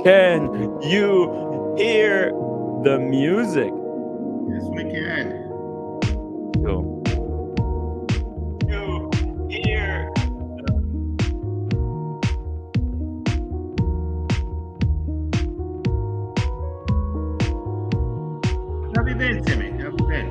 Can you hear the music? Yes, we can. Cool. You hear How have you been, Timmy? How have you been?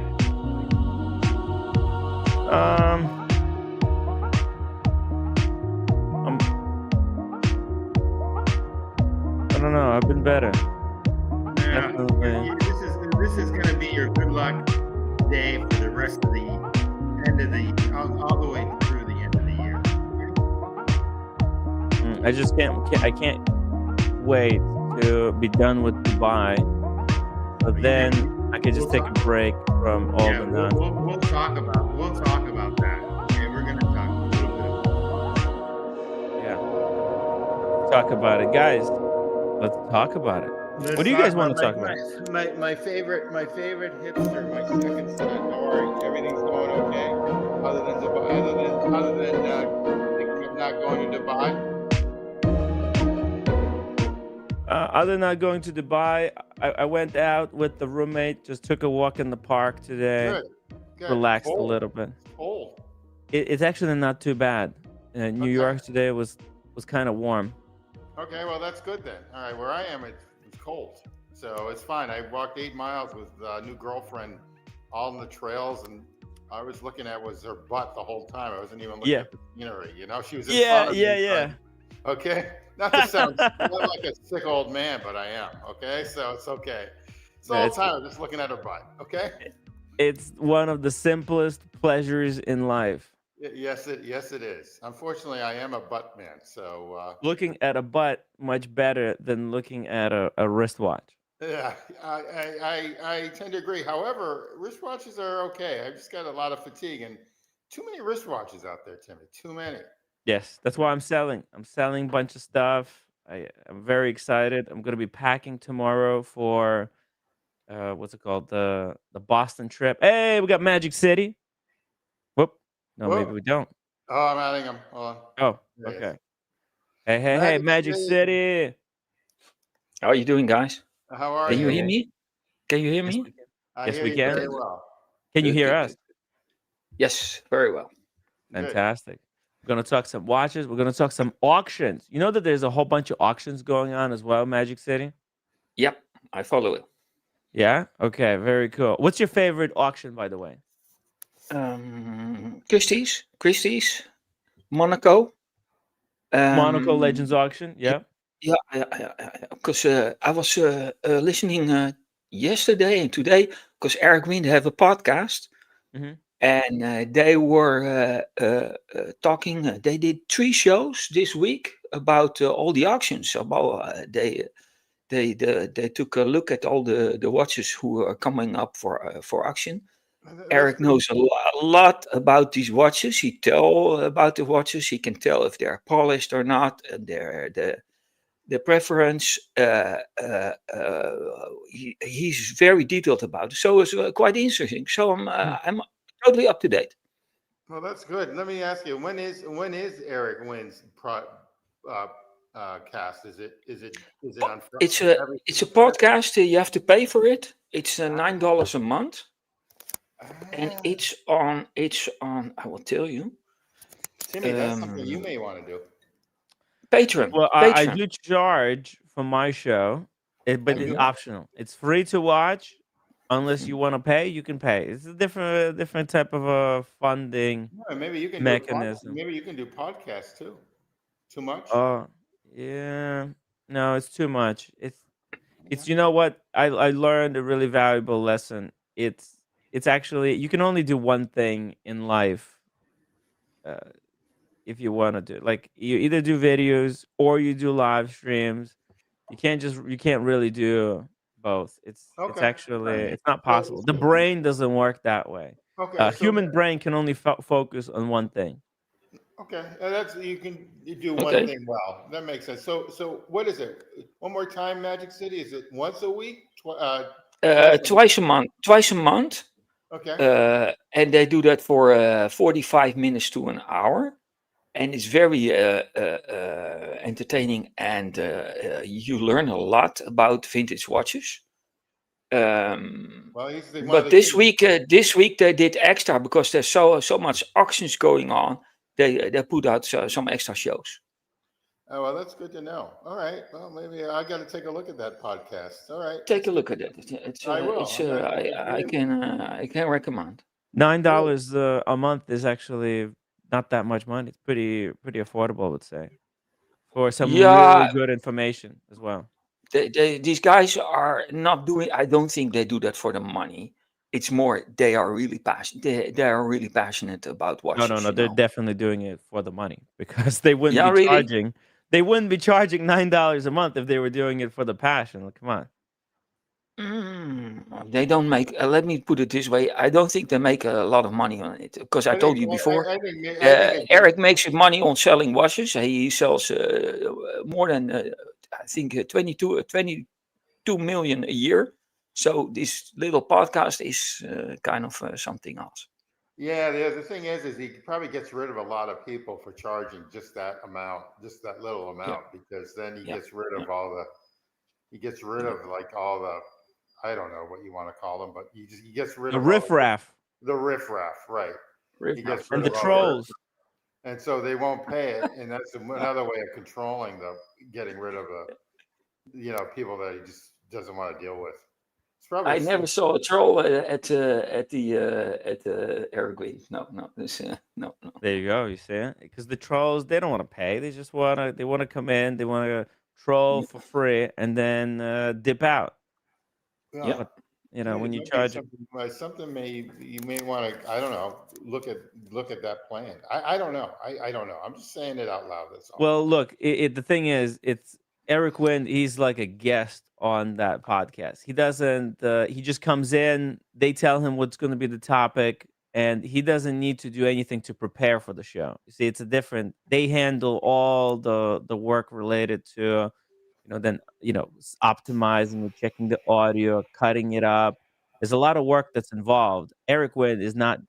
I don't know. I've been better. Yeah, Definitely. this is going to be your good luck day for the rest of the end of the all the way through the end of the year. I just I can't wait to be done with Dubai. So then I can just take a break from all the nonsense. We'll talk about that. Okay, we're going to talk a little bit about that. Yeah. Talk about it, guys. Let's talk about it. What do you guys want to talk about? My favorite hipster, my second son. How are you? Everything's going okay? Other than not going to Dubai. Other than not going to Dubai, I went out with the roommate. Just took a walk in the park today. Good. Relaxed a little bit. Cold. It's actually not too bad. New York today was kind of warm. Okay, well that's good then. All right, where I am, it's cold, so it's fine. I walked 8 miles with a new girlfriend, all in the trails, and I was looking at was her butt the whole time. I wasn't even looking at the scenery. You know, she was in front of me. Yeah. Okay, not to sound not like a sick old man, but I am. Okay, so it's okay. It's all the time. I'm just looking at her butt. Okay. It's one of the simplest pleasures in life. Yes, it is. Unfortunately, I am a butt man, so looking at a butt much better than looking at a wristwatch. Yeah, I tend to agree. However, wristwatches are okay. I've just got a lot of fatigue and too many wristwatches out there, Timmy. Too many. Yes, that's why I'm selling. I'm selling a bunch of stuff. I'm very excited. I'm gonna be packing tomorrow for what's it called, the Boston trip. Hey, we got Magic City. Whoop. No, maybe we don't. Oh, I'm adding them. Hold on. Oh, okay. Hey, Magic City. How are you doing, guys? How are you? you? Can you hear me? Can you hear me? Yes, we can. Very well. Can you hear us? Yes, very well. Fantastic. We're going to talk some watches. We're going to talk some auctions. You know that there's a whole bunch of auctions going on as well, Magic City? Yep, I follow it. Yeah? Okay, very cool. What's your favorite auction, by the way? Christie's, Monaco. Monaco Legends auction, yeah? Yeah, because I was listening yesterday and today, because Eric Wind have a podcast, and they were talking. They did 3 shows this week about all the auctions. About they took a look at all the watches who are coming up for auction. Eric knows a lot about these watches. He tell about the watches. He can tell if they're polished or not. The preference. He's very detailed about it. So it's quite interesting. So I'm totally up to date. Well, that's good. Let me ask you, when is Eric Wynn's cast? Is it on Friday? It's a podcast. You have to pay for it. It's $9 a month. And it's on. I will tell you, Timmy. That's something you may want to do. Patreon. Well, I do charge for my show, but it's optional. It's free to watch, unless you want to pay. You can pay. It's a different type of funding. Maybe you can mechanism. Maybe you can do podcasts too. Too much? Yeah. No, it's too much. It's you know what? I learned a really valuable lesson. It's actually you can only do one thing in life. If you want to do, like, you either do videos or you do live streams. You can't really do both. It's not possible. The brain doesn't work that way. Human brain can only focus on one thing. Okay, you do one thing well. That makes sense. So what is it? One more time, Magic City. Is it once a week? Twice a month. Twice a month. Okay. And they do that for 45 minutes to an hour. and it's very entertaining, and you learn a lot about vintage watches. Well, he's one of But the kids. this week they did extra because there's so much auctions going on. They put out some extra shows. Oh, well, that's good to know. All right. Well, maybe I got to take a look at that podcast. All right. Take That's a good. look at it. I will. I'm gonna get in. I can recommend. Good. $9 a month is actually not that much money. It's pretty affordable, I would say, for some really Yeah, good information as well. these guys are not doing. I don't think they do that for the money. It's more they are really passionate. They are really passionate about No, no, watches. no, they're definitely doing it for the money because they wouldn't Yeah, be really. charging they wouldn't be charging $9 a month if they were doing it for the passion. Like, come on. They don't make. Let me put it this way. I don't think they make a lot of money on it because I told you before. I think it does. Eric makes his money on selling watches. He sells more than I think 22 million a year. So this little podcast is kind of something else. Yeah, the thing is he probably gets rid of a lot of people for charging just that amount, just that little Yeah, amount, because then he yeah, gets rid yeah, of he gets rid yeah. of like all the, I don't know what you want to call them, but he gets rid The of all riffraff the riffraff, right? He gets Riff-raff, rid and the of all riff-raff. those, trolls. and so they won't pay it, and that's another way of controlling getting rid of people that he just doesn't want to deal with. It's probably I never saw a troll at Eric Green. No, no, no, no. There you go. You see it? Because the trolls, they don't want to pay. They wanna come in. They wanna troll Yeah, for free and then dip out. yeah. yeah. But when you Maybe charge, something you may want to, I don't know, look at that plan. I don't know. I don't know. I'm just saying it out loud. That's all. well, look, the thing is, it's Eric Wind. He's like a guest on that podcast. He doesn't. He just comes in. They tell him what's going to be the topic, and he doesn't need to do anything to prepare for the show. You see, it's a different. They handle all the work related to then optimizing or checking the audio, cutting it up. There's a lot of work that's involved. Eric Wind is not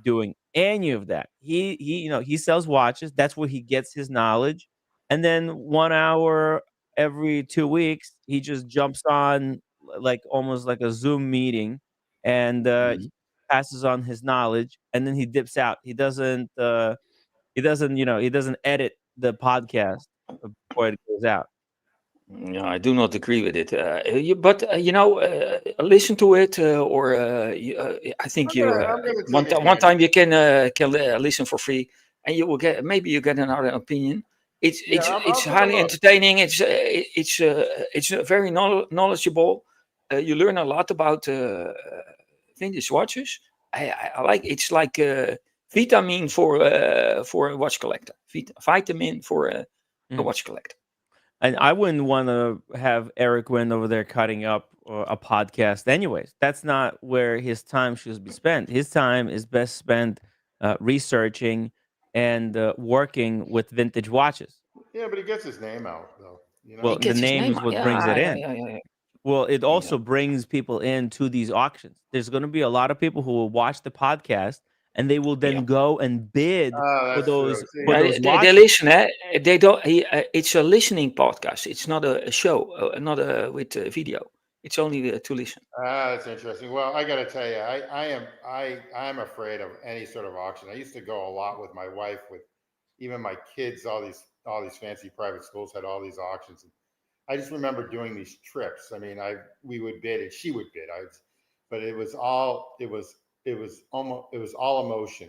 doing any of that. He sells watches. That's where he gets his knowledge. And then 1 hour every 2 weeks, he just jumps on like almost like a Zoom meeting and Mhm. he passes on his knowledge and then he dips out. He doesn't edit the podcast before it goes out. No, I do not agree with it. But listen to it, or I think I'm gonna take a one chance. time you can listen for free, and you will get maybe you get another opinion. It's Yeah, it's I'll it's take a highly look. entertaining. It's very knowledgeable. You learn a lot about vintage watches. I like it's like vitamin for a watch collector. Vitamin for a Mhm. watch collector. And I wouldn't want to have Eric Wynn over there cutting up a podcast, anyways. That's not where his time should be spent. His time is best spent researching and working with vintage watches. Yeah, but he gets his name out though. He Well, the gets his name name. is what brings Yeah, it yeah, in. yeah, yeah, yeah. Well, it Yeah. also brings people into these auctions. There's going to be a lot of people who will watch the podcast and they will Yeah. then go and bid Oh, for that's true. those See, for those They watches. listen. They don't. It's a listening podcast. It's not a show. Not with video. It's only to listen. that's interesting. Well, I got to tell you, I'm afraid of any sort of auction. I used to go a lot with my wife, with even my kids. All these fancy private schools had all these auctions, and I just remember doing these trips. I mean, we would bid and she would bid. But it was all emotion.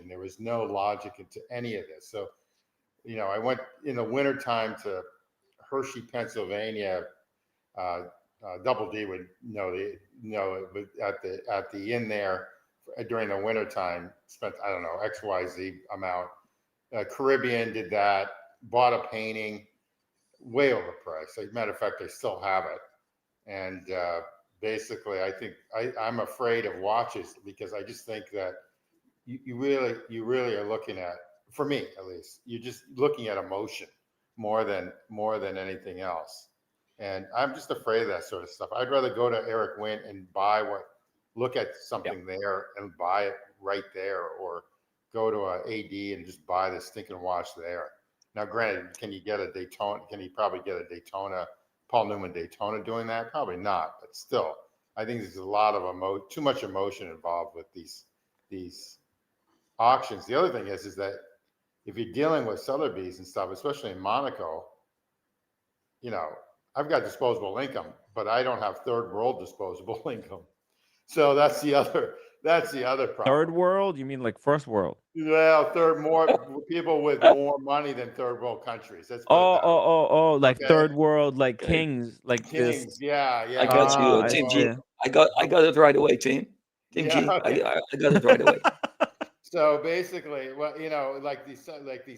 There was no logic into any of this. So I went in the wintertime to Hershey, Pennsylvania. Uh, Double D would know it, but at the inn there during the wintertime, spent I don't know XYZ amount. Caribbean did that. Bought a painting, way overpriced. As a matter of fact, I still have it. And basically, I think I'm afraid of watches because I just think that you really are looking at, for me at least, you're just looking at emotion more than anything else. And I'm just afraid of that sort of stuff. I'd rather go to Eric Wynn and look at Yeah. something there and buy it right there, or go to a AD and just buy the stinking watch there. Now, granted, can you get a Daytona? Can you probably get a Daytona, Paul Newman Daytona doing that? Probably not, but still, I think there's a lot of too much emotion involved with these auctions. The other thing is that if you're dealing with Sotheby's and stuff, especially in Monaco, I've got disposable income, but I don't have third world disposable income. So that's the other problem. Third world? You mean like first world? Well, more people with more money than third world countries. Let's put it that way. Like Okay. third world, like Okay. kings, like Kings, this. yeah. I got you, I Tim see. G. I got it right away, Tim. Tim Yeah, G. okay. I got it right away. So basically, well, like these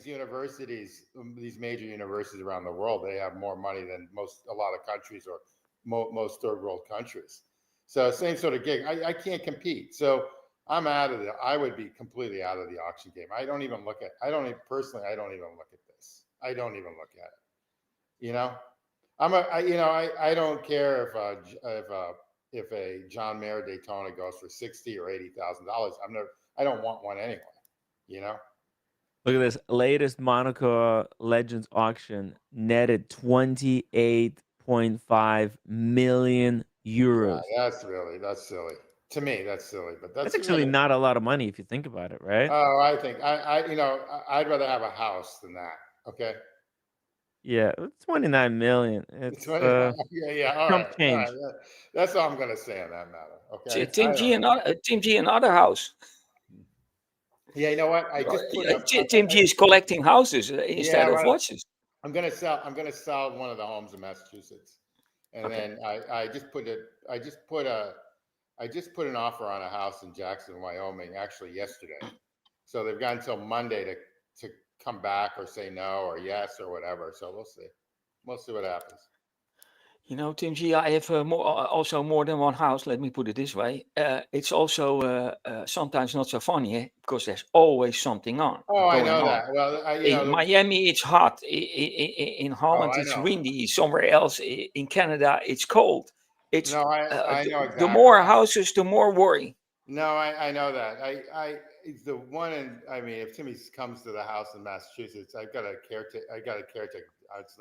universities, these major universities around the world, they have more money than a lot of countries or most third world countries. So same sort of gig. I can't compete. So I'm out of it. I would be completely out of the auction game. I don't even look at. I don't even look at this. I don't even look at it. I don't care if a John Mayer Daytona goes for $60,000 or $80,000. I don't want one anyway. Look at this latest Monaco Legends auction netted 28.5 million euros. Yeah, that's silly. To me, that's silly. But That's actually not a lot of money if you think about it, right? Oh, I think I'd rather have a house than that. Okay. Yeah, 29 million. It's Yeah. All chump right. change. That's all I'm going to say on that matter. Okay. Tim G, another house. Yeah, you know what? I just put Tim G is collecting houses instead of watches. I'm gonna sell one of the homes in Massachusetts, and then I just put an offer on a house in Jackson, Wyoming, actually yesterday. So they've got until Monday to come back or say no or yes or whatever. So we'll see. We'll see what happens. Tim G, I have also more than one house. Let me put it this way. It's also sometimes not so funny, because there's always something on. Oh, I know that. Well, in Miami, it's hot. In Holland, it's windy. Somewhere else, in Canada, it's cold. It's I know exactly. The more houses, the more worry. No, I know that. The one if Timmy comes to the house in Massachusetts, I've got a caretaker. It's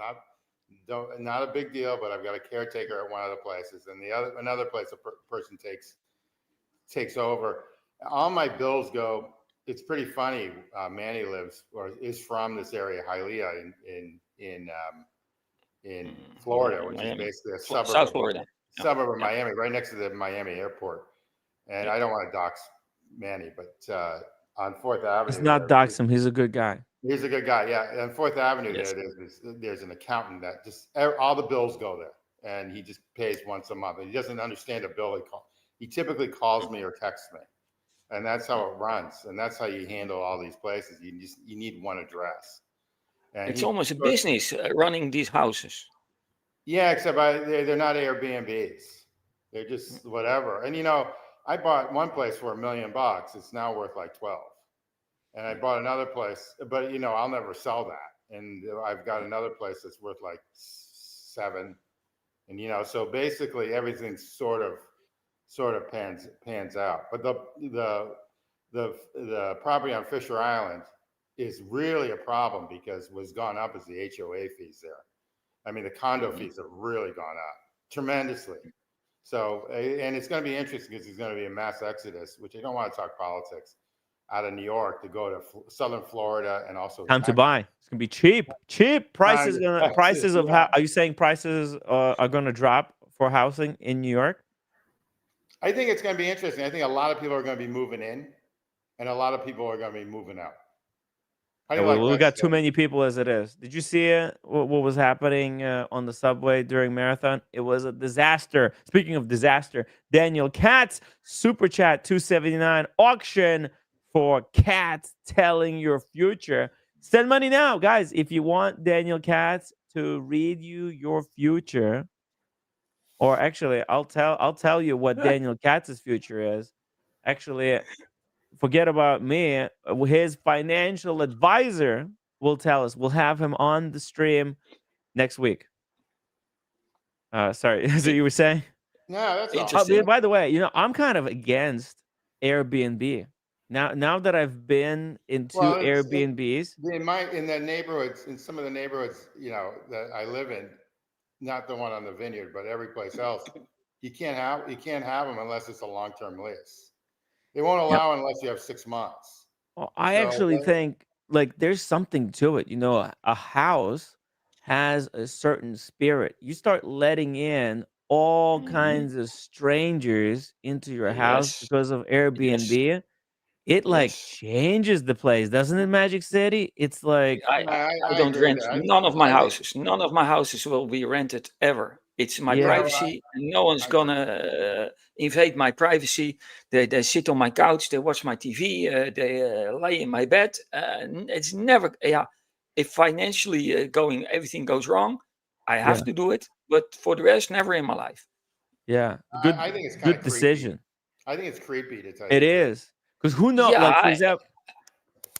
not a big deal, but I've got a caretaker at one of the places, and another place a person takes over. All my bills go. It's pretty funny. Manny is from this area, Hialeah, in Florida, which is basically a suburb South Florida. Suburb of Miami, right next to the Miami airport. And I don't want to dox Manny, but on 4th Avenue. It's not dox him. He's a good guy. He's a good guy, yeah. On 4th Avenue, there's an accountant that just all the bills go there, and he just pays once a month. And he doesn't understand a bill. He typically calls me or texts me, and that's how it runs. And that's how you handle all these places. You need one address. And it's almost a business running these houses. Yeah, except they're not Airbnbs. They're just whatever. And I bought one place for $1 million. It's now worth like 12. And I bought another place, but I'll never sell that. And I've got another place that's worth like 7. And so basically everything sort of pans out. But the property on Fisher Island is really a problem because what's gone up is the HOA fees there. I mean, the condo fees have really gone up tremendously. So, and it's going to be interesting because there's going to be a mass exodus, which I don't want to talk politics, out of New York to go to southern Florida and also time to buy. It's going to be cheap. Prices of how are you saying prices are going to drop for housing in New York? I think it's going to be interesting. I think a lot of people are going to be moving in, and a lot of people are going to be moving out. We got too many people as it is. Did you see what was happening on the subway during marathon? It was a disaster. Speaking of disaster, Daniel Katz, Super Chat 279, auction for Katz telling your future. Send money now, guys. If you want Daniel Katz to read you your future, or actually, I'll tell you what Daniel Katz's future is. Actually, forget about me. His financial advisor will tell us. We'll have him on the stream next week. Sorry, so you were saying? No, that's all. By the way, I'm kind of against Airbnb. Now that I've been into Well, Airbnbs, in the neighborhoods, in some of the neighborhoods, that I live in, not the one on the vineyard, but every place else, you can't have them unless it's a long-term lease. They won't yeah, allow unless you have 6 months. well, I So, actually think like there's something to it. A house has a certain spirit. You start letting in all Mhm. kinds of strangers into your house Yes, because of yes, Airbnb. It like yes. changes the place, doesn't it, Magic City? It's like, I, I, I I don't agree with rent that. none of my I think, houses. None of my houses will be rented ever. It's my you yeah, know, privacy, and no one's I agree. gonna invade my privacy. They sit on my couch, they watch my TV, they lay in my bed. It's never, yeah. If financially going everything goes wrong, I have yeah, to do it. But for the rest, never in my life. yeah. I think it's kind Good of creepy. decision. I think it's creepy, to tell you It the truth. is because who know? Yeah, Like for example,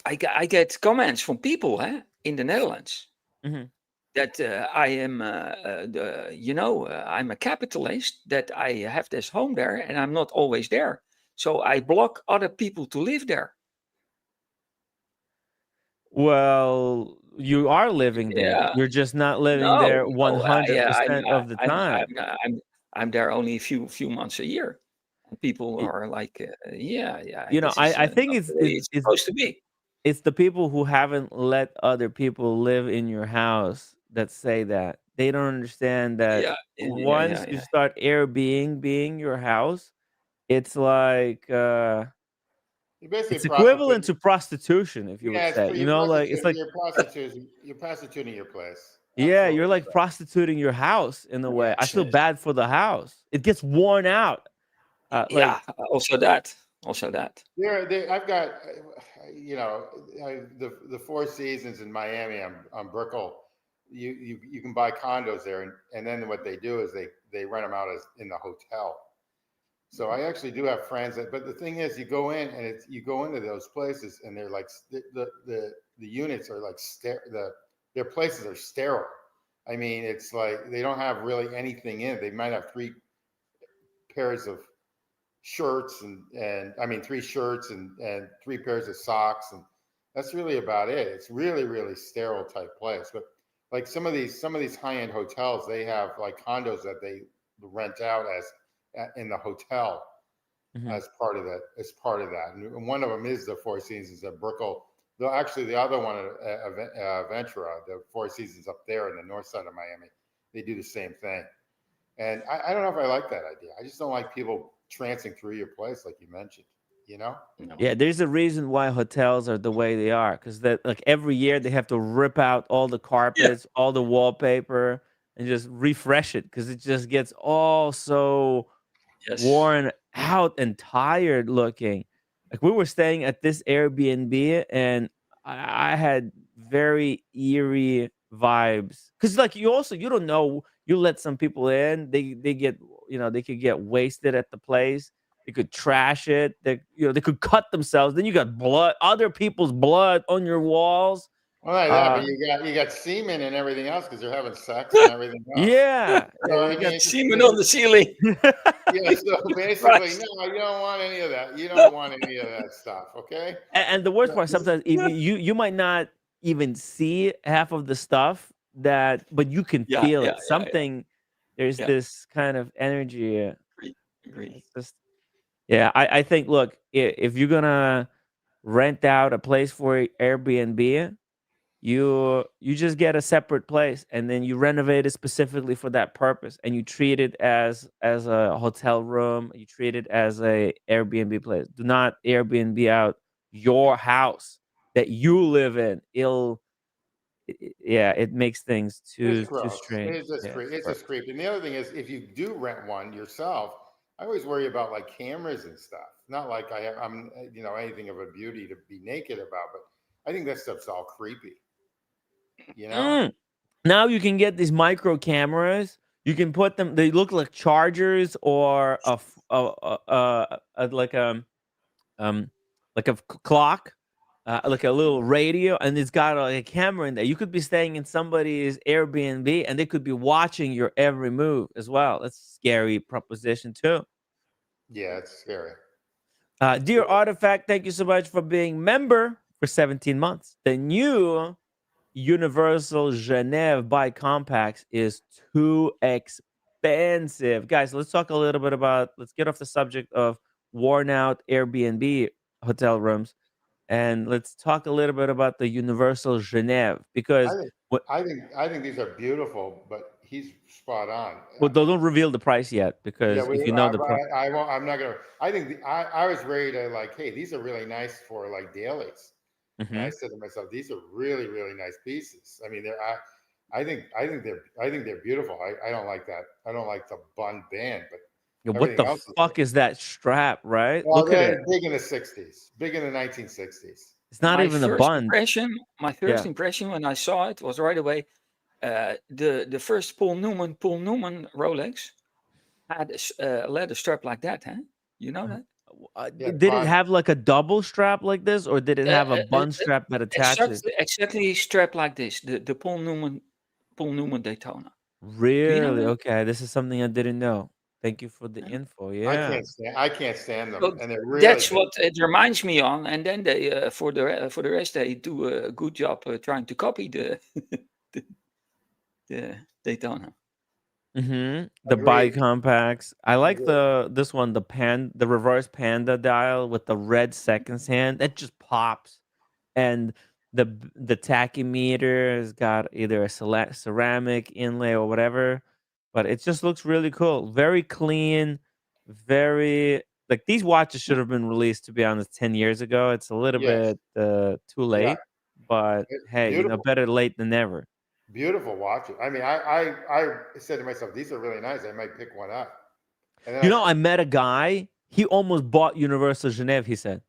I get comments from people in the Netherlands mhm. that I am, I'm a capitalist, that I have this home there and I'm not always there. So I block other people to live there. Well, you are living there. Yeah, You're just not living no, there no, yeah, 100% of the time. I'm there only a few months a year. And people are like, yeah, this is I think not the way it's supposed to be. it's the people who haven't let other people live in your house that say that. They don't understand that Yeah, once you yeah. start Airbnb being your house, it's like You're basically it's equivalent to prostituting. prostitution, if you would Yeah, say. you're Like it's prostituting. like You're prostituting your place. yeah, you're Absolutely. like prostituting your house in a way. I Yes, feel yes. bad for the house. It gets worn out. Like Yeah, also that. Also that. I've got, the Four Seasons in Miami on Brickell. You can buy condos there, and then what they do is they rent them out as in the hotel. So I actually do have friends but the thing is, you go in and you go into those places and they're like the units are like their places are sterile. I mean, it's like they don't have really anything in it. They might have three pairs of shirts and I mean three shirts and three pairs of socks, and that's really about it. It's really, really sterile type place. But like some of these high-end hotels, they have like condos that they rent out as in the hotel mhm. as part of that. And one of them is the Four Seasons at Brickell. Though actually the other one at Ventura, the Four Seasons up there in the north side of Miami, they do the same thing. And I don't know if I like that idea. I just don't like people trancing through your place like you mentioned. You know? No. Yeah, there's a reason why hotels are the way they are, because that like every year they have to rip out all the Yeah. carpets, all the wallpaper, and just refresh it because it just gets all so Yes. worn out and tired looking. Like we were staying at this Airbnb and I had very eerie vibes. Cause like you don't know, you let some people in, they get they could get wasted at the place. They could trash it. They could cut themselves. Then you got blood, other people's blood on your walls. Well, not that, but Uh you got semen and everything else because they're having sex and everything else. yeah. So You I mean, got it's just Semen on the ceiling. yeah. So basically, Christ. no, you don't want any of that. You don't want any of that stuff. Okay. And the worst No, part, sometimes even you might not even see half of the stuff but you can Yeah, feel yeah, it. yeah, yeah. Something there's Yeah. this kind of energy. Agree. Agree. It's just yeah. I think look, if you're gonna rent out a place for Airbnb, you just get a separate place and then you renovate it specifically for that purpose and you treat it as a hotel room. You treat it as a Airbnb place. Do not Airbnb out your house that you live in. Yeah, it makes things it's too gross. strange. It's just Yeah, creepy. It's gross. just creepy. And the other thing is, if you do rent one yourself, I always worry about like cameras and stuff. Not like I'm anything of a beauty to be naked about, but I think that stuff's all creepy. You know? Mm. Now you can get these micro cameras. You can put them. They look like chargers or like um like a clock, like a little radio, and it's got a camera in there. You could be staying in somebody's Airbnb, and they could be watching your every move as well. That's a scary proposition too. Yeah, it's scary. Dear Artifact, thank you so much for being member for 17 months. The new Universal Genève by Compax is too expensive. Guys, let's talk a little bit about, let's get off the subject of worn out Airbnb hotel rooms, and let's talk a little bit about the Universal Genève, because I think what, I think these are beautiful, but he's spot on. well, don't reveal the price yet, Yeah, because if you know the price. I won't. I'm not gonna. I think I was ready to like, hey, these are really nice for like dailies, and I Hmm. said to myself, these are really really nice pieces. I mean, I think they're beautiful. I don't like that. I don't like the bun band, but What everything the else is fuck is that strap, right? well. Look at They're it. big in the '60s, big in the 1960s. It's not My even a first bun. impression, my first Yeah. impression when I saw it was right away. The first Paul Newman Rolex had a leather strap like that, huh? You know that? Yeah, Did it bun. have like a double strap like this, or did it have a bun Uh, strap that attaches? exactly strapped like this. The Paul Newman Daytona. Do you know Really? that? Okay, this is something I didn't know. Thank you for the Yeah. info. Yeah. I can't stand them, So and they're really that's big. what it reminds me on. And then they for the rest they do a good job trying to copy the the, the Daytona. The Agreed. bi-compacts. I like Agreed. this one, the reverse panda dial with the red seconds hand. It just pops. And the tachymeter has got either a ceramic inlay or whatever, but it just looks really cool. Very clean, very, like, these watches should Yeah. have been released, to be honest, 10 years ago. It's a little Yes. bit too Yeah. late, but hey, Beautiful. better late than never. Beautiful watches. I mean, I said to myself, these are really nice. I might pick one up. And then I met a guy, he almost bought Universal Genève, he said.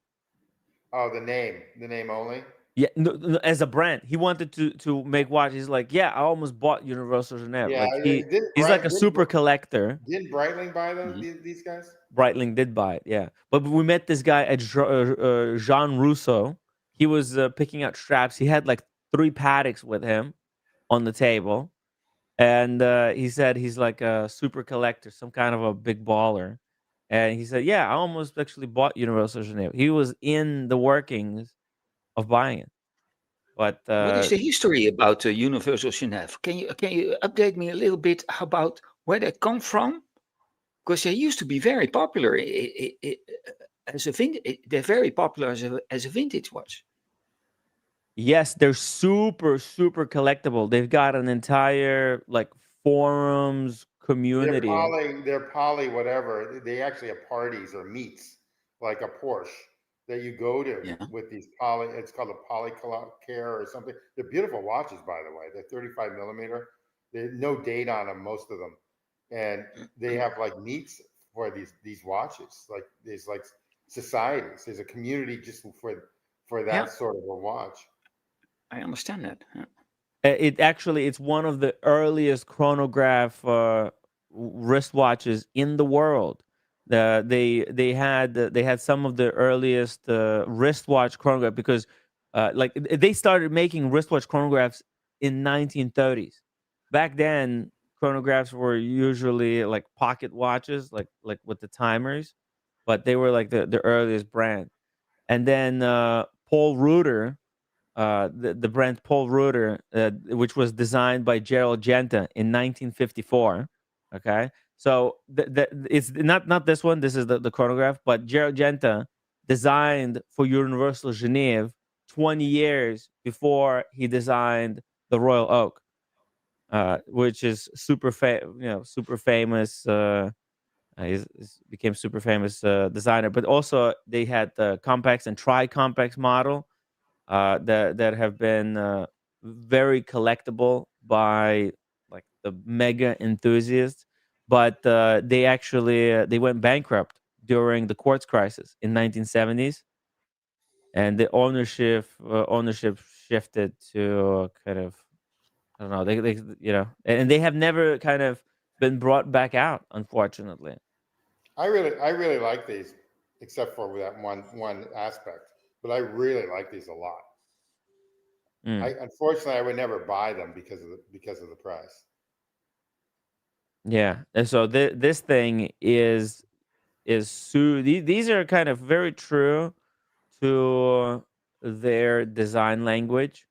oh, the name only. Yeah, no, no, as a brand, he wanted to make watches. He's like, yeah, I almost bought Universal Genève. Yeah, Like he's like Bright a super collector. didn't Breitling buy them? Mhm. These guys? Breitling did buy it, yeah. But we met this guy at Jean Rousseau. He was picking out straps. He had like 3 paddocks with him on the table, and he said he's like a super collector, some kind of a big baller. And he said, yeah, I almost actually bought Universal Genève. He was in the workings of buying it, but What is the history about Universal Genève? Can you update me a little bit about where they come from? Because they used to be very popular as a vintage. They're very popular as a vintage watch. yes, they're super, super collectible. They've got an entire like forums community. They're poly whatever. They actually have parties or meets like a Porsche that you go to Yeah. with these poly. It's called a poly care or something. They're beautiful watches, by the way. They're 35 millimeter. There's no date on them, most of them, and they have like meets for these watches. Like there's like societies. There's a community just for Yeah, that sort of a watch. I understand that. Yeah. It's one of the earliest chronograph wristwatches in the world. They had some of the earliest wristwatch chronograph, because like they started making wristwatch chronographs in 1930s. Back then, chronographs were usually like pocket watches, like with the timers, but they were like the earliest brand. And then Paul Reuter, the brand Paul Reuter, which was designed by Gerald Genta in 1954. Okay, so it's not this one. This is the chronograph, but Gerald Genta designed for Universal Genève 20 years before he designed the Royal Oak, which is super famous. He's became super famous designer, but also they had the Compax and Tri-Compax model that have been very collectible by like the mega enthusiasts. But they went bankrupt during the quartz crisis in 1970s, and the ownership shifted to kind of, I don't know, they and they have never kind of been brought back out, unfortunately. I really like these, except for that one aspect. But I really like these a lot. I Mm. unfortunately I would never buy them because of the price. Yeah, and so this thing is these are kind of very true to their design language.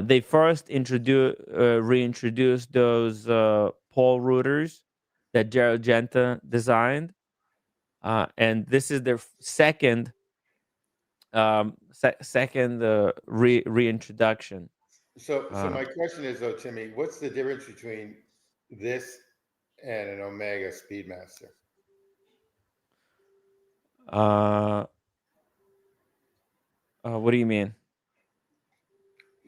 They first reintroduced those pole routers that Gerald Genta designed, and this is their second reintroduction. So Uh, my question is though, Timmy, what's the difference between this and an Omega Speedmaster? uh, what do you mean?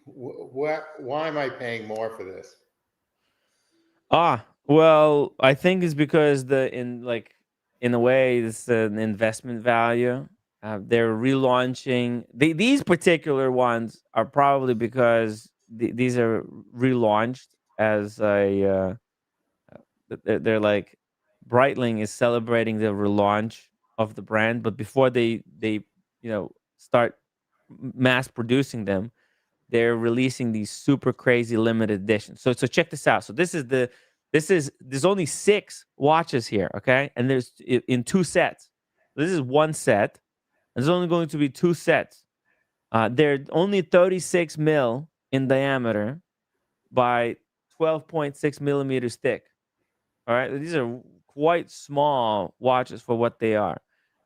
Why am I paying more for this? Well, I think it's because in a way it's an investment value. They're relaunching these particular ones are probably because these are relaunched as a they're like Breitling is celebrating the relaunch of the brand, but before they start mass producing them, they're releasing these super crazy limited editions. So check this out. So there's only 6 watches here, okay? And there's in 2 sets. This is one set. And there's only going to be 2 sets. They're only 36 mil in diameter by 12.6 millimeters thick. All right, these are quite small watches for what they are,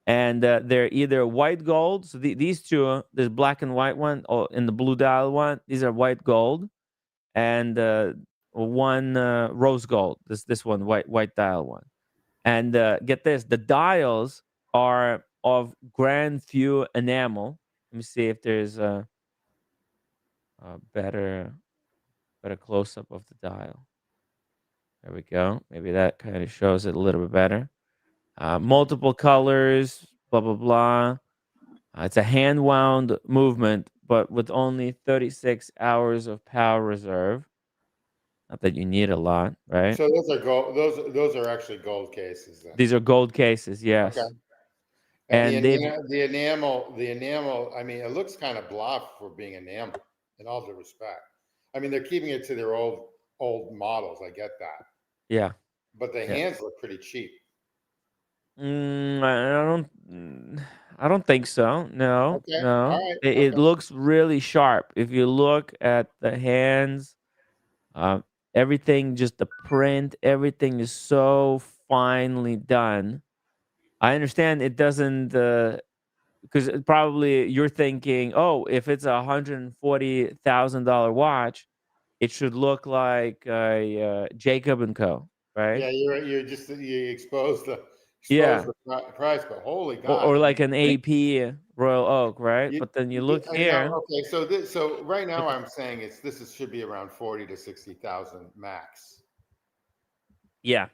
and they're either white gold. So these two, there's black and white one, or in the blue dial one. These are white gold, and one rose gold. This one white dial one. And get this, the dials are of Grand Thue enamel. Let me see if there's a better close up of the dial. There we go. Maybe that kind of shows it a little bit better. Multiple colors, blah blah blah. It's a hand wound movement, but with only 36 hours of power reserve. Not that you need a lot, right? So those are gold. Those are actually gold cases then. These are gold cases, Okay. yes. And And they've the enamel. I mean, it looks kind of bluff for being enamel. In all due respect, I mean they're keeping it to their old models. I get that, yeah, but the yeah. hands look pretty cheap. I don't think so. No, Okay. All no. right. It Okay. looks really sharp. If you look at the hands, uh, everything, just the print, everything is so finely done. I understand it doesn't, because probably you're thinking, oh, if it's $140,000 watch, it should look like a Jacob and Co. Right? Yeah, you expose Yeah, the price, but holy or God, I like mean, an AP Royal Oak, right? you, But then you look I know. here. Okay, so right now Look at I'm saying should be around 40 to 60,000 max. yeah,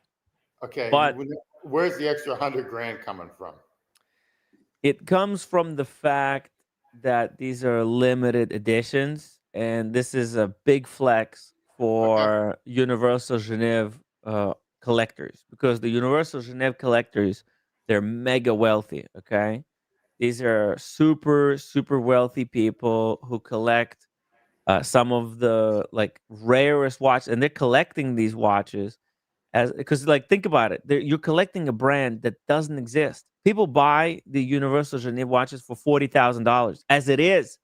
Okay, but where's the extra 100 grand coming from? it comes from the fact that these are limited editions, and this is a big flex Okay, for Universal Genève collectors, because the Universal Genève collectors, they're mega wealthy. Okay, these are super wealthy people who collect some of the like rarest watches, and they're collecting these watches as because like think about it, you're collecting a brand that doesn't exist. People buy the Universal Genève watches for $40,000 as it is.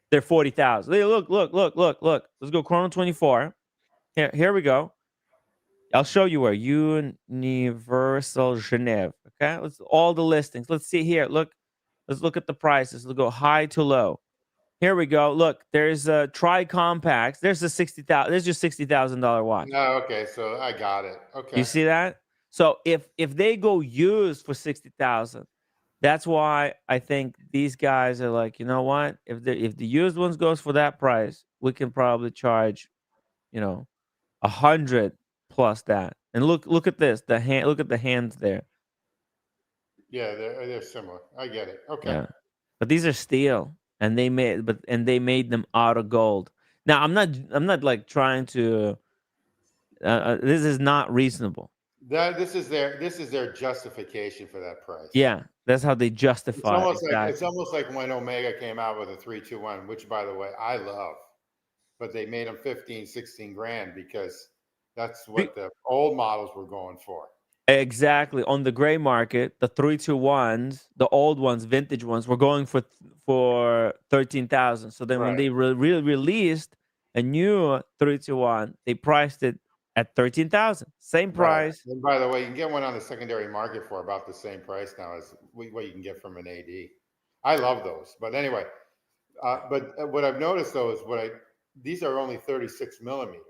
They're 40,000. Look. Let's go Chrono 24. Here we go. I'll show you where Universal Genève. Okay, let's all the listings. Let's see here. Look, let's look at the prices. Let's go high to low. Here we go. Look, there's a Tri Compax. There's a 60,000. There's your $60,000 watch. no, okay, so I got it. You Okay, see that? So if they go used for 60,000, that's why I think these guys are like, you know what? If the used ones goes for that price, we can probably charge, you know, 100 plus that. And look at this. Look at the hands there. yeah, they're similar. I get it. Okay. Yeah. But these are steel, and they made them out of gold. Now I'm not like trying to this is not reasonable. This is their justification for that price. Yeah, that's how they justify it, It's exactly. almost like when Omega came out with a 321, which by the way I love, but they made them 15, 16 grand because that's Be- what the old models were going for. Exactly. On the gray market, the 321s, the old ones, vintage ones, were going for 13,000. So then when Right. they released a new 321, they priced it at 13,000. Same Right. price. And by the way, you can get one on the secondary market for about the same price now as what you can get from an AD. I love those. But anyway, but what I've noticed though is these are only 36 millimeter.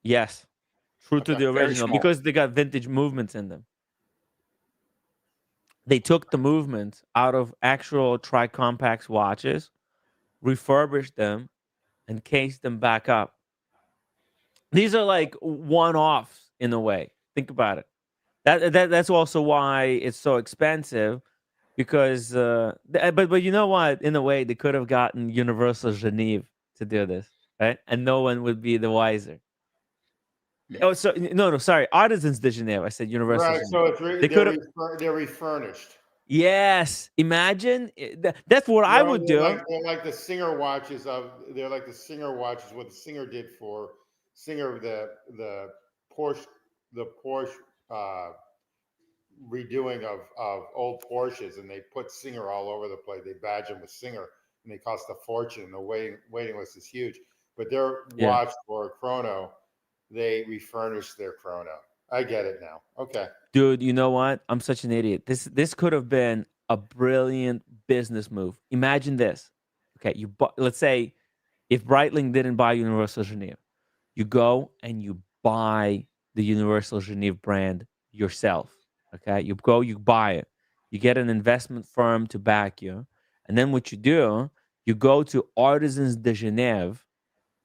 Yes. True to Okay. the Very original small. because they got vintage movements in them. They took the movement out of actual Compax watches, refurbished them, and cased them back up. These are like one-offs in a way. Think about it. That's also why it's so expensive because but you know what? In a way, they could have gotten Universal Genève to do this, right? And no one would be the wiser. Mm. Oh, so no, sorry, Artisans de Genève. I said Universal Right. Genève. So They could have. they're refurnished. Yes, imagine that's what I Well, would do. they're like the Singer watches they're like the Singer watches. What the Singer did for Singer the Porsche the Porsche uh, redoing of old Porsches, and they put Singer all over the place. They badge them with Singer, and they cost a fortune. The waiting list is huge. But their Yeah. watch for chrono, they refurnished their chrono. I get it now. Okay. Dude, you know what? I'm such an idiot. This could have been a brilliant business move. Imagine this. Okay, let's say if Breitling didn't buy Universal Genève, you go and you buy the Universal Genève brand yourself. Okay, you go, you buy it. You get an investment firm to back you, and then what you do, you go to Artisans de Genève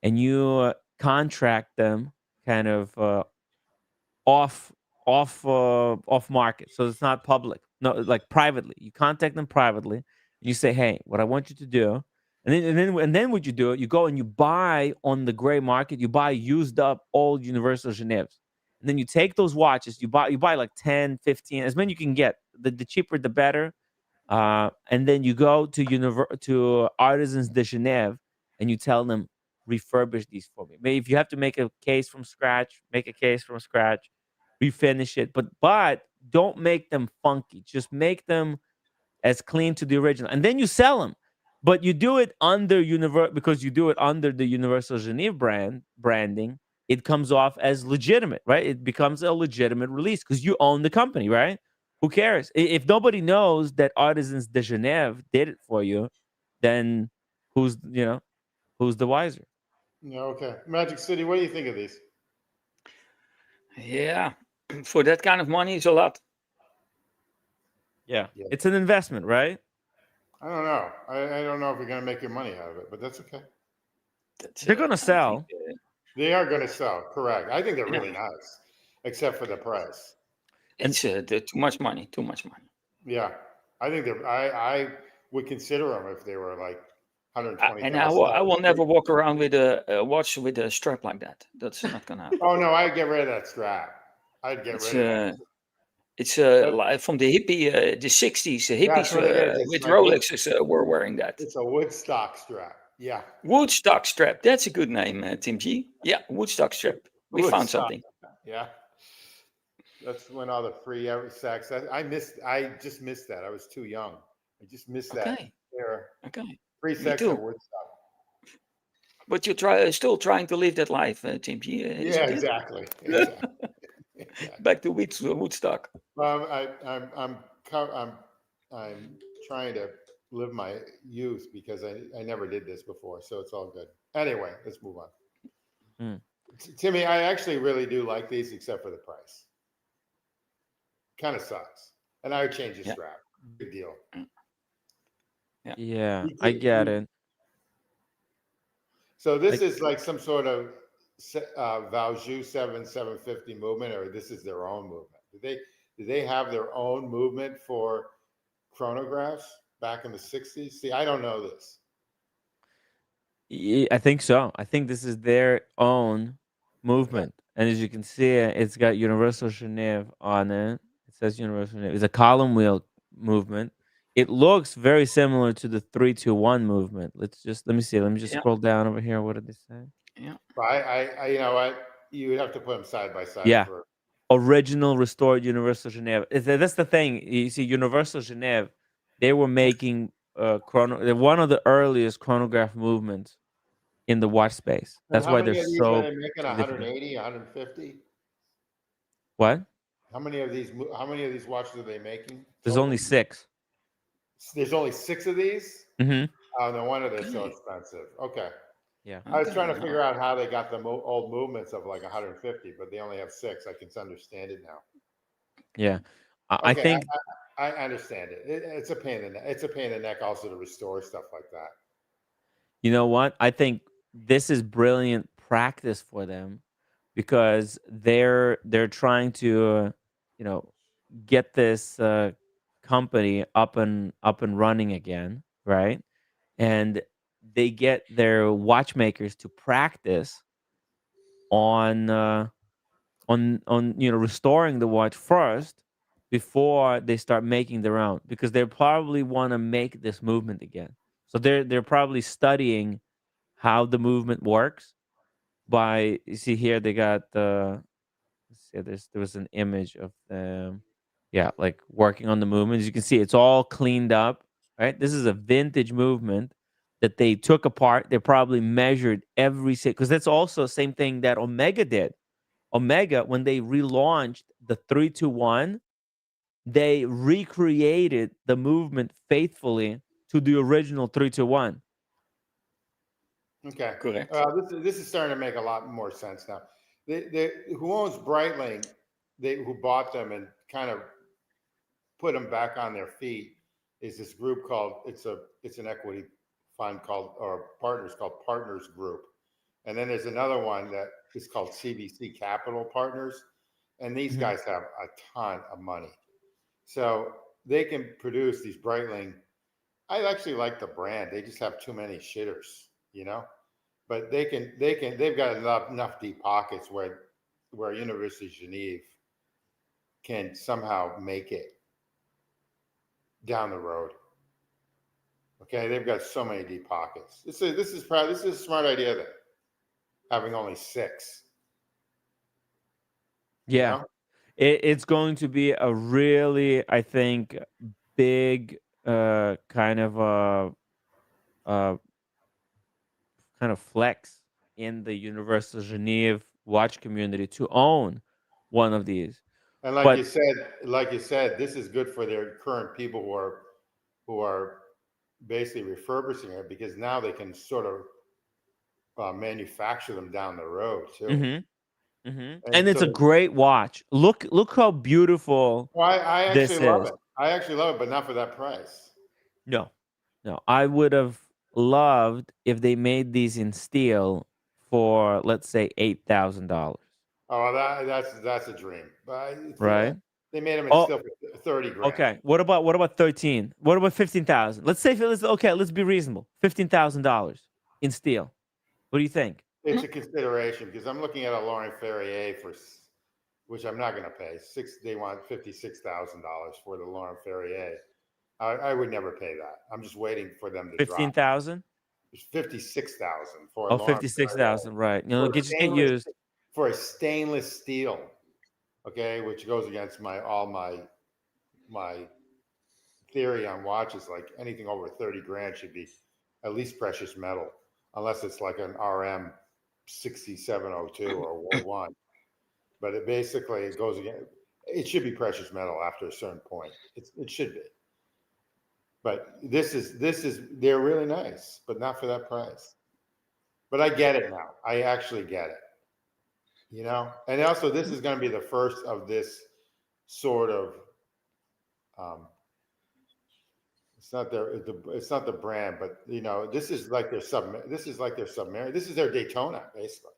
and you contract them kind of off off market, so it's not public, no, like privately. You contact them privately and you say, hey, what I want you to do, and then what you do, you go and you buy on the gray market, you buy used up old Universal Genèves, and then you take those watches, you buy like 10, 15, as many you can get, the cheaper the better, and then you go to Artisans de Genève and you tell them, refurbish these for me. Maybe if you have to make a case from scratch, make a case from scratch, refinish it. But don't make them funky. Just make them as clean to the original, and then you sell them. But you do it under because you do it under the Universal Genève branding. It comes off as legitimate, right? It becomes a legitimate release because you own the company, right? Who cares if nobody knows that Artisans de Genève did it for you? Then who's the wiser? Yeah. Okay. Magic City. What do you think of these? Yeah, for that kind of money, it's a lot. Yeah, Yeah. it's an investment, right? I don't know. I don't know if you're going to make your money out of it, but that's okay. That's, They're gonna I think, sell. They are going to sell. Correct. I think they're yeah, really nice, except for the price. And it's too much money. Too much money. Yeah. I think I would consider them if they were like And I will never $120,000. walk around with a watch with a strap like that. That's not gonna happen. Oh no, I'd get rid of that strap. I'd get It's rid of that. it's That- like from the the 60s. The That's hippies what it is. It's with like Rolexes were wearing that. it's a Woodstock strap. Yeah. Woodstock strap. That's a good name, Tim G. Yeah, Woodstock strap. We found Woodstock. something. Yeah. That's when all the free sex. I just missed that. I was too young. I just missed that Okay, era. okay. Free Me sex at too. Woodstock. But you're still trying to live that life, Tim G, Yeah, isn't it? exactly. Exactly. Exactly. Back to Woodstock. I'm I'm trying to live my youth because I never did this before, so it's all good. Anyway, let's move on. mm, Timmy, I actually really do like these, except for the price. Kind of sucks, and I would change the Yeah, strap. Big deal. yeah, yeah, You I can't- get it. So this Like, is like some sort of Valjoux 750 movement, or this is their own movement. Did they have their own movement for chronographs back in the 60s? See, I don't know this. I think so. I think this is their own Okay. movement, and as you can see, it's got Universal Genève on it. It says Universal Genève. It's a column wheel movement. It looks very similar to the 321 movement. Let me see. Let me just yeah, scroll down over here. What did they say? yeah. But you know what? You would have to put them side by side Yeah, for. original restored Universal Genève. That's the thing. You see, Universal Genève, they were making they're one of the earliest chronograph movements in the watch space. And That's how why they're many of these are so they making? significant. 180, 150? What? How many of these watches are they making There's only total? 6. There's only 6 of these? Hmm. Oh, no wonder they're so Okay. expensive. Okay. Yeah. I was Okay. trying to No. figure out how they got the old movements of like 150, but they only have 6. I can understand it now. Yeah. I Okay, think, I understand it. It's a pain in the neck. It's a pain in the neck also to restore stuff like that. you know what? I think this is brilliant practice for them because they're trying to, you know, get this company up and running again, right? And they get their watchmakers to practice on restoring the watch first before they start making their own, because they probably want to make this movement again. So they're probably studying how the movement works. By, you see here, they got let's see, there was an image of them, yeah, like working on the movement. As you can see, it's all cleaned up, right? This is a vintage movement that they took apart. They probably measured every single, because that's also the same thing that Omega did. Omega, when they relaunched the 321, they recreated the movement faithfully to the original 321. Okay. Correct. This is starting to make a lot more sense now. Who owns Breitling, who bought them and kind of put them back on their feet, is this group called, it's an equity fund called, or partners called Partners Group. And then there's another one that is called CBC Capital Partners. And these Mhm. guys have a ton of money. So they can produce these Breitling. I actually like the brand. They just have too many shitters, you know? But they've got enough deep pockets where University of Genève can somehow make it down the road. Okay, they've got so many deep pockets. This is a smart idea then, having only 6. You Yeah. know, It's going to be a really, I think, big kind of uh flex in the Universal Genève watch community to own one of these. and But like you said, this is good for their current people who are basically refurbishing it, because now they can sort of manufacture them down the road too. mhm, mhm. And And it's so, a great watch. Look how beautiful well, I actually this love is. it. I actually love it, but not for that price. No. No, I would have loved if they made these in steel for, let's say, $8,000, Oh, that's a dream. But right? they made them in Oh, still for 30 grand. okay. What about 13? What about 15,000? Let's say, okay, let's be reasonable. $15,000 in steel. What do you think? It's a consideration because I'm looking at a Laurent Ferrier which I'm not going to pay. They want $56,000 for the Laurent Ferrier. I would never pay that. I'm just waiting for them to drop. 15,000? It's 56,000 for a Oh, Laurent Ferrier 56,000, right. for a Just get used. stainless steel. Okay, which goes against my theory on watches. Like anything over 30 grand should be at least precious metal, unless it's like an RM 6702 or 1. But it goes again. It should be precious metal after a certain point. It should be. But they're really nice, but not for that price. But I get it now. I actually get it. And also this is going to be the first of this sort of. Um, it's not the brand, but this is like their submarine. This is their Daytona, basically.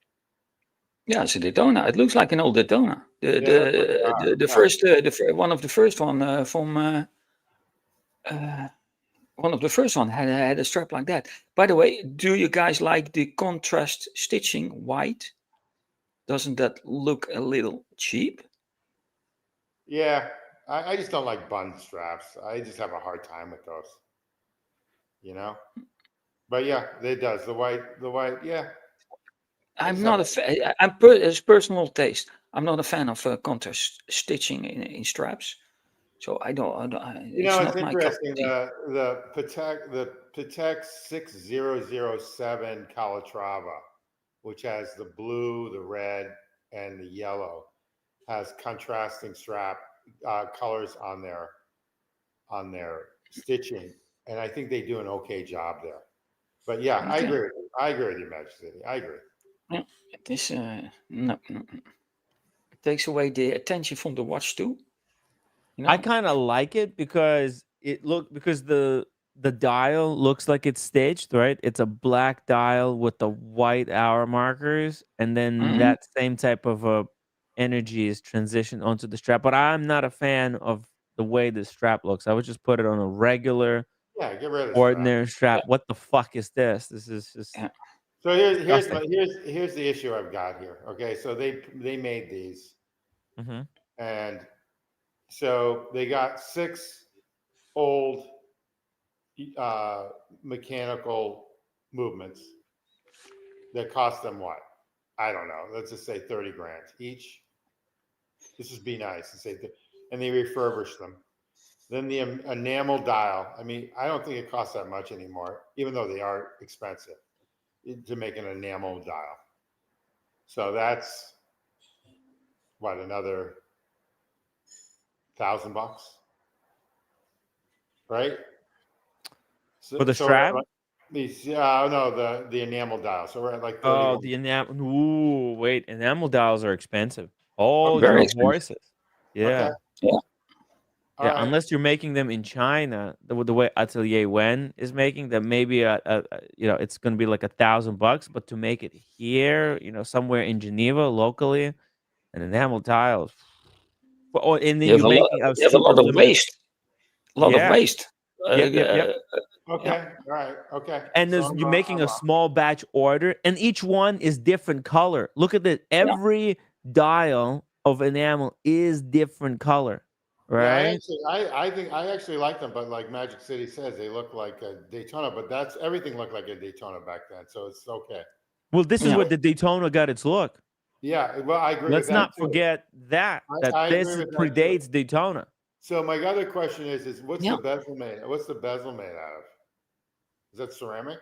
Yeah, it's a Daytona. It looks like an old Daytona. The Yeah, that's what they the are. the, the Yeah. first one of the first uh, one of the first one had a strap like that. By the way, do you guys like the contrast stitching white? Doesn't that look a little cheap? Yeah, I just don't like bun straps. I just have a hard time with those, you know. But yeah, it does. The white. Yeah, I I'm just have. not a fan. It's personal taste. I'm not a fan of contrast stitching in straps. So I don't it's It's not my cup of interesting. tea. The Patek 6007 Calatrava, which has the blue, the red, and the yellow, has contrasting strap colors on their stitching, and I think they do an okay job there. But yeah, I Okay. agree with you. I agree with you, Majesty. I agree. Yeah, it is no. It takes away the attention from the watch too. I kind of like it because the dial looks like it's stitched, right? It's a black dial with the white hour markers, and then Mhm. that same type of energy is transitioned onto the strap. But I'm not a fan of the way the strap looks. I would just put it on a regular, Yeah, get rid of the strap. ordinary strap. What the fuck is this? This is just Yeah. So disgusting. here's the issue I've got here. Okay, so they made these, Mm-hmm. and so they got 6 old mechanical movements that cost them what? I don't know. Let's just say 30 grand each. Let's just be nice and say, and they refurbished them. Then the enamel dial. I mean, I don't think it costs that much anymore, even though they are expensive to make an enamel dial. So that's what, another $1,000, right? For the So we're at strap? like these, no, the enamel dial. So we're at like Oh, 31. the enamel. Ooh, wait, enamel dials are expensive. Hold Okay. Very your expensive. horses. Okay. Yeah. Yeah. All Yeah, right. unless you're making them in China, the way Atelier Wen is making them, maybe it's gonna be like $1,000. But to make it here, somewhere in Geneva, locally, an enamel tile, and then you're making a You have a super lot of limited. waste. A lot of Yeah. waste. Yep. Yep. Yep. Yeah. Okay. All right. Okay. And So you're making a small batch order, and each one is different color. Look at it. Yeah. Every dial of enamel is different color, yeah, right? I think I actually like them, but like Magic City says, they look like a Daytona. But that's everything looked like a Daytona back then, so it's okay. Well, this is Yeah. what the Daytona got its look. Yeah. Well, I agree with Let's that not too. forget that I agree this with that too. predates Daytona. So my other question is what's Yeah. the bezel made? What's the bezel made out of? Is that ceramic?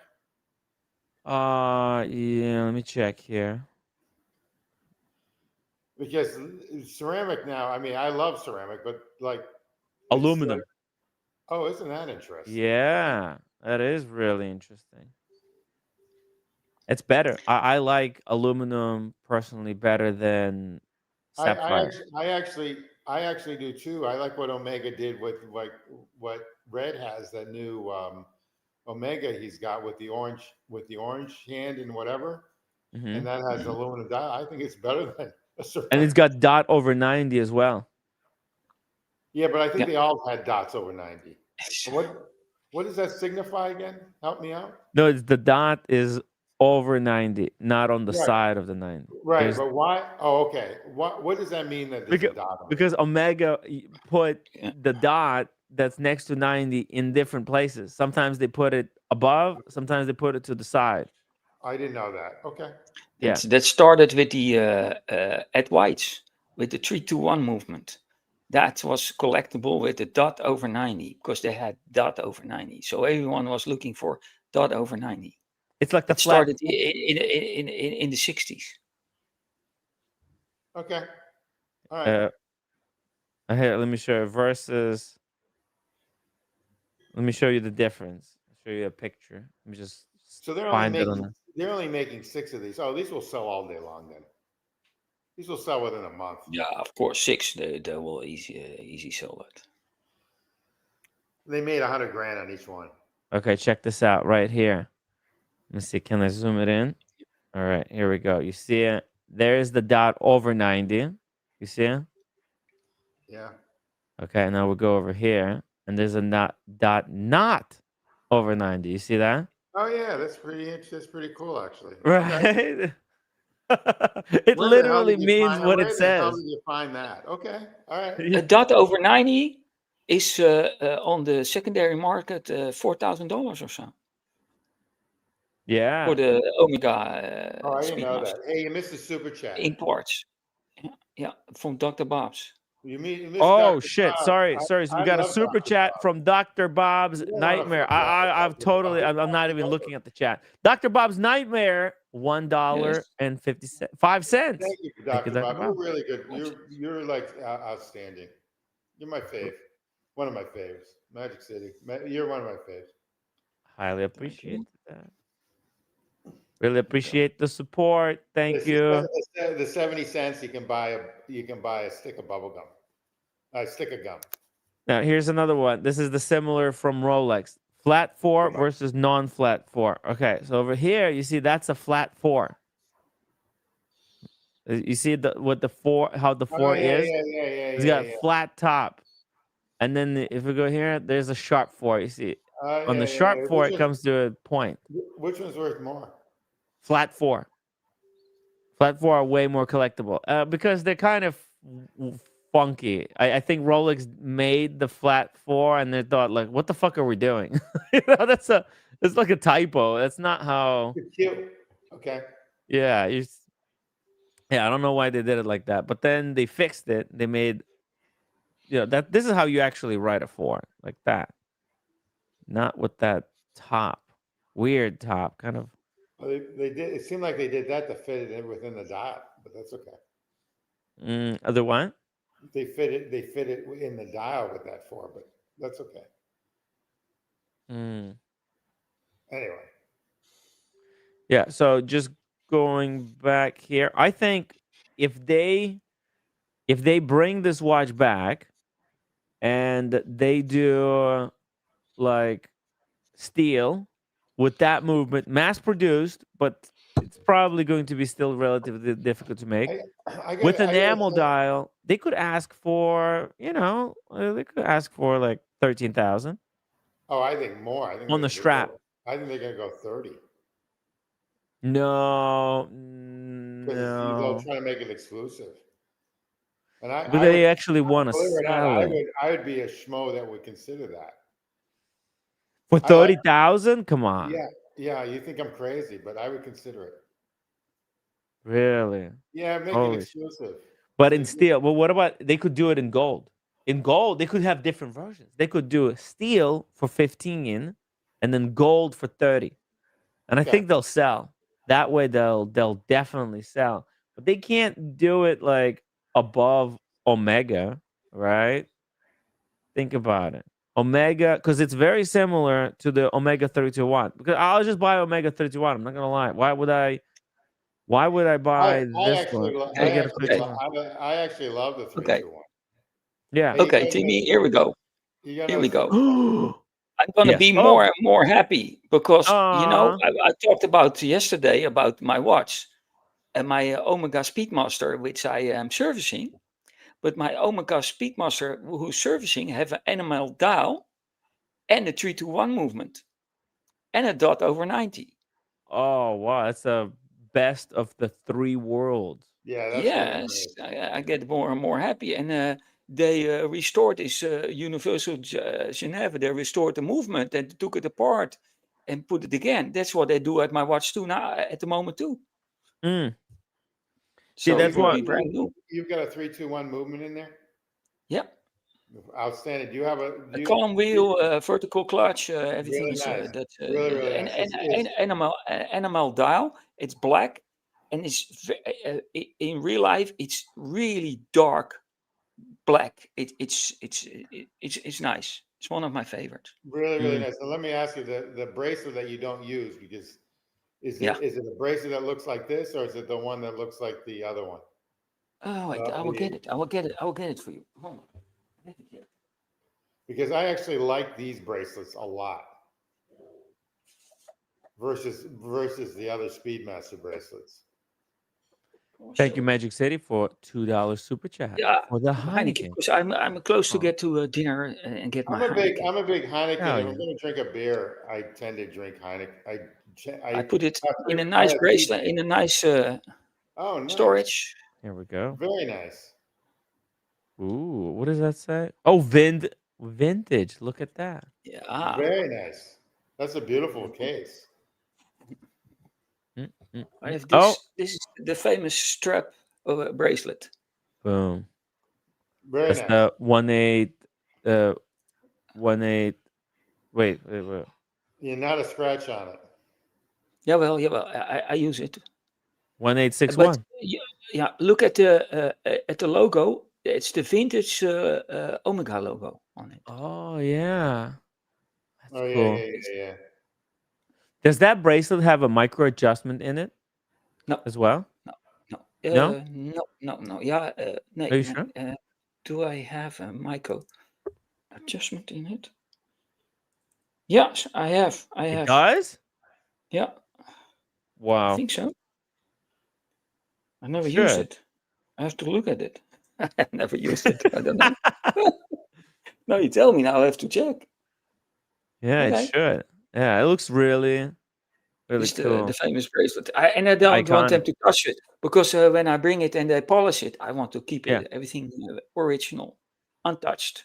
Yeah, let me check here. Because ceramic now, I mean, I love ceramic, but like it's like, Aluminum. oh, isn't that interesting? Yeah, that is really interesting. It's better. I like aluminum personally better than sapphire. I actually do too. I like what Omega did with like what Red has, that new Omega he's got with the orange hand and whatever, Hmm. and that has Mhm. aluminum dial. I think it's better than a And it's ceramic. got dot over 90 as well. Yeah, but I think Yeah. they all had dots over 90. What does that signify again? Help me out. No, it's the dot is over 90, not on the Right, side of the 90. right. There's But why? Oh, okay. What does that mean that there's a because, dot on it? because Omega put Yeah. the dot that's next to 90 in different places. Sometimes they put it above, sometimes they put it to the side. I didn't know that. Okay. Yeah. That started with the at White's with the 3-2-1 movement. That was collectible with the dot over 90 because they had dot over 90. So everyone was looking for dot over 90. It's like the It flat. started in the 60s. Okay. All right. Uh, here, let me show you versus. Let me show you the difference. I'll show you a picture. Let me just So find it on. they're only making 6 of these. Oh, these will sell all day long then. These will sell within a month. Yeah, of course, 6. They will easy sell that. They made 100 grand on each one. Okay, check this out right here. Let me see. Can I zoom it in? All right, here we go. You see it? There's the dot over 90. You see it? Yeah. Okay, now we'll go over here, and there's a dot not over 90. You see that? Oh yeah, that's pretty cool actually. Okay. Right? It Where the hell literally did you means find? what it Where the hell says. did you find that? Okay. All right. A Yeah. dot over 90 is on the secondary market $4,000 or so Yeah. for the Omega Oh, I didn't know that. Speedmaster Hey, you missed the super chat. imports. Yeah, from Dr. Bob's. You miss Oh Dr. shit! Bob. Sorry. So we I got a love super Dr. chat Bob. from Dr. Bob's You don't want to Nightmare. fuck around with I've Dr. totally. Bob. I'm not even looking at the chat. Dr. Bob's Nightmare, $1 Yes. and 5 cents. Thank you, Thank you, Dr. Dr. Bob. You're Bob. really good. You're like outstanding. You're my fave. One of my faves. Magic City. You're one of my faves. Highly Thank you. appreciate that. Really appreciate the support. Thank you. The 70 cents you can buy a stick of bubble gum. A stick of gum. Now here's another one. This is the similar from Rolex. Flat 4 versus non-flat 4. Okay, so over here you see that's a flat 4. You see what the 4, how the 4 is? It's got a Yeah. flat top. And then if we go here, there's a sharp 4. You see, on the sharp 4, it comes to a point. Which one's worth more? Flat 4. Flat 4 are way more collectible because they're kind of funky. I think Rolex made the flat 4 and they thought like, what the fuck are we doing? It's like a typo. That's not how. It's cute. Okay. Yeah, I don't know why they did it like that, but then they fixed it. They made, that this is how you actually write a 4 like that, not with that top, weird top, kind of. Well, they did. It seemed like they did that to fit it in within the dial, but that's okay. Other one. They fit it. They fit it in the dial with that 4, but that's okay. Anyway. Yeah. So just going back here, I think if they bring this watch back and they do like steel with that movement, mass produced, but it's probably going to be still relatively difficult to make. With enamel dial, they could ask for, they could ask for like 13,000. Oh, I think more. I think On the strap. I think they're gonna go 30. No, Because they'll no. try to make it exclusive. And But I would, they actually want to believe it or not, sell it. I would be a schmo that would consider that. For I like, 30,000? Come on. yeah. You think I'm crazy, but I would consider it. Really? Yeah, make it Holy shit. exclusive. But in steel, well, what about they could do it in gold? In gold, they could have different versions. They could do steel for 15 and then gold for 30. And I Okay. think they'll sell. That way they'll definitely sell. But they can't do it like above Omega, right? Think about it. Omega, because it's very similar to the Omega 31. Because I'll just buy Omega 31. I'm not gonna lie. Why would I buy this one? If I get a 31. I actually love the Okay. 321. Yeah. Hey, Okay, Timmy, here we go. You got Here we another go. I'm gonna Yes. be more and more happy because Aw. I talked about yesterday about my watch and my Omega Speedmaster, which I am servicing. But my Omega Speedmaster, who's servicing, have an enamel dial and a 3-to-1 movement and a dot over 90. Oh wow, that's the best of the 3 worlds. Yeah, that's really Yes, nice. I get more and more happy. And they restored this Universal Genève. They restored the movement and took it apart and put it again. That's what they do at my watch too now at the moment too. Mm. See, So that's it will what. be brand new. You've got a 3-2-1 movement in there. Yep. Outstanding. Do you have A column wheel, vertical clutch, everything really is nice. that's Really and, nice. and animal dial. It's black, and in real life it's really dark black. It's nice. It's one of my favorites. Really Mm. nice. Now let me ask you the bracelet that you don't use because Yeah. is it a bracelet that looks like this or is it the one that looks like the other one? Oh, I will get it. I will get it for you. Hold on. Get it here. Because I actually like these bracelets a lot versus the other Speedmaster bracelets. Thank you, Magic City, for $2 super chat Yeah, for the Heineken, Heineken. because I'm close to Oh. get to dinner and get my I'm a big Heineken. Heineken. Hell If yeah. I'm going to drink a beer, I tend to drink Heineken. I put it in a I nice have bracelet, in a nice Oh, nice. storage. Here we go. Very nice. Ooh, what does that say? Oh, vintage. Look at that. Yeah. Very nice. That's a beautiful case. I have Oh, this. This is the famous strap bracelet. Boom. Very That's nice. the 1/8. 1/8. Wait. You're not a scratch on it. Yeah, well, I use it. 1861. Yeah, look at the logo. It's the vintage Omega logo on it. Oh yeah, that's Oh yeah, cool. yeah. Does that bracelet have a micro adjustment in it No, as well? no, No? no. Yeah, Are you nee. sure? Do I have a micro adjustment in it? Yes, I have. It does? Yeah, I Wow. think so. I never It used should. it. I have to look at it. I never used it. I don't know. No, you tell me now. I have to check. Yeah, it Okay. should. Yeah, it looks really, really It's the cool. famous bracelet. I don't want them Iconic. to touch it because when I bring it and they polish it, I want to keep Yeah. it everything original, untouched.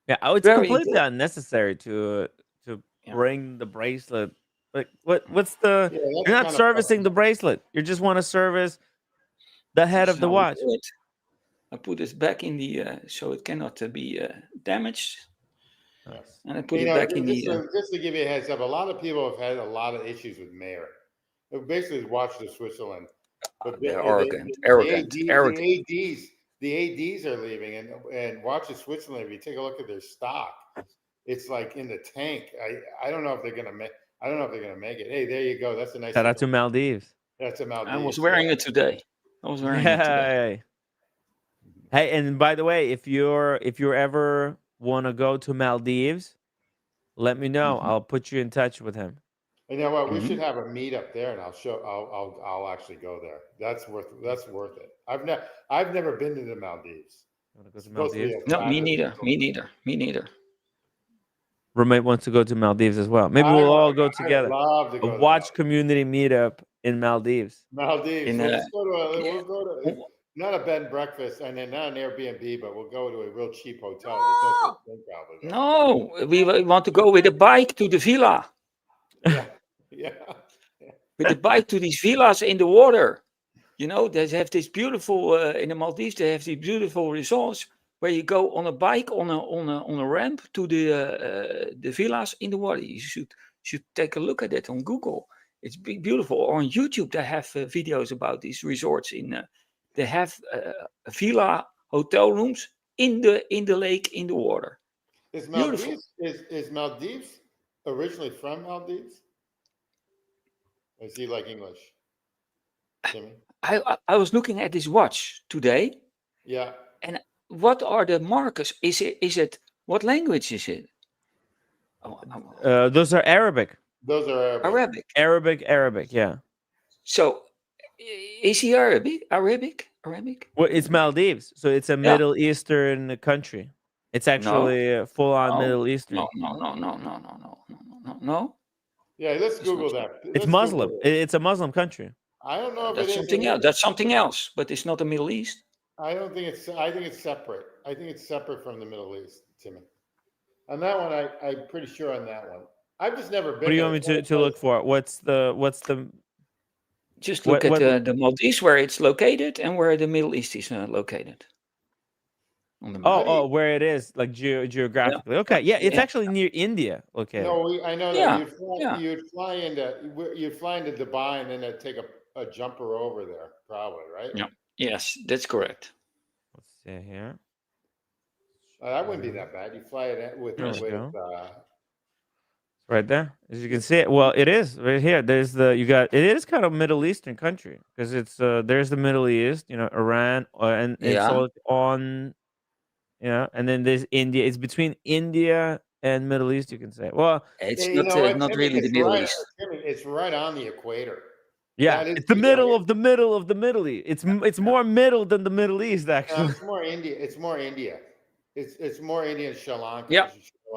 Yeah. Oh, it's Very completely important. unnecessary to Yeah. bring the bracelet. Like what's the Yeah, you're that's not kind of servicing the bracelet. You just want to service the head This of is the how we watch. do it. I put this back in the so it cannot be damaged, Nice. and I put You it know, back in just the. to give you a heads up, a lot of people have had a lot of issues with Mayer. It basically watched the Switzerland, but They're arrogant, arrogant. The ADs are leaving, and watch the Switzerland. If you take a look at their stock, it's like in the tank. I don't know if they're gonna make. I don't know if they're gonna make it. Hey, there you go. That's a nice. Shout out to Maldives. That's a I was Maldives. wearing it today. Yeah. Hey, and by the way, if you ever want to go to Maldives, let me know. Mhm. I'll put you in touch with him. You know what? We Mhm. should have a meetup there, and I'll actually go there. That's worth it. I've never been to the Maldives. You want to go It's to supposed to be Maldives? a No, me fabulous. neither. Me neither. Me neither. Roommate wants to go to Maldives as well. Maybe I we'll all want go to. I'd together. love to A go to watch community meetup in Maldives. Maldives. In We'll just go to yeah. we'll go to Oh, not a bed and breakfast, and then not an Airbnb, but we'll go to a real cheap hotel. There's no such thing probably though. no, we want to go with a bike to the villa. Yeah, yeah. With the bike to these villas in the water. You know, they have this beautiful in the Maldives. They have these beautiful resorts where you go on a bike on a ramp to the villas in the water. You should take a look at it on Google. It's beautiful. Or on YouTube, they have videos about these resorts. They have villa hotel rooms in the lake in the water. Is Beautiful. Maldives is Maldives originally from Maldives? Is he like English, Jimmy? I was looking at this watch today, Yeah. and what are the markers? Is it what language is it? Those are Arabic. Those are Arabic. Arabic. Yeah. So is he Arabic? Well, it's Maldives, so it's a Yeah. Middle Eastern country. It's No, actually full on Middle Eastern. no. Yeah, let's It's not. Google that. It's Let's Muslim. Google it. It's a Muslim country. I don't know if it That's is. something else. That's something else, but it's not the Middle East. I don't think it's. I think it's separate. I think it's separate from the Middle East, Timmy. On that one, I'm pretty sure on that one. I've just never been What do you there. want me to look for? What's the Just look what at the Maldives where it's located and where the Middle East is located. On the map. where it is like geographically. Okay, yeah, it's actually near India. Okay. No, I know that Yeah, you'd fly into Dubai and then I'd take a jumper over there, probably, right? Yeah. Yes, that's correct. Let's see here. That wouldn't be that bad. You fly it with There we go. Right there, as you can see it. Well, it is right here. There's it is kind of Middle Eastern country because it's there's the Middle East, Iran, and it's all on, and then there's India. It's between India and Middle East, you can say. Well, It's you know what, not Timmy, really the it's Middle right, East. Timmy, it's right on the equator. yeah, it's the middle of the middle of the Middle East. It's more middle than the Middle East, actually. It's more India. It's more India. It's more India and Sri Lanka. Yeah,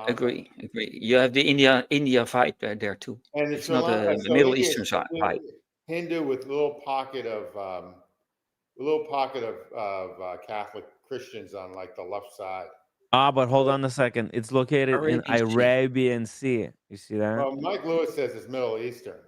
agree. You have the India vibe there too. And it's not a Middle Eastern vibe. Hindu with a little pocket of Catholic Christians on like the left side. But hold on a second. It's located in Arabian Sea. You see that? Well, Mike Lewis says it's Middle Eastern.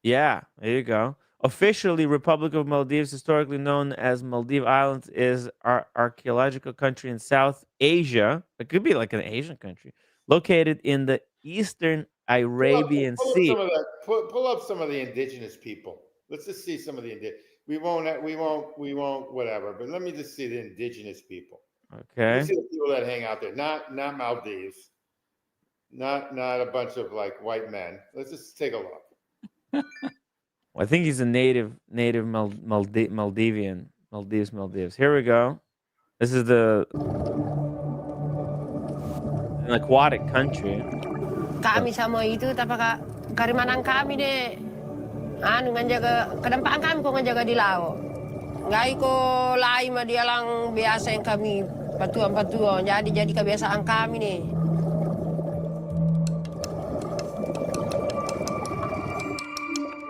Yeah, there you go. Officially, Republic of Maldives, historically known as Maldive Islands, is our archaeological country in South Asia. It could be like an Asian country, located in the eastern Arabian Pull up Sea. some of that. Pull up some of the indigenous people. Let's just see some of the We won't. Whatever. But let me just see the indigenous people. Let me Okay. see the people that hang out there. Not Maldives. Not a bunch of like white men. Let's just take a look. Well, I think he's a native Maldivian. Maldives. Here we go. This is an aquatic country. Kami sama itu tapaka karimanang kami de anu menjaga kedempaan kami ko menjaga di laut. Ngai ko lai ma dia lang biasa yang kami patuan jadi kebiasaan kami nih.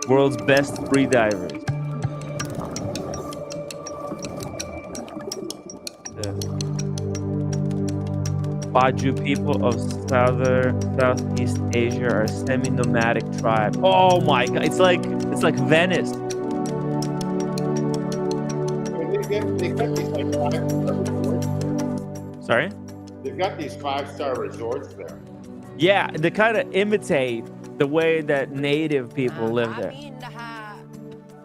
World's best free divers. Baju people of Southeast Asia are a semi-nomadic tribe. Oh my god, it's like Venice. They got these like 5-star resorts. Sorry? They've got these 5-star resorts there. Yeah, they kind of imitate the way that native people live there.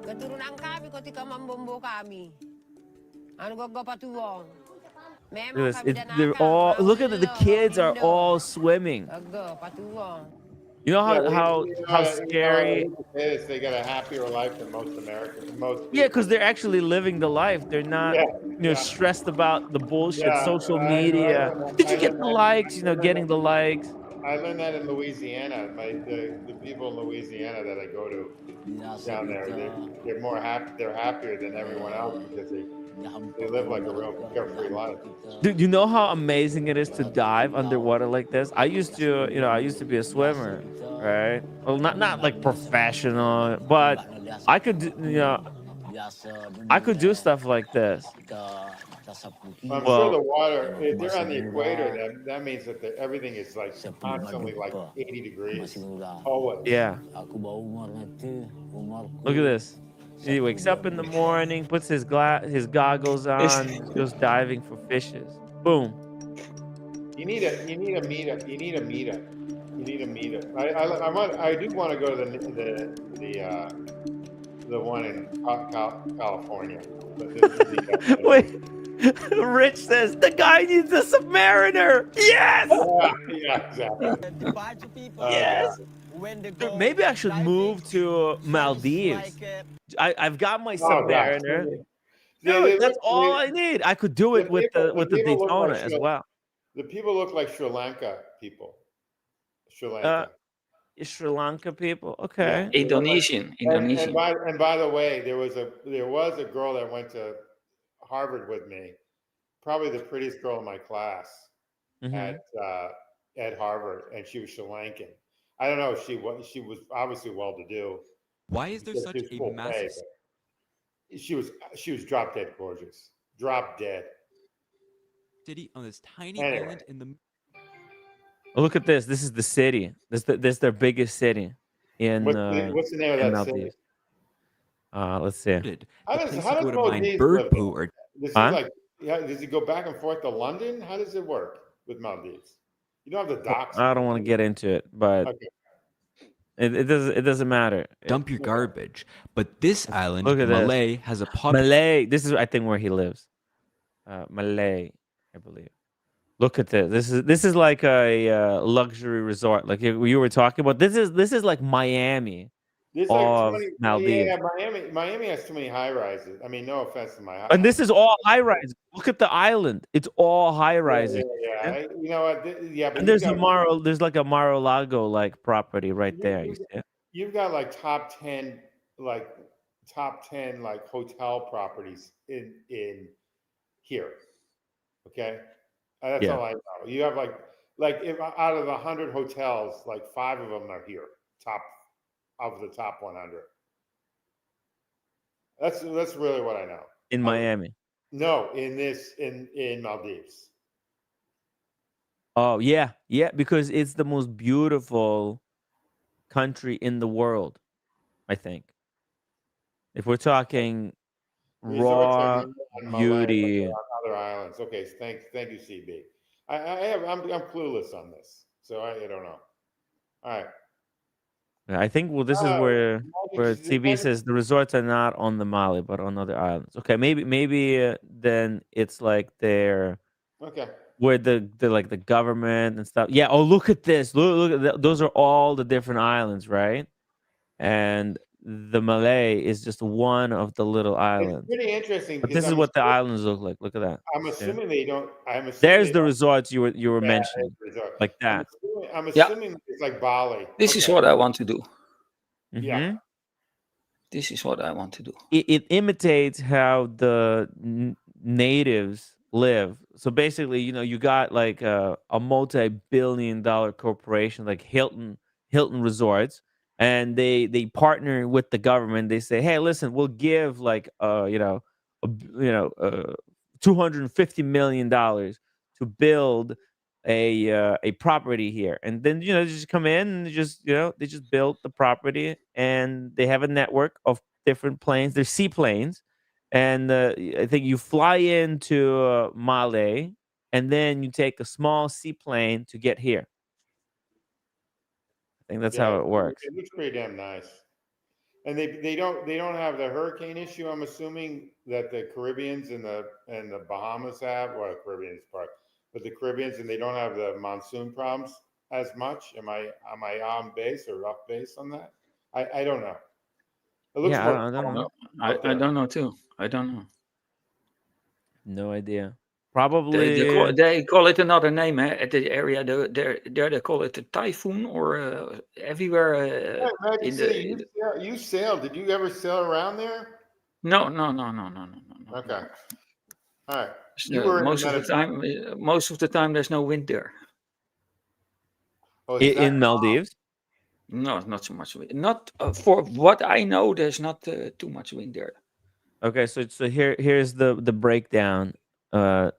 Keturunan kami ketika membombo kami. Anu patuong. They're all look at the kids are all swimming. You know how scary. They got a happier life than most Americans. Yeah, because they're actually living the life. They're not stressed about the bullshit, social media. Did you get the likes? Getting the likes. I learned that in Louisiana. The people in Louisiana that I go to down there, they're more happy. They're happier than everyone else because they live like a real carefree life. Dude, you know how amazing it is to dive underwater like this? I used to be a swimmer, right? Well, not like professional, but I could do stuff like this. I'm sure the water, if they're on the equator, that means that everything is like constantly like 80 degrees. Always. Yeah. Look at this. He wakes up in the morning, puts his goggles on, goes diving for fishes. Boom. You need a meetup. I do want to go to the one in California. Wait. Rich says the guy needs a submariner. Yes. Yeah, exactly. Yes. Dude, maybe I should move to Maldives. I've got my submariner. Dude, that's all I need. I could do it with the Daytona as well. The people look like Sri Lanka people. Sri Lanka. Sri Lanka people. Okay. Yeah. Indonesian. And by the way, there was a girl that went to Harvard with me, probably the prettiest girl in my class at Harvard, and she was Sri Lankan. I don't know if she was obviously well-to-do. Why is there such a massive? She was drop dead gorgeous, drop dead. City on this tiny island in the. Oh, look at this. This is the city. This is their biggest city in. What's the name of that city? Let's see. How does Maldives bird poo or? Does he go back and forth to London? How does it work with Maldives? You don't have the docks. I don't want to get into it, but okay. It doesn't matter. Dump your garbage. But this island, Malay, has a popular. Malay. This is I think where he lives. Malay, I believe. Look at this. This is like a luxury resort, like you were talking about. This is like Miami. There's of like Maldives. Yeah, Miami has too many high rises. I mean, no offense to my high. And this is all high rises. Look at the island. It's all high rises. Yeah. You know what? Yeah, but and there's like a Mar-a-Lago like property right there. You see it? You've got like top 10 like hotel properties in here. Okay, that's all I know. You have like if out of 100 hotels, like 5 of them are here. Of the top 100. That's really what I know. In Miami. No, in Maldives. Oh yeah, because it's the most beautiful country in the world, I think. If we're talking Resorts raw on Malay, beauty, on other islands. Okay, thank you, CB. I'm clueless on this, so I don't know. All right. I think this is where The TV says the resorts are not on the Mali, but on other islands. Okay, maybe then it's like they're Okay. where the like the government and stuff. Yeah. Oh, look at this. Look at those are all the different islands, right? And the Malay is just one of the little It's islands. pretty interesting But because this is what the islands look like. Look at that. I'm See? assuming they don't. I'm assuming There's they the don't. resorts you were Yeah, mentioning, resort. like that. I'm Yeah, assuming it's like Bali. this is Okay. what I want to do. Yeah. Mhm. This is what I want to do. It imitates how the natives live. So basically, you got like a multi-billion-dollar corporation like Hilton Resorts, and they partner with the government. They say, "Hey, listen, we'll give like $250 million to build a property here." And then they just come in and they just build the property, and they have a network of different planes. They're seaplanes, and I think you fly into Male, and then you take a small seaplane to get here. I think that's Yeah. how it works. It looks pretty damn nice. And they don't have the hurricane issue. I'm assuming that the Caribbeans and the Bahamas have, well, the Caribbeans part, but the Caribbeans, and they don't have the monsoon problems as much. Am I on base or off base on that? I don't know. It looks Yeah, more I don't know. I don't know too. I don't know. No idea. They Probably. they call it another name at the area. There they call it a typhoon or everywhere Yeah, Magic in City, the. you sailed. Did you ever sail around there? No. Okay. All right. You were in Most of the time, there's no wind there. Oh, is that In Maldives. No, not so much wind. Not for what I know. There's not too much wind there. Okay, so here's the breakdown.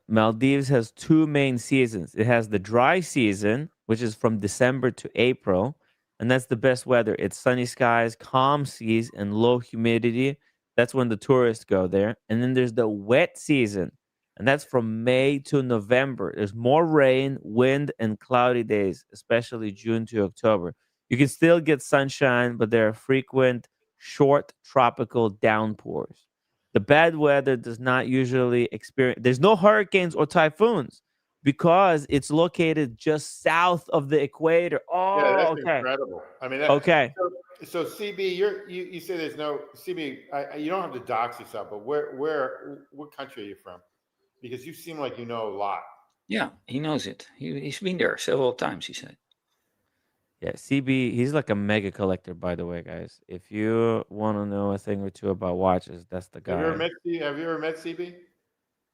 Maldives has two main seasons. It has the dry season, which is from December to April, and that's the best weather. It's sunny skies, calm seas, and low humidity. That's when the tourists go there. And then there's the wet season, and that's from May to November. There's more rain, wind, and cloudy days, especially June to October. You can still get sunshine, but there are frequent short tropical downpours. The bad weather does not usually experience, there's no hurricanes or typhoons because it's located just south of the equator. Yeah, Oh, that's okay. incredible. I mean, Okay. so CB, you say there's no CB. You don't have to dox yourself, but what country are you from? Because you seem like you know a lot. Yeah, he knows it. He's been there several times. He said. Yeah, CB, he's like a mega collector, by the way, guys. If you want to know a thing or two about watches, that's the Have you ever guy. met CB?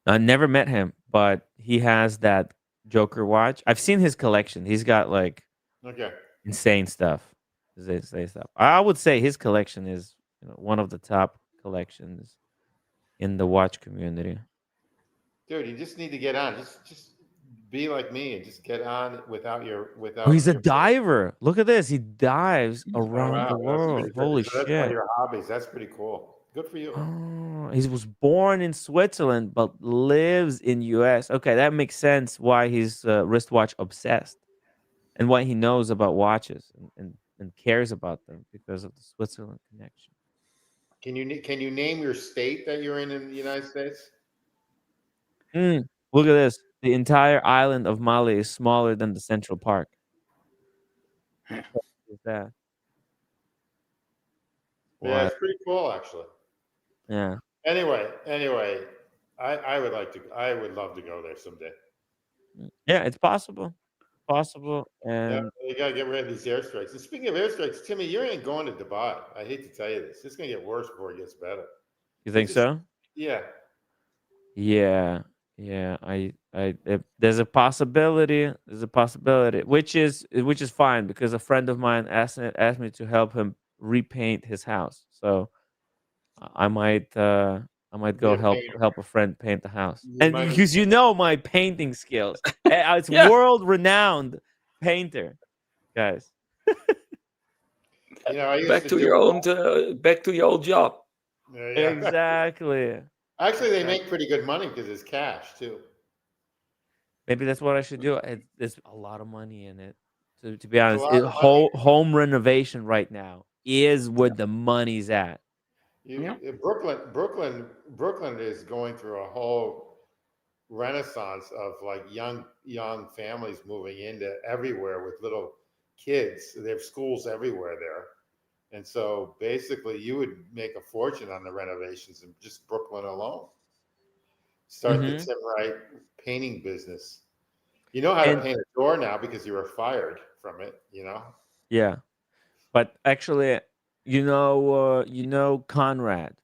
I never met him, but he has that Joker watch. I've seen his collection. He's got like Okay. insane stuff. Insane stuff. I would say his collection is one of the top collections in the watch community. Dude, you just need to get on. Just be like me and just get on without Oh, he's a your. diver. Look at this. He dives Oh, around the wow, world. Holy so that's one of shit. your hobbies. That's pretty cool. Good for you. Oh, he was born in Switzerland but lives in US. Okay, that makes sense why he's wristwatch obsessed and why he knows about watches and cares about them because of the Switzerland connection. Can you name your state that you're in the United States? Look at this. The entire island of Mali is smaller than the Central Park. What is that? Yeah, What? it's pretty cool actually. Yeah. Anyway, I would love to go there someday. Yeah, it's possible. Possible. Yeah, And you gotta get rid of these airstrikes. And speaking of airstrikes, Timmy, you ain't going to Dubai. I hate to tell you this. It's gonna get worse before it gets better. you think so? Yeah. Yeah. Yeah. There's a possibility. There's a possibility, which is fine because a friend of mine asked me to help him repaint his house. So I might Be go a painter. help a friend paint the house. You And might- because my painting skills. It's Yeah. world renowned painter, guys. I used Back to to do your own. Back to your old job. Yeah, yeah. Exactly. Actually, they make Exactly. pretty good money because it's cash too. Maybe that's what I should do. There's a lot of money in it. To be It's a honest, lot of money. home renovation right now is where Yeah. the money's at. Yeah. Brooklyn is going through a whole renaissance of like young families moving into everywhere with little kids. They have schools everywhere there, and so basically, you would make a fortune on the renovations in just Brooklyn alone. Start the Hmm. Tim Wright painting business. You know how to And paint a door now because you were fired from it. yeah, but actually, you know Conrad.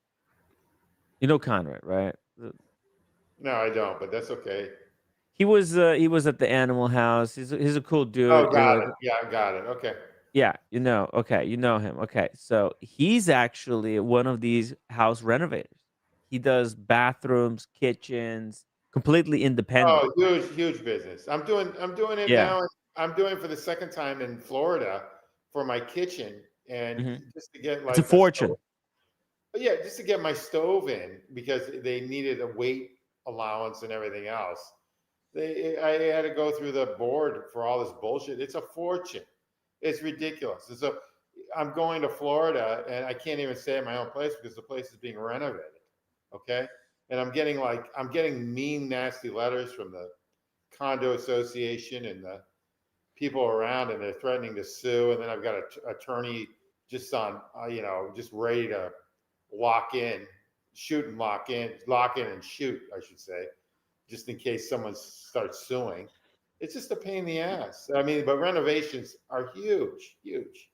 You know Conrad, right? No, I don't, but that's okay. He was at the Animal House. He's a cool dude. Oh, You're got like, it. Yeah, got it. Okay. yeah, okay, you know him. Okay, so he's actually one of these house renovators. He does bathrooms, kitchens, completely independent. Oh, huge business. I'm doing it Yeah. now. I'm doing it for the second time in Florida for my kitchen and Hmm. just to get It's a like a stove. fortune. But yeah, just to get my stove in because they needed a weight allowance and everything else. I had to go through the board for all this bullshit. It's a fortune. It's ridiculous. And so I'm going to Florida and I can't even stay at my own place because the place is being renovated. Okay. And I'm getting mean, nasty letters from the condo association and the people around, and they're threatening to sue. And then I've got an attorney just on, just ready to shoot and lock in and shoot, I should say, just in case someone starts suing. It's just a pain in the ass. I mean, but renovations are huge, huge.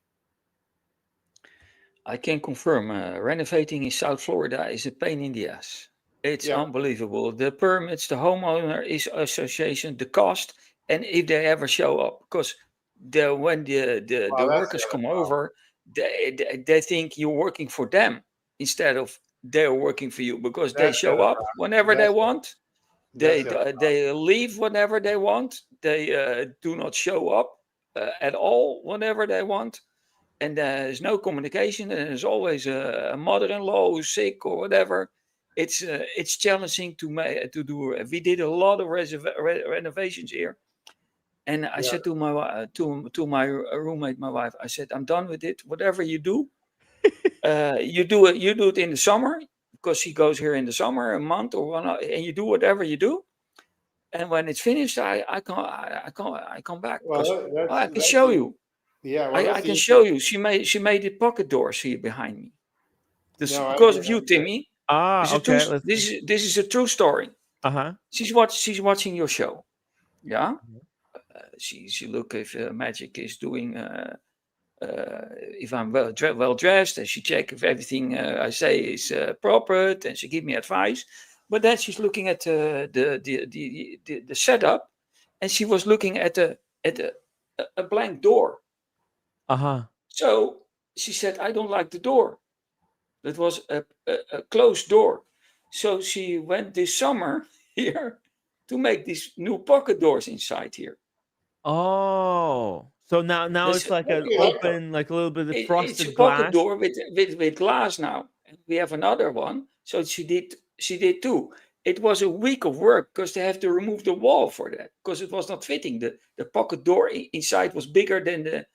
I can confirm, renovating in South Florida is a pain in the ass. It's Yeah. unbelievable. The permits, the homeowner is association, the cost, and if they ever show up, because when the Well, that's the workers other come problem. over, they think you're working for them instead of they're working for you because they That's the show other up whenever problem. they want. That's the other They leave whenever they want. They do not show up at all whenever they want, and there's no communication, and there's always a mother-in-law who's sick or whatever. It's challenging to do. We did a lot of renovations here, and I Yeah. said to my roommate, my wife, I said, I'm done with it. Whatever you do, you do it in the summer because she goes here in the summer, a month or one, and you do whatever you do. And when it's finished, I come back Well, because that's I can that's show the you. yeah. Well, I that's can the show you. She made the pocket doors here behind me. This no. because of you, Timmy. Ah, okay. This is a true story. Uh-huh. She's watching your show. Yeah. Mhm. She look if Magic is doing. If I'm well dressed, and she check if everything I say is proper, and she give me advice. But then she's looking at the setup, and she was looking at a blank door. Uh-huh. So she said, "I don't like the door." That was a closed door. So she went this summer here to make these new pocket doors inside here. Oh. So now This it's like Hope an you like them. open, like a little bit of it's a frosted pocket glass. door with glass now. And we have another one. So she did too. It was a week of work because they have to remove the wall for that because it was not fitting. The pocket door inside was bigger than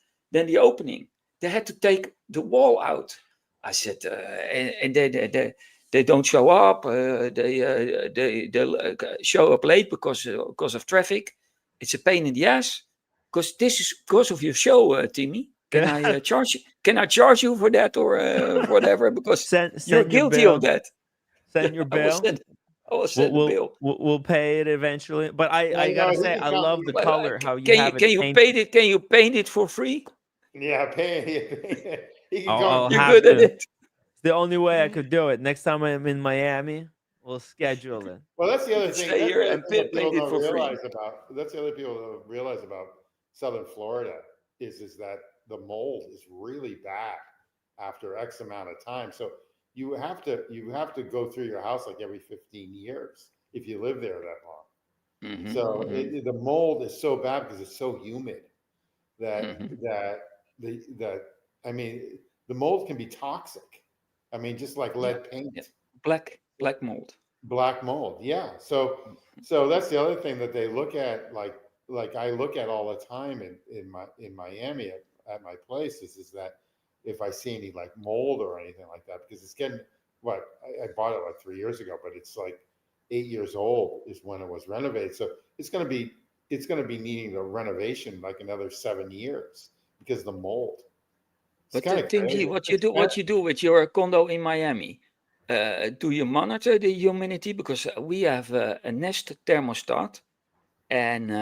the opening. They had to take the wall out. I said, and they don't show up. They show up late because of traffic. It's a pain in the ass. Because this is because of your show, Timmy. Can Yeah. I charge you? Can I charge you for that or whatever? Because you're Send your guilty of bill. that. Send your I will bill. send. I will send the bill. We'll pay it eventually. But I No, gotta he say, can I come. love the But color, how you can you have it can you painted. paint it? Can you paint it for free? Yeah, pay. He can come I'll and You're have good paint. at to. it. It's the only way I could do it. Next time I'm in Miami, we'll schedule it. Well, that's the You other can thing. stay That's here the other and thing that people paint it don't for realize free. about. That's the other people don't realize about Southern Florida is that the mold is really bad after X amount of time. So you have to go through your house like every 15 years if you live there that long. Hmm. So Hmm. the mold is so bad because it's so humid that Hmm. that the I mean the mold can be toxic. I mean, just like Yeah, lead paint. yeah. Black mold. Black mold, yeah. So that's the other thing that they look at, like I look at all the time in Miami at my place is that if I see any like mold or anything like that, because it's getting I bought it like 3 years ago, but it's like 8 years old is when it was renovated. So it's gonna be needing a renovation like another 7 years because of the mold. It's But kind of Tim G, crazy. what you do with your condo in Miami? Do you monitor the humidity? Because we have a Nest thermostat, and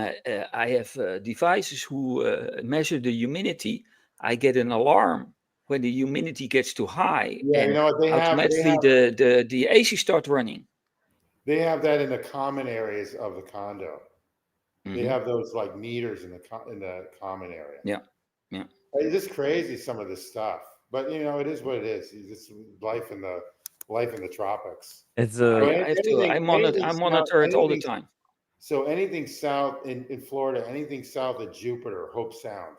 I have devices who measure the humidity. I get an alarm when the humidity gets too high, Yeah, you and know what automatically the AC start running. they have that in the common areas of the condo. They Hmm. have those like meters in the common area. Yeah, yeah. It's just crazy, some of this stuff, but you know, it is what it is. It's just life in the tropics. It's So a I have to. I monitor it all the time. so anything south in Florida, anything south of Jupiter, Hope Sound,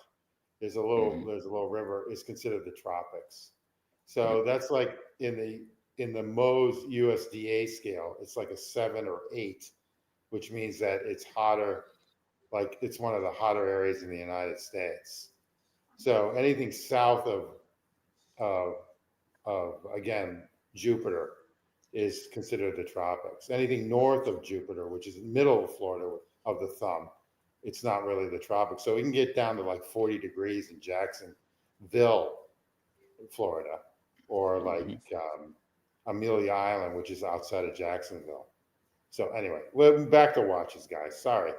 there's a little river, is considered the tropics. So that's like in the Mohs USDA scale, it's like a 7 or 8, which means that it's hotter, like it's one of the hotter areas in the United States. So anything south of, again, Jupiter is considered the tropics. Anything north of Jupiter, which is the middle of Florida of the thumb, it's not really the tropics. So we can get down to like 40 degrees in Jacksonville, Florida, or like Amelia Island, which is outside of Jacksonville. So anyway, we're back to watches, guys. Sorry.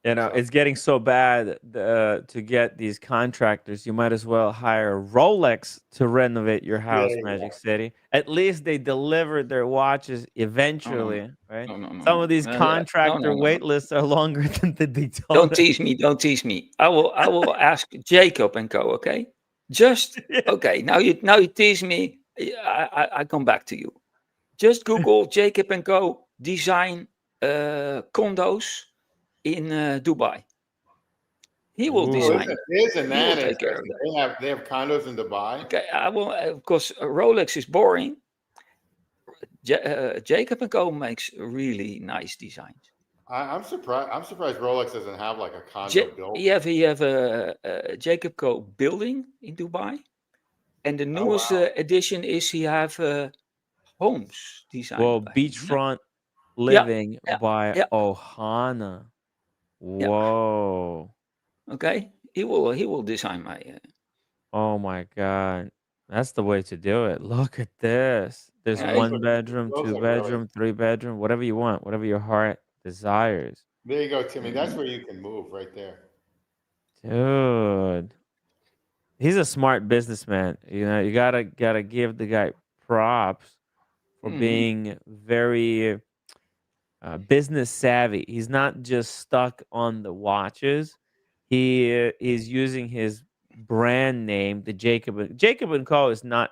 You know, it's getting so bad to get these contractors. You might as well hire Rolex to renovate your house, Magic City. At least they delivered their watches eventually, right? Some of these contractor wait lists are longer than the Daytona. Don't tease me. Don't tease me. I will ask Jacob and Co. Okay, just okay. Now you tease me. I come back to you. Just Google Jacob and Co. design condos in Dubai. He will design. Here's a He will take care of that. They have condos in Dubai. Okay, I will, because Rolex is boring. Jacob and Co. makes really nice designs. I'm surprised. I'm surprised Rolex doesn't have like a condo built. You have a Jacob Co. building in Dubai, and the newest addition is he have homes designed. Well, beachfront living by Ohana. Whoa. Okay, he will design my. Oh my God, that's the way to do it. Look at this. There's 1 bedroom, 2 bedroom, 3 bedroom, whatever you want, whatever your heart desires. There you go, Timmy. That's where you can move right there. Dude, he's a smart businessman. You know, you gotta give the guy props for being very business savvy. He's not just stuck on the watches. He is using his brand name, the Jacob and Co. is not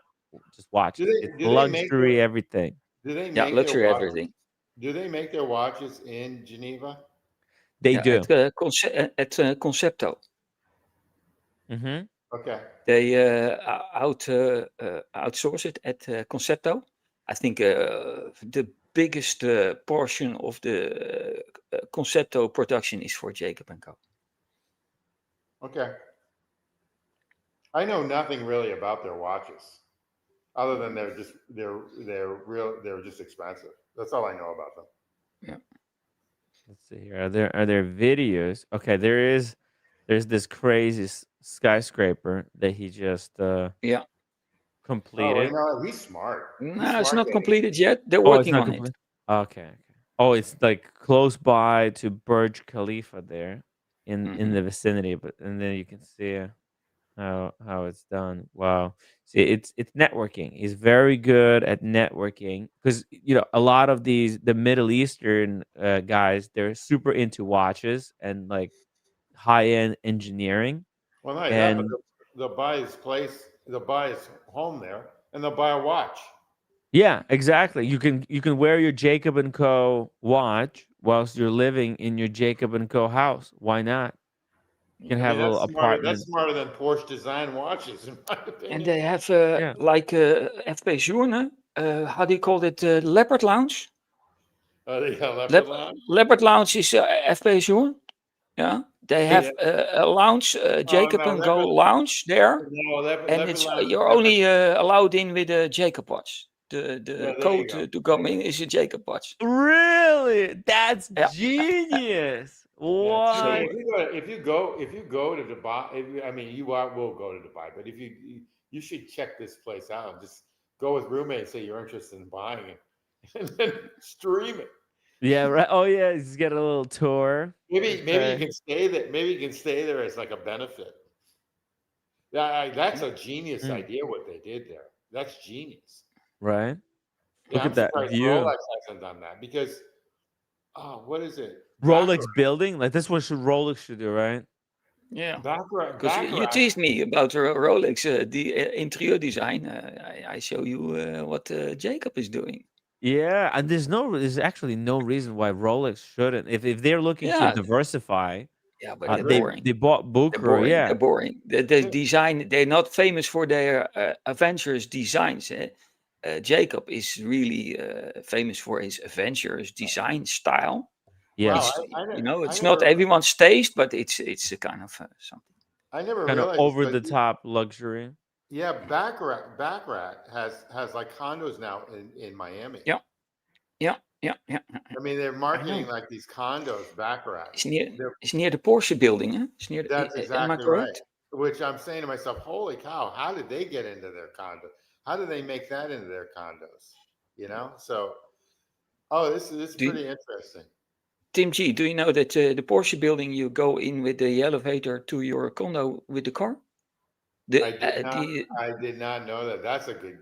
just watches. It's luxury everything. Do they make luxury everything? Do they make their watches in Geneva? They do. At Concepto. Mm-hmm. Okay. They outsource it at Concepto. I think the biggest portion of the Concepto production is for Jacob and Co. Okay. I know nothing really about their watches, other than they're just expensive. That's all I know about them. Yeah. Let's see here. Are there videos? Okay, there's this crazy skyscraper that he just completed. Oh, he's smart. No, it's not completed yet. They're working on it. Okay. Oh, it's like close by to Burj Khalifa there in the vicinity, and then you can see how it's done. Wow. See, it's networking. He's very good at networking because a lot of the Middle Eastern guys, they're super into watches and like high-end engineering. Well, nice. And they'll buy his place, they'll buy his home there, and they'll buy a watch. Yeah, exactly. You can wear your Jacob and Co. watch whilst you're living in your Jacob and Co. house. Why not? You can I have mean, a little that's smarter. That's apartment. smarter than Porsche design watches, in my And opinion. they have Yeah. like FP Journe. How do you call it? Leopard Lounge. Yeah, Leopard Lounge. Leopard Lounge is FP Journe. Yeah, they Yeah. have a lounge. Oh Jacob no, and Go Leopard. lounge there, No, and Leopard it's Lounge. you're Leopard. only allowed in with a Jacob watch. The Yeah, there you code go. to come in is a Jacob watch. Really? That's Yeah. genius. Yeah. So What? If you go to Dubai, I mean, will go to Dubai, but if you should check this place out and just go with roommate and say you're interested in buying it, and then stream it. Yeah, right. Oh yeah, just get a little tour. Maybe Just you say, can stay there. Maybe you can stay there as like a benefit. Yeah, that's a genius mm, idea. What they did there. That's genius. right? Yeah, Look I'm at that surprised view. Rolex hasn't done that because, oh, what is it? Rolex building, like this what Rolex should do, right? yeah, because you Baccarat. teased me about the Rolex interior design. I show you what Jacob is doing. Yeah, and there's actually no reason why Rolex shouldn't. If they're looking to Yeah, diversify, yeah, but they're they boring. bought They're Booker, boring. yeah. They're boring. The design, they're not famous for their adventurous designs. Jacob is really famous for his adventurous design style. Yes. Wow, It's not everyone's taste, but it's a kind of something. I never Kind of realized over this, the but top luxury. yeah, Baccarat has like condos now in Miami. Yeah. I mean, they're marketing like these condos, Baccarat. It's near the Porsche building, huh? It's near. That's Am I exactly right. correct? Which I'm saying to myself, holy cow, how did they get into their condo? How did they make that into their condos? You know, so this is pretty interesting. Tim G, do you know that the Porsche building you go in with the elevator to your condo with the car? I did not know that. That's a good.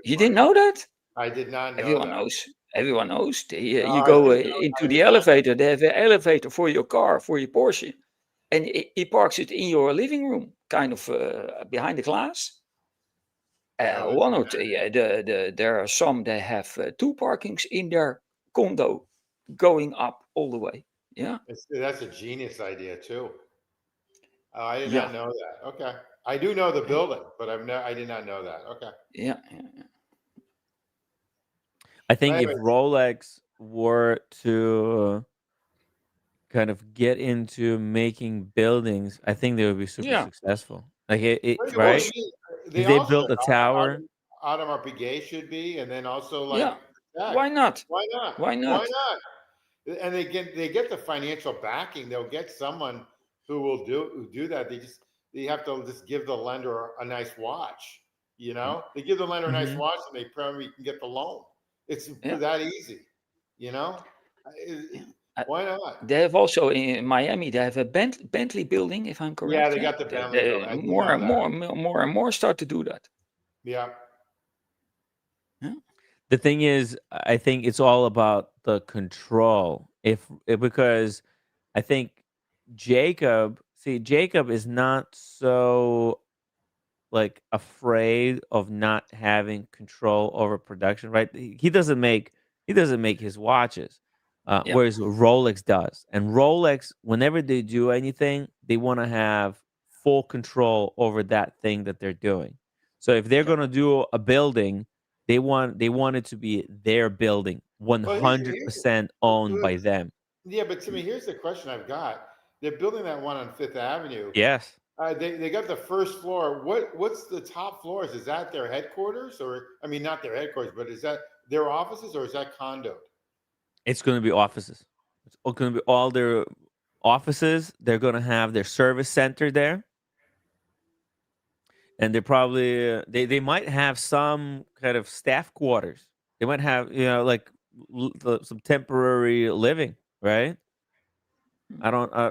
You didn't know that? I did not know Everyone that. knows. Everyone knows. You I go didn't know- into I the did not- elevator. They have an elevator for your car, for your Porsche, and he parks it in your living room, kind of behind the glass. One or two. Yeah, there are some that have two parkings in their condo, going up all the way. Yeah. That's a genius idea too. I did Yeah. not know that. Okay, I do know the building, but I did not know that. Okay. Yeah. I think if Rolex were to kind of get into making buildings, I think they would be super successful. Like right? If they built a tower, Audemars Piguet should be, and then also like Yeah. Why not? Why not? Why not? Why not? And they get the financial backing. They'll get someone who will do that. They have to just give the lender a nice watch. You know, they give the lender a nice watch, and they probably can get the loan. It's that easy. You know, why not? They have also in Miami. They have a Bentley building, if I'm correct. Yeah, they got the Bentley building. More and more start to do that. Yeah. The thing is, I think it's all about the control. Because I think Jacob is not so like afraid of not having control over production, right? He doesn't make his watches, whereas Rolex does. And Rolex, whenever they do anything, they want to have full control over that thing that they're doing. So if they're gonna do a building, they want it to be their building, 100% owned by them. Yeah, but Timmy, here's the question I've got. They're building that one on Fifth Avenue. Yes. They got the first floor. What's the top floors? Is that their headquarters, or I mean, not their headquarters, but is that their offices, or is that condoed? It's going to be offices. It's going to be all their offices. They're going to have their service center there, and they're probably they might have some kind of staff quarters. They might have like some temporary living, right? I don't know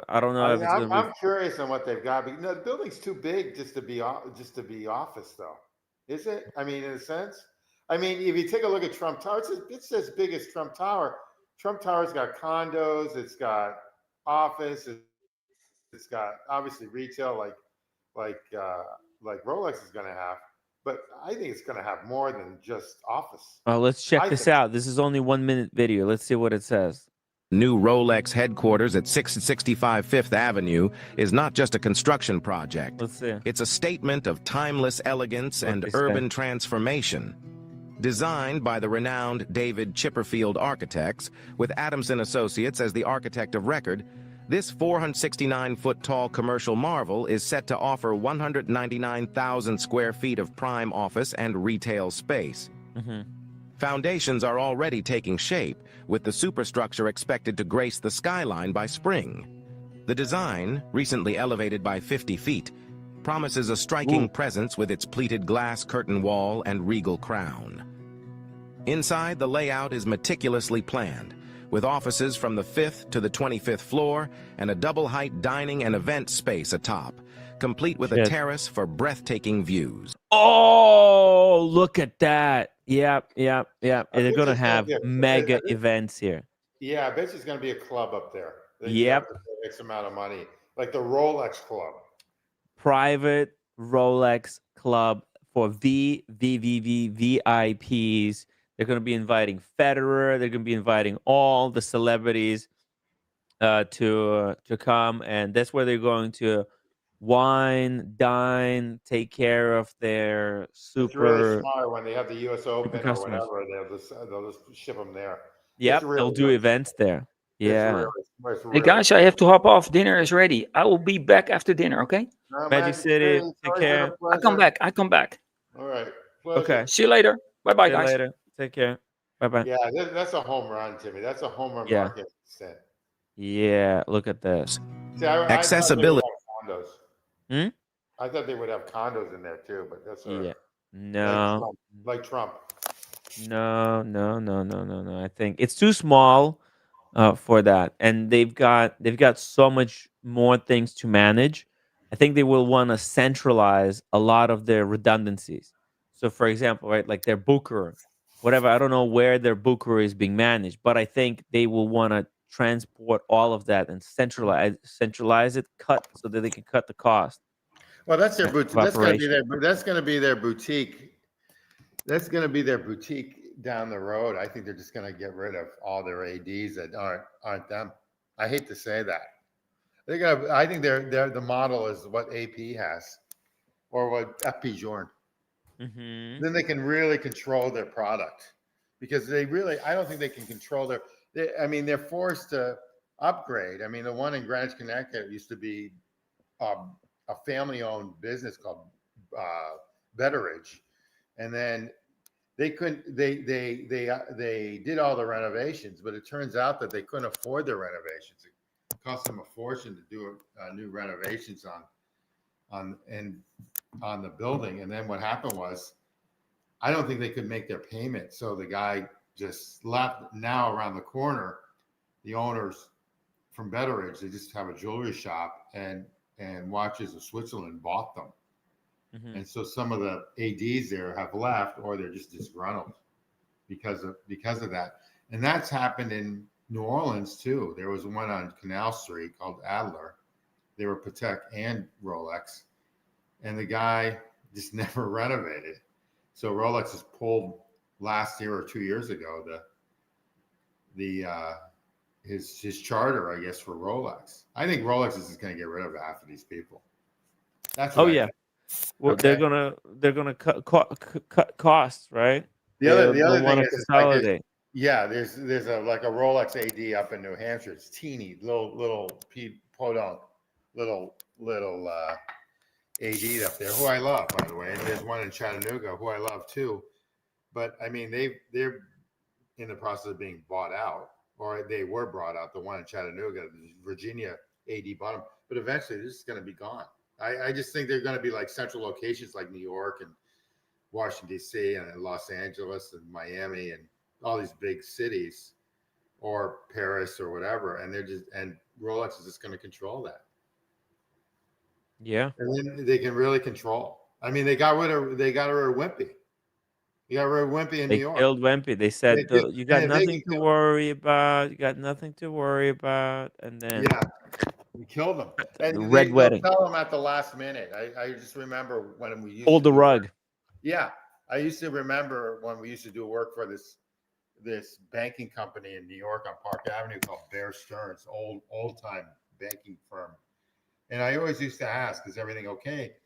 if it's going to be. I'm curious on what they've got. But, the building's too big just to be office, though. Is it? I mean, in a sense. I mean, if you take a look at Trump Tower, it's as big as Trump Tower. Trump Tower's got condos. It's got office. It's got obviously retail, like Rolex is going to have. But I think it's going to have more than just office. Oh, let's check this out. This is only 1 minute video. Let's see what it says. New Rolex headquarters at 665 Fifth Avenue is not just a construction project. Let's see. It's a statement of timeless elegance What and they say. urban transformation. Designed by the renowned David Chipperfield Architects, with Adamson Associates as the architect of record, this 469-foot-tall commercial marvel is set to offer 199,000 square feet of prime office and retail space. Foundations are already taking shape, with the superstructure expected to grace the skyline by spring. The design, recently elevated by 50 feet, promises a striking presence with its pleated glass curtain wall and regal crown. Inside, the layout is meticulously planned, with offices from the 5th to the 25th floor and a double-height dining and event space atop, complete with a terrace for breathtaking views. Oh, look at that. Yep. And they're going to have mega events here. Yeah, I bet there's going to be a club up there. Yep. X amount of money, like the Rolex Club. Private Rolex Club for VIPs. They're going to be inviting Federer. They're going to be inviting all the celebrities to come, and that's where they're going to wine, dine, take care of their super. It's really smart when they have the U.S. Open or customers. whatever. They'll just ship them there. Yep, they'll do events there. Yeah. Hey guys, I have to hop off. Dinner is ready. I will be back after dinner. Okay. Magic City. Take care. I come back. All right. Pleasure. Okay. See you later. Bye bye, guys. See you later. Take care. Bye bye. Yeah, that's a home run, Timmy. That's a home run market. Yeah. Look at this. See, Accessibility. I thought they would have condos in there too, but that's no. Like Trump. No. I think it's too small for that, and they've got so much more things to manage. I think they will want to centralize a lot of their redundancies. So, for example, right, like their booker, whatever. I don't know where their booker is being managed, but I think they will want to transport all of that and centralize it, cut so that they can cut the cost. Well, that's their boutique. That's going to be their boutique. That's going to be their boutique down the road. I think they're just going to get rid of all their ADs that aren't them. I hate to say that. I think the model is what AP has, or what FP Journe. Then they can really control their product, because I don't think they can control they're forced to upgrade. I mean, the one in Greenwich, Connecticut used to be a family-owned business called Betteridge, and then they couldn't. They did all the renovations, but it turns out that they couldn't afford the renovations. It cost them a fortune to do new renovations on the building, and then what happened was, I don't think they could make their payment, so the guy just left. Now around the corner, the owners from Betteridge, they just have a jewelry shop, and Watches of Switzerland bought them. And so some of the ADs there have left, or they're just disgruntled because of that. And that's happened in New Orleans too. There was one on Canal Street called Adler. They were Patek and Rolex, and the guy just never renovated. So Rolex has pulled last year or 2 years ago his charter, I guess, for Rolex. I think Rolex is just going to get rid of half of these people. That's what I think. Well, okay. they're gonna cut costs, right? The other thing is consolidate. There's a Rolex AD up in New Hampshire. It's teeny, little podunk, little AD up there, who I love, by the way. And there's one in Chattanooga who I love too. But I mean, they're in the process of being bought out, or they were bought out. The one in Chattanooga, Virginia AD bought them, but eventually this is going to be gone. I just think they're going to be like central locations like New York and Washington, D.C. and Los Angeles and Miami and all these big cities, or Paris or whatever. And Rolex is just going to control that. Yeah. And then they can really control. I mean, they got rid of Wimpy. You got rid of Wimpy in New York. They killed Wimpy. They said, you got nothing to worry about. You got nothing to worry about. And then... Yeah. We killed them. And the red wedding. Tell them at the last minute. I just remember when we used hold the rug. Yeah, I used to remember when we used to do work for this this banking company in New York on Park Avenue called Bear Stearns, old time banking firm. And I always used to ask, is everything okay?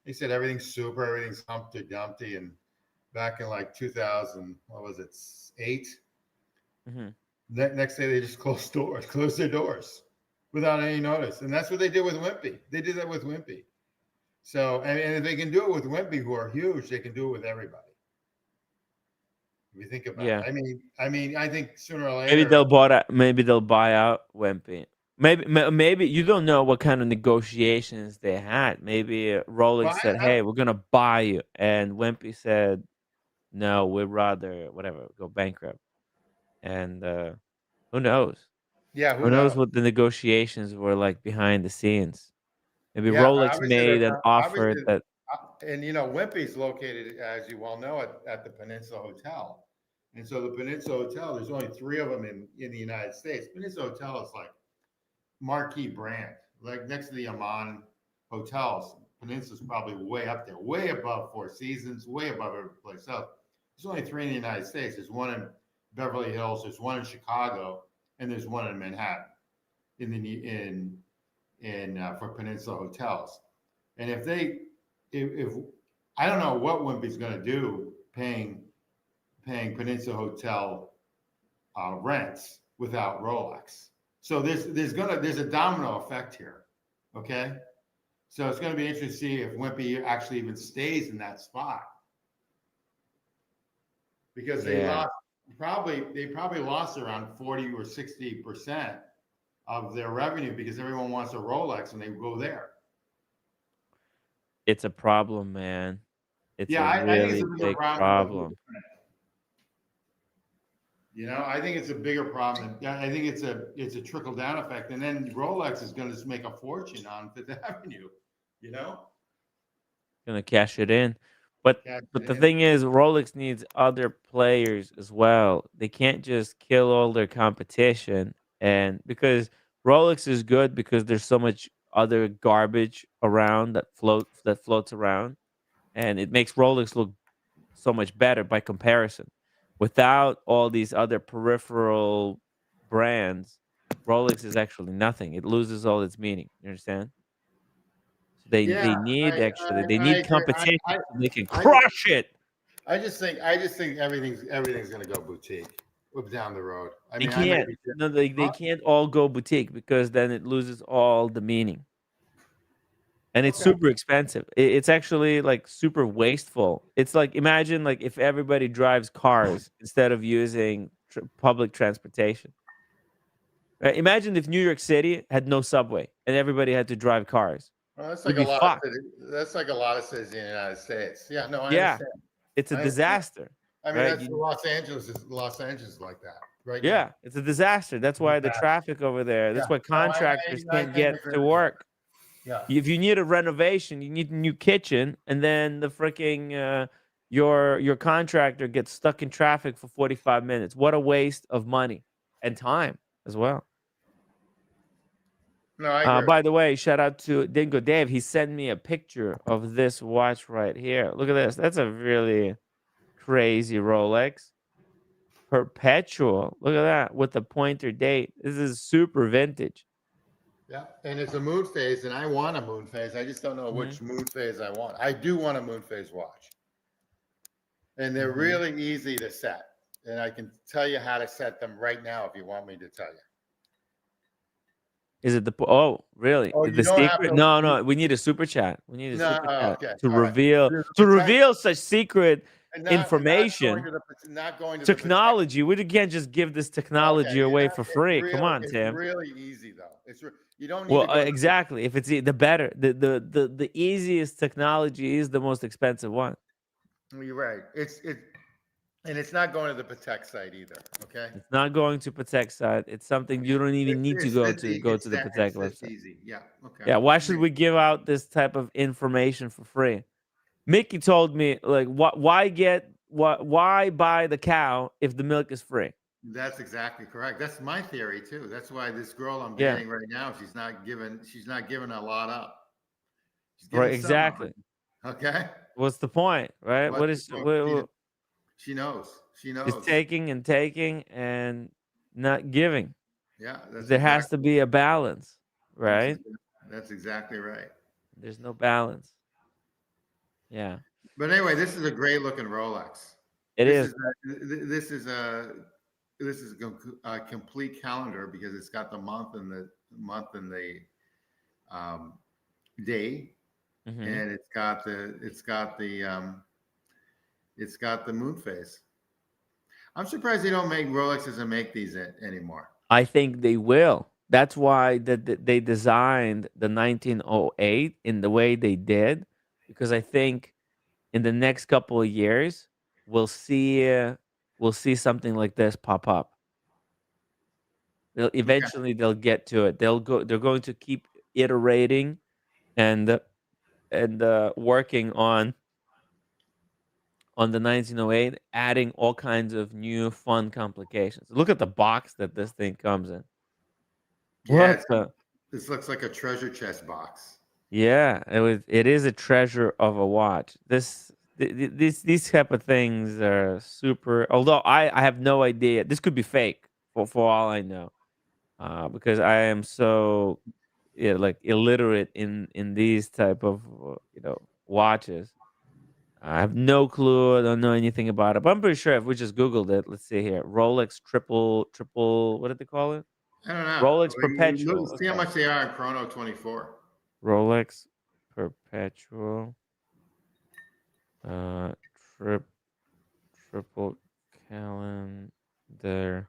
He said everything's super, everything's Humpty Dumpty. And back in like 2000, what was it, 8? Mhm. Next day they just closed their doors without any notice. And that's what they did with Wimpy. They did that with Wimpy. So, and if they can do it with Wimpy, who are huge, they can do it with everybody. If you think about Yeah. it. I think sooner or Maybe later. maybe they'll buy out Wimpy. Maybe you don't know what kind of negotiations they had. Maybe Rolex Well, said, "Hey, we're gonna buy you," and Wimpy said, "No, we'd rather whatever go bankrupt." And who knows? yeah, who Who knows knows? what the negotiations were like behind the scenes? Maybe Yeah, Rolex obviously, made an offer obviously, that. and Wimpy's located, as you well know, at the Peninsula Hotel. And so the Peninsula Hotel, there's only 3 of them in the United States. Peninsula Hotel is like marquee brand, like next to the Amman hotels. Peninsula's probably way up there, way above Four Seasons, way above every place else. There's only 3 in the United States. There's one in Beverly Hills, there's one in Chicago, and there's one in Manhattan for Peninsula hotels. And if I don't know what Wimpy's going to do paying Peninsula Hotel rents without Rolex. So there's a domino effect here. Okay. So it's going to be interesting to see if Wimpy actually even stays in that spot. Because they probably lost around 40 or 60% of their revenue because everyone wants a Rolex and they go there. It's a problem, man. It's a I think it's really a bigger big problem. problem. I think it's a bigger problem. I think it's a trickle down effect, and then Rolex is going to just make a fortune on Fifth Avenue. Gonna cash it in. But Cash but it the in. thing is, Rolex needs other players as well. They can't just kill all their competition, and because Rolex is good because there's so much other garbage around that floats around, and it makes Rolex look so much better by comparison. Without all these other peripheral brands, Rolex is actually nothing. It loses all its meaning. You understand? So they Yeah, they I need agree. competition so they can I just, crush it. I just think everything's going to go boutique down the road. I They mean, I may can't. be. No, they Huh? can't all go boutique because then it loses all the meaning. And it's Okay. super expensive. It's actually like super wasteful. It's like imagine like if everybody drives cars instead of using public transportation. Right? Imagine if New York City had no subway and everybody had to drive cars. Well, that's We'd like a be lot of fucked. cities. That's like a lot of cities in the United States. Yeah, no, I Yeah, understand. it's a I understand. disaster, I mean, right? that's Los Angeles is like that right now. Yeah, it's a disaster. That's why the traffic over there. Yeah. That's why No, contractors I can't can get agree to with that. work. Yeah. If you need a renovation, you need a new kitchen, and then the freaking your contractor gets stuck in traffic for 45 minutes. What a waste of money and time as well. No, I agree. By the way, shout out to Dingo Dave. He sent me a picture of this watch right here. Look at this. That's a really crazy Rolex. Perpetual. Look at that with the pointer date. This is super vintage. Yeah, and it's a moon phase, and I want a moon phase. I just don't know which moon phase I want. I do want a moon phase watch, and they're really easy to set. And I can tell you how to set them right now if you want me to tell you. Is it the oh really? Oh, The you don't have secret? to. No. We need a super chat. We need a No, super chat okay, to all right. reveal such secret information. Not going to Technology. We can't just give this technology away for free. Come on, it's Tim. really easy though. You don't need Well, to go exactly. If it's the better, the easiest technology is the most expensive one. You're right. And it's not going to the Patek site either. Okay. It's not going to Patek site. It's something you don't even need to go to the Patek website. Easy. Yeah. Okay. Yeah. Why should we give out this type of information for free? Mickey told me like, why buy the cow if the milk is free? That's exactly correct. That's my theory too. That's why this girl I'm dating right now, she's not giving a lot up. She's Right. Exactly. Okay. What's the point, right? She knows. She She's knows. taking and taking and not giving. Yeah, There has to be a balance, right? That's exactly right. There's no balance. Yeah. But anyway, this is a great looking Rolex. It This is. this is a a complete calendar because it's got the month and the day, and it's got the moon phase. I'm surprised they don't make Rolexes and make these anymore. I think they will. That's why they designed the 1908 in the way they did, because I think in the next couple of years we'll see something like this pop up. They'll get to it. They're going to keep iterating and working on the 1908, adding all kinds of new fun complications. Look at the box that this thing comes in. Yeah, What this looks like a treasure chest box. Yeah, it is a treasure of a watch. These type of things are super. Although I have no idea. This could be fake for all I know, because I am so, yeah, like illiterate in these type of watches. I have no clue. I don't know anything about it. But I'm pretty sure if we just Googled it, let's see here, Rolex triple. What did they call it? I don't know. Rolex Perpetual. See how much they are in Chrono 24. Rolex Perpetual. Uh, triple calendar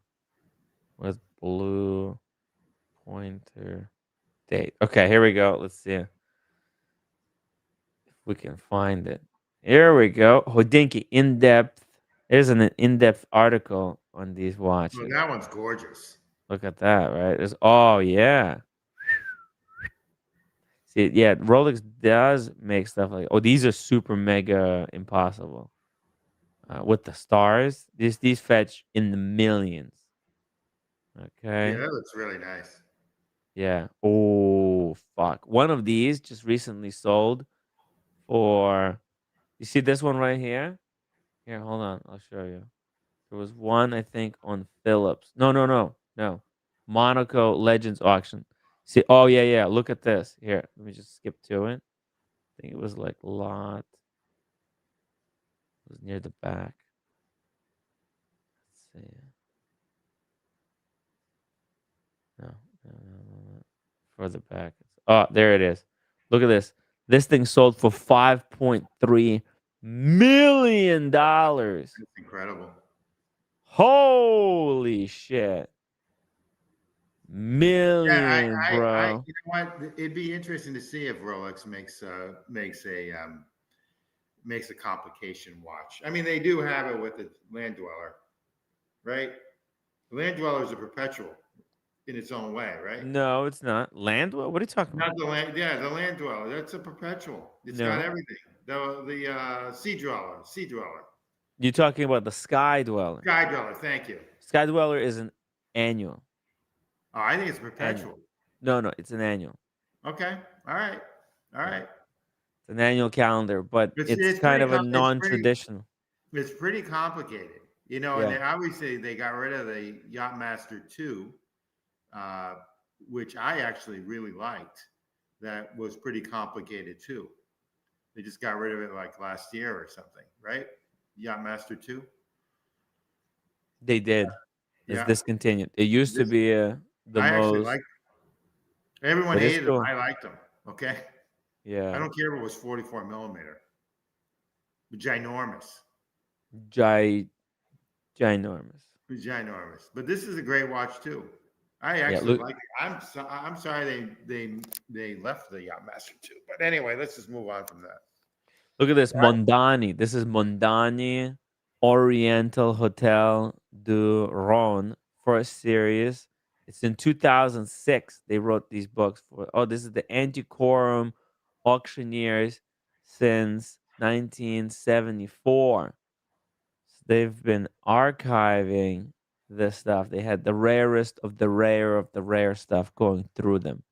with blue pointer date. Okay, here we go. Let's see if we can find it. Here we go. Hodinky in-depth. There's an in-depth article on these watches. Oh, that one's gorgeous. Look at that, right? Oh yeah. See, yeah, Rolex does make stuff like, oh, these are super mega impossible. With the stars, these fetch in the millions. Okay. Yeah, that looks really nice. Yeah. Oh fuck. One of these just recently sold for. You see this one right here? Here, hold on. I'll show you. There was one, I think, on Phillips. No. Monaco Legends auction. See, oh yeah. Look at this. Here, let me just skip to it. I think it was like lot. It was near the back. Let's see. No. Further back. Oh, there it is. Look at this. This thing sold for $5.3 million. That's incredible. Holy shit. Million, bro. You know what? It'd be interesting to see if Rolex makes a complication watch. I mean, they do have it with the Land Dweller, right? The Land Dweller is a perpetual in its own way, right? No, it's not. Land? What are you talking about? Not the land. Yeah, the Land Dweller. That's a perpetual. It's got everything. The Sea Dweller. You're talking about the Sky Dweller. Sky Dweller. Thank you. Sky Dweller is an annual. Oh, I think it's perpetual. Annual. No, it's an annual. Okay. All right. It's an annual calendar, but it's kind of a non-traditional. It's pretty complicated, you know. And obviously they got rid of the Yachtmaster 2, which I actually really liked. That was pretty complicated too. They just got rid of it like last year or something, right? Yachtmaster 2. They did. It's discontinued. It used to be the I most. Actually liked them. Everyone hated them. I liked them. Okay. Yeah. I don't care if it was 44 millimeter. Ginormous. Ginormous. But this is a great watch too. I actually like it. I'm sorry they left the Yachtmaster 2. But anyway, let's just move on from that. Look at this. Mondani. This is Mondani Oriental Hotel du Rhône first series. It's in 2006. They wrote these books for. Oh, this is the Antiquorum Auctioneers since 1974. So they've been archiving this stuff. They had the rarest of the rare stuff going through them.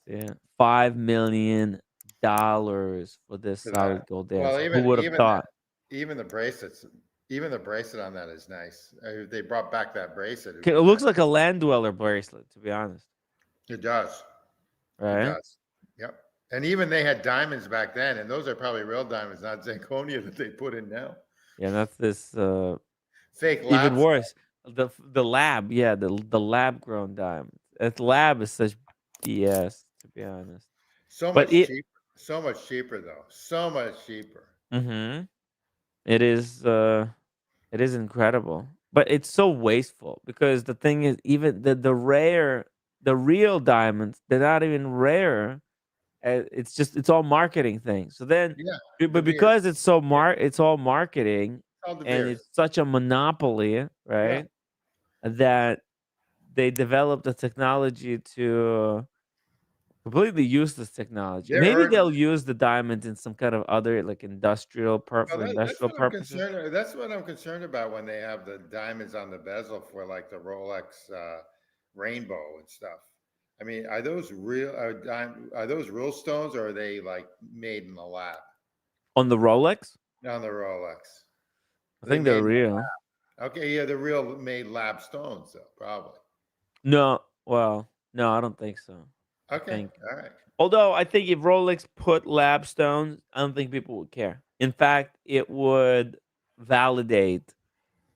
Yeah, $5 million for this solid gold dance. Who would have thought? even the bracelets, even the bracelet on that is nice. If they brought back that bracelet, it'd It be looks nice. like a land dweller bracelet, to be honest. It does. It Right? does. Yep. And even they had diamonds back then, and those are probably real diamonds, not zirconia that they put in now. Yeah, that's this Fake even lab stuff. worse. The lab, yeah, the lab grown diamond. That lab is such BS, to be honest. So But much it cheaper. So much cheaper though. So much cheaper. mhm. It is incredible. But it's so wasteful because the thing is even the real diamonds, they're not even rare. It's all marketing things. So then Yeah. De but Beers. because it's it's all marketing All De and Beers. it's such a monopoly, Yeah. right? That they developed a technology to completely useless technology. They're Maybe hurting. they'll use the diamonds in some kind of other like Well, that's industrial what I'm purposes. concerned. That's what I'm concerned about when they have the diamonds on the bezel for like the Rolex rainbow and stuff. I mean, are those real? Are those real stones, or are they like made in the lab On the Rolex? on the Rolex? I Are they think they're made in the real. lab? Okay, yeah, they're real made lab stones, though, probably. No, well, no, I don't think so. I Okay, think all right. although I think if Rolex put lab stones, I don't think people would care. In fact, it would validate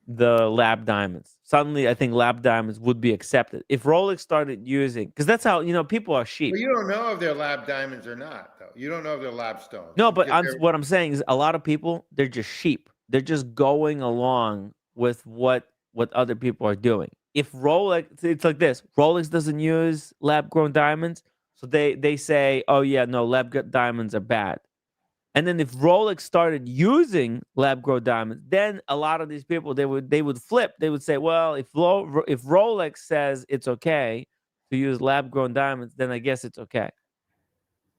the lab diamonds. Suddenly, I think lab diamonds would be accepted. If Rolex started using, because that's how, people are But sheep. you don't know if they're lab diamonds or not, though. You don't know if they're lab stones No, but because they're what I'm saying is a lot of people, they're just sheep. They're just going along with what other people are doing. If Rolex, it's like this, Rolex doesn't use lab grown diamonds, so they say, oh yeah, no, diamonds are bad. And then if Rolex started using lab grown diamonds, then a lot of these people they would flip. They would say, well, if Rolex says it's okay to use lab grown diamonds, then I guess it's okay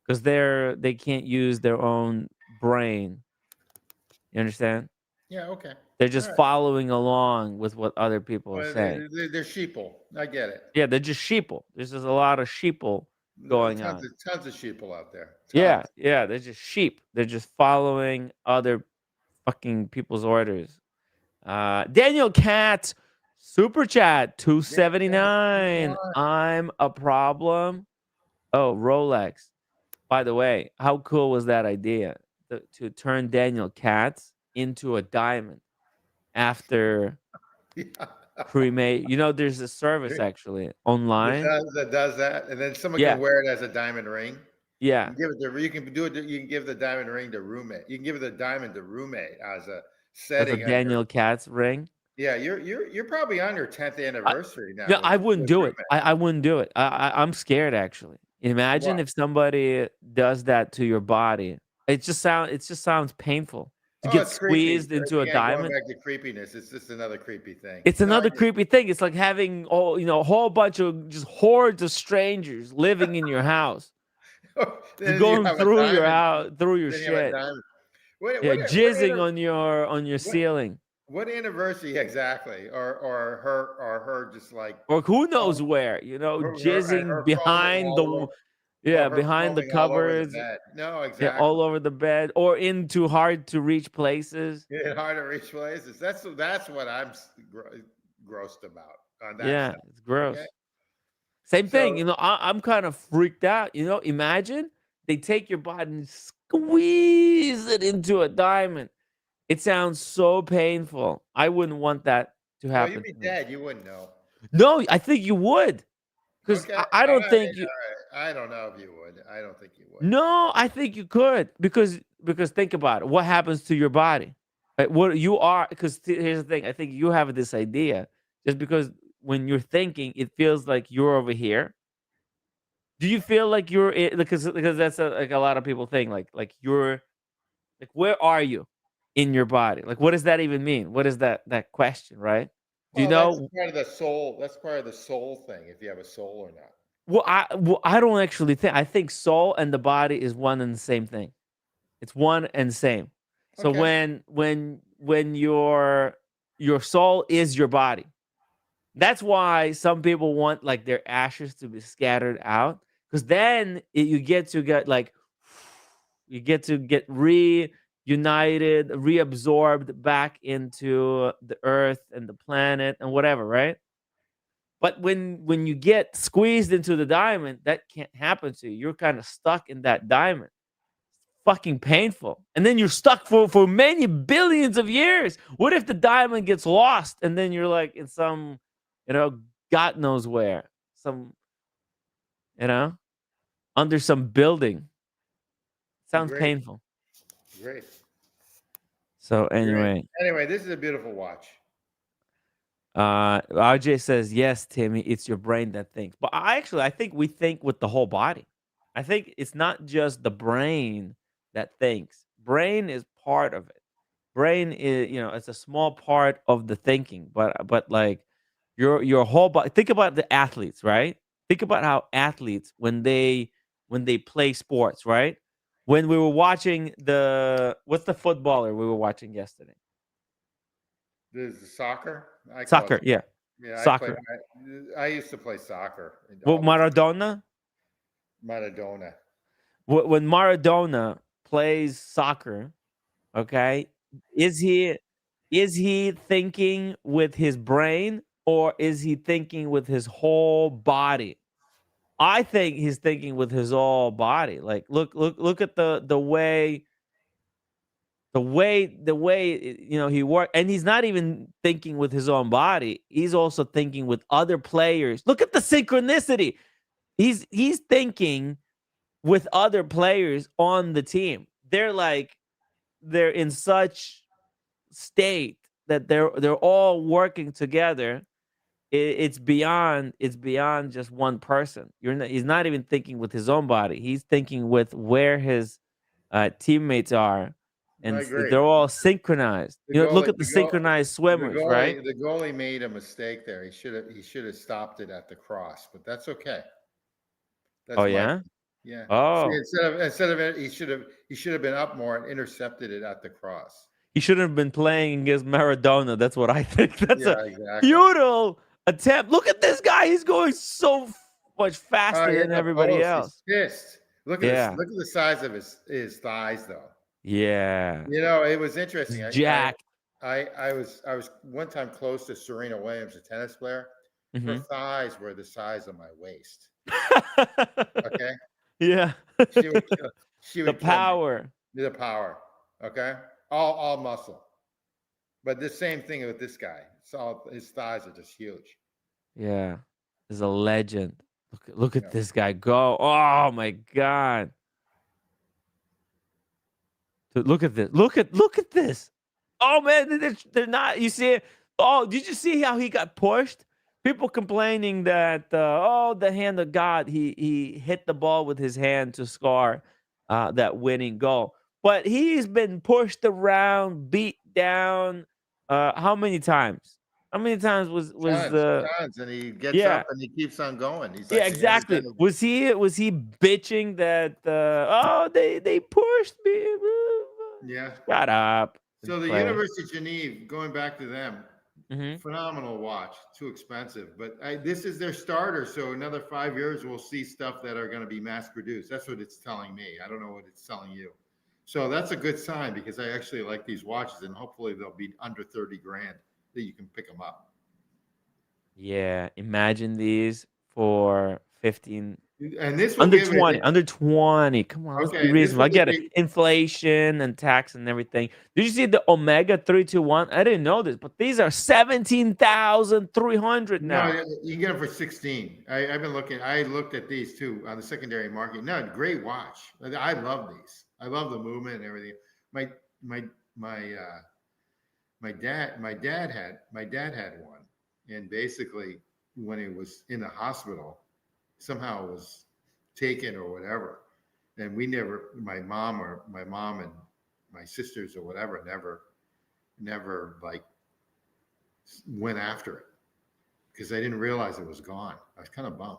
because they can't use their own brain. You understand? yeah, okay, They're all just right. following along with what other people are Well, saying. they're sheeple. I get it. Yeah, they're just sheeple. There's just a lot of sheeple No, going on. tons of sheeple out there. Yeah, Tons. yeah, they're just sheep. They're just following other fucking people's orders. Daniel Katz, super chat, Yeah, yeah. 279. I'm a problem. Oh, Rolex. By the way, how cool was that idea to turn Daniel Katz into a diamond after Yeah. cremate? There's a service actually online. That does that, and then someone Yeah, can wear it as a diamond ring. yeah, You can do it. You can give the diamond ring to roommate. You can give the diamond to roommate as a as a setting on your. Daniel Katz ring. Yeah, you're probably on your 10th I, anniversary now no, I wouldn't with do it. roommate. I wouldn't do it. I'm scared actually. Imagine What? if somebody does that to your body. It just sounds painful to Oh, get it's creepy. squeezed into a Again, going diamond. back to creepiness, it's just another creepy thing. It's No, I another get creepy thing. It's like having a whole bunch of just hordes of strangers living in your house, it. just Then you going have a through your diamond. house, through your Then you have a shit. diamond. What Yeah, what what jizzing on your what, ceiling, what anniversary exactly? Or her just like or who knows oh, where. Jizzing her foaming behind all over, or her behind the foaming all over the covers. bed. No, Yeah, all exactly. over the bed or into hard to reach places. Yeah, hard to reach places. That's what I'm grossed about on that Yeah, stuff. it's Okay, gross. Same thing, so I'm kind of freaked out. Imagine they take your body and squeeze it into a diamond. It sounds so painful. I wouldn't want that to well, you'd happen be to me. dead. You wouldn't know. No, I think you would. Because Okay, I all don't right, think you. all right. I don't know if you would. I don't think you would. No, I think you could because think about it. What happens to your body? Right? What you are because here's the thing. I think you have this idea just because when you're thinking, it feels like you're over here. Do you feel like because that's like a lot of people think like you're like where are you in your body? Like what does that even mean? What is that question, right? Do you Well, that's know? part of the soul. That's part of the soul thing. If you have a soul or not. I don't actually think. I think soul and the body is one and the same thing. It's one and same. So Okay. when your soul is your body, that's why some people want like their ashes to be scattered out because then you get to get like you get to united, reabsorbed back into the earth and the planet and whatever, right? But when you get squeezed into the diamond, that can't happen to you. You're kind of stuck in that diamond. Fucking painful. And then you're stuck for many billions of years. What if the diamond gets lost and then you're like in some, God knows where, some, under some building. Sounds Great. painful. Great. So Great. anyway, This is a beautiful watch. RJ says, yes, Timmy, it's your brain that thinks. But I think we think with the whole body. I think it's not just the brain that thinks. Brain is part of it. Brain is, it's a small part of the thinking, but like your whole body. Think about the athletes, right? Think about how athletes when they play sports, right? When we were watching what's the footballer we were watching yesterday? This is soccer. Soccer, yeah. Yeah, soccer. I used to play soccer. Well, Maradona. Maradona. When Maradona plays soccer, okay, is he thinking with his brain or is he thinking with his whole body? I think he's thinking with his whole body. Like look at the way he worked, and he's not even thinking with his own body. He's also thinking with other players. Look at the synchronicity. He's thinking with other players on the team. They're in such state that they're all working together. It's beyond just one person. He's not even thinking with his own body. He's thinking with where his teammates are, and they're all synchronized. Look at the synchronized swimmers, right? The goalie made a mistake there. He should have stopped it at the cross, but that's okay. That's yeah. Oh. See, instead of it, he should have been up more and intercepted it at the cross. He shouldn't have been playing against Maradona. That's what I think. That's futile attempt. Look at this guy. He's going so much faster than everybody else. He's pissed. Look at this. Look at the size of his thighs, though. Yeah. It was interesting. Jacked. I was one time close to Serena Williams, a tennis player. Mm-hmm. Her thighs were the size of my waist. Okay. Yeah. She would the power. The power. Okay. All muscle. But the same thing with this guy. His thighs are just huge. Yeah. He's a legend. Look at this guy go. Oh my God. Look at this. Look at this. Oh man, they're not. You see it? Oh, did you see how he got pushed? People complaining that the hand of God. He hit the ball with his hand to score that winning goal. But he's been pushed around, beat down. How many times? How many times was tons, and he gets up and he keeps on going. He's like exactly. Was he bitching that they pushed me? Yeah. Shut up. So the University of Genève, going back to them, phenomenal watch. Too expensive, but this is their starter. So another 5 years, we'll see stuff that are going to be mass produced. That's what it's telling me. I don't know what it's telling you. So that's a good sign because I actually like these watches, and hopefully they'll be under 30 grand that you can pick them up. Yeah, imagine these for 15. And this under 20, under 20. Come on, let's be reasonable. I get it. Inflation and tax and everything. Did you see the Omega 321? I didn't know this, but these are 17,300 now. No, you can get them for 16. I've been looking. I looked at these too on the secondary market. No, great watch. I love these. I love the movement and everything. My dad had one, and basically when he was in the hospital, somehow it was taken or whatever, and my mom and my sisters or whatever never like went after it because they didn't realize it was gone. I was kind of bummed.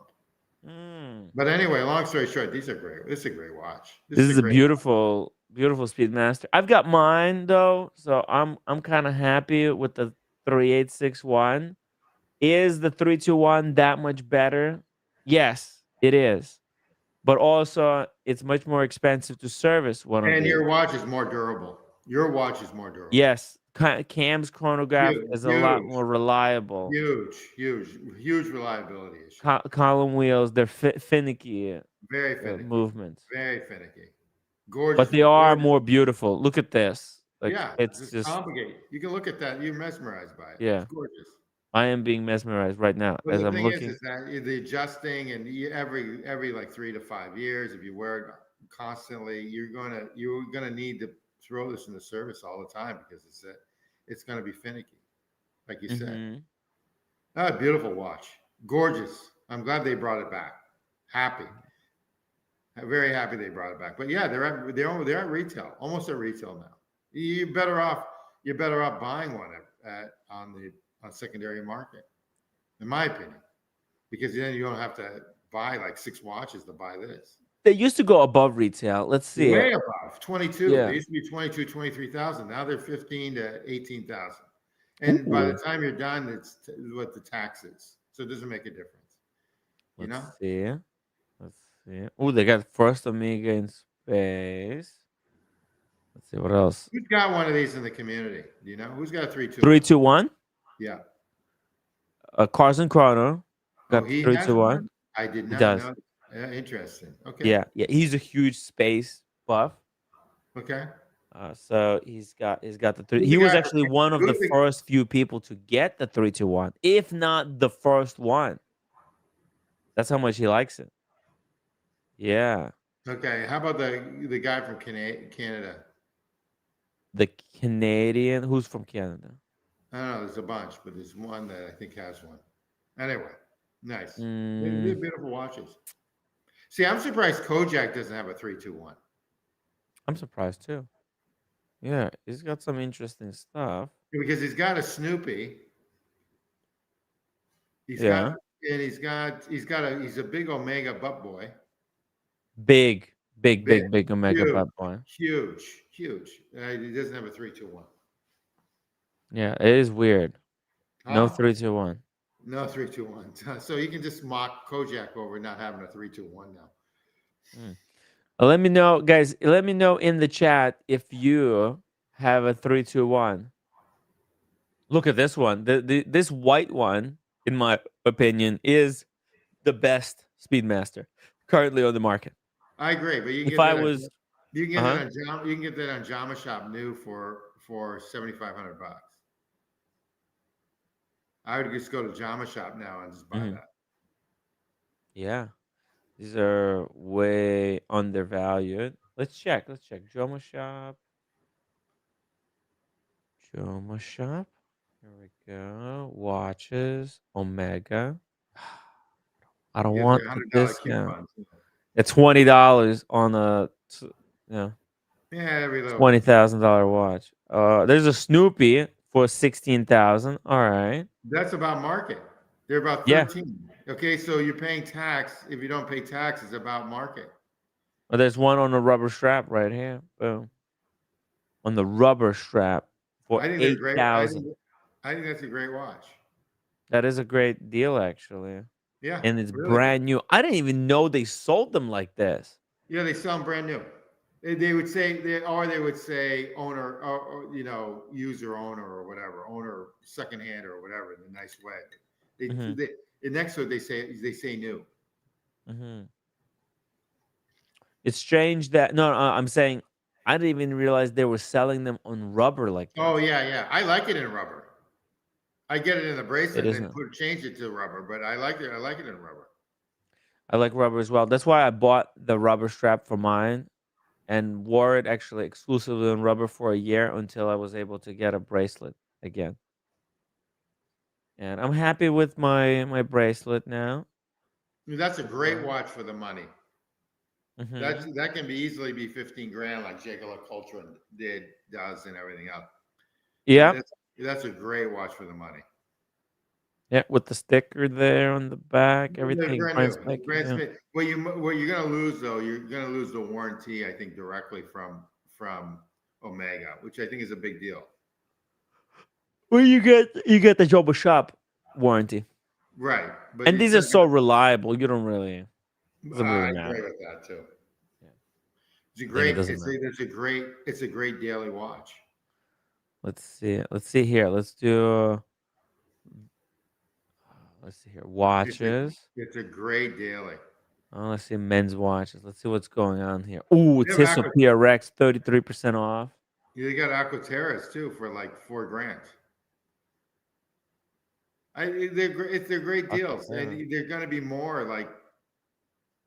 But anyway, long story short, these are great. This is a great watch. This is a beautiful Speedmaster. I've got mine though, so I'm kind of happy with the 3861. Is the 321 that much better? Yes, it is. But also, it's much more expensive to service one of these. And your watch is more durable. Your watch is more durable. Yes, Cam's chronograph is a lot Huge. more reliable. Huge reliability issue. Column wheels, they're finicky. Very finicky. Movements. Very finicky. Gorgeous. But they are more beautiful. Look at this. Like, yeah, it's just complicated. You can look at that. You're mesmerized by it. Yeah, it's gorgeous. I am being mesmerized right now But as the I'm thing looking. is that the adjusting and every like 3 to 5 years, if you wear it constantly, you're gonna need to throw this in the service all the time because it's gonna be finicky, like you said. Oh, beautiful watch, gorgeous. I'm glad they brought it back. Happy. I'm very happy they brought it back. But yeah, they're at retail, almost at retail now. You're better off buying one on secondary market, in my opinion, because then you don't have to buy like 6 watches to buy this. They used to go above retail. Let's see. Way above 22. Yeah. They used to be 22, 23,000. Now they're 15 to 18,000. And by the time you're done, it's what the tax is. So it doesn't make a difference. Let's see. Oh, they got first Omega in space. Let's see what else. Who's got one of these in the community? Do you know? Who's got a 321? 321? Yeah. Carson Chrono got he 321. I did not know. Yeah, interesting. Okay. Yeah. He's a huge space buff. Okay. So he's got the 3. He was actually one of the first few people to get the 321, if not the first one. That's how much he likes it. Yeah. Okay. How about the guy from Canada? The Canadian? Who's from Canada? I don't know. There's a bunch, but there's one that I think has one. Anyway, nice. They're beautiful watches. See, I'm surprised Kojak doesn't have a 321. I'm surprised too. Yeah, he's got some interesting stuff. Because he's got a Snoopy. He's a big Omega butt boy. Big Omega butt boy. Huge. He doesn't have a 321. Yeah, it is weird. No 321. No 321. So you can just mock Kojak over not having a 321 now. Let me know, guys. Let me know in the chat if you have a 321. Look at this one. This white one, in my opinion, is the best Speedmaster currently on the market. I agree, but you can get that on Jama Shop new for $7,500. I would just go to Jama Shop now and just buy that. Yeah, these are way undervalued. Let's check. Jama Shop. Here we go. Watches. Omega. I don't want the discount. It's $20 on a $20,000 watch. There's a Snoopy for $16,000. All right. That's about market. They're about 13. Yeah. Okay, so you're paying tax. If you don't pay tax, it's about market. Well, there's one on the rubber strap right here. Boom. On the rubber strap for $8,000. I think that's a great watch. That is a great deal, actually. Yeah. And it's brand new. I didn't even know they sold them like this. Yeah, they sell them brand new. They would say owner, or user owner or whatever, owner secondhand or whatever in a nice way. Next to it they say new. It's strange that I'm saying I didn't even realize they were selling them on rubber like this. Oh yeah. I like it in rubber. I get it in the bracelet and change it to rubber, but I like it. I like it in rubber. I like rubber as well. That's why I bought the rubber strap for mine and wore it actually exclusively on rubber for a year until I was able to get a bracelet again. And I'm happy with my bracelet now. That's a great watch for the money. That can easily be 15 grand, like Jaguar Cultra does, and everything else. Yeah, that's a great watch for the money. Yeah, with the sticker there on the back, everything. Brand new. What you're gonna lose though, you're gonna lose the warranty, I think, directly from Omega, which I think is a big deal. Well, you get the Joba Shop warranty, right? And these are so reliable. You don't really. I agree with that too. It's a great. It doesn't matter. It's a great daily watch. Let's see. Let's see here. Let's do. Let's see here. Watches. It's a great daily. Oh, let's see men's watches. Let's see what's going on here. Ooh, They have Tissot PRX 33% off. You got Aquaterras too for like $4,000. They're great deals. And they're going to be more like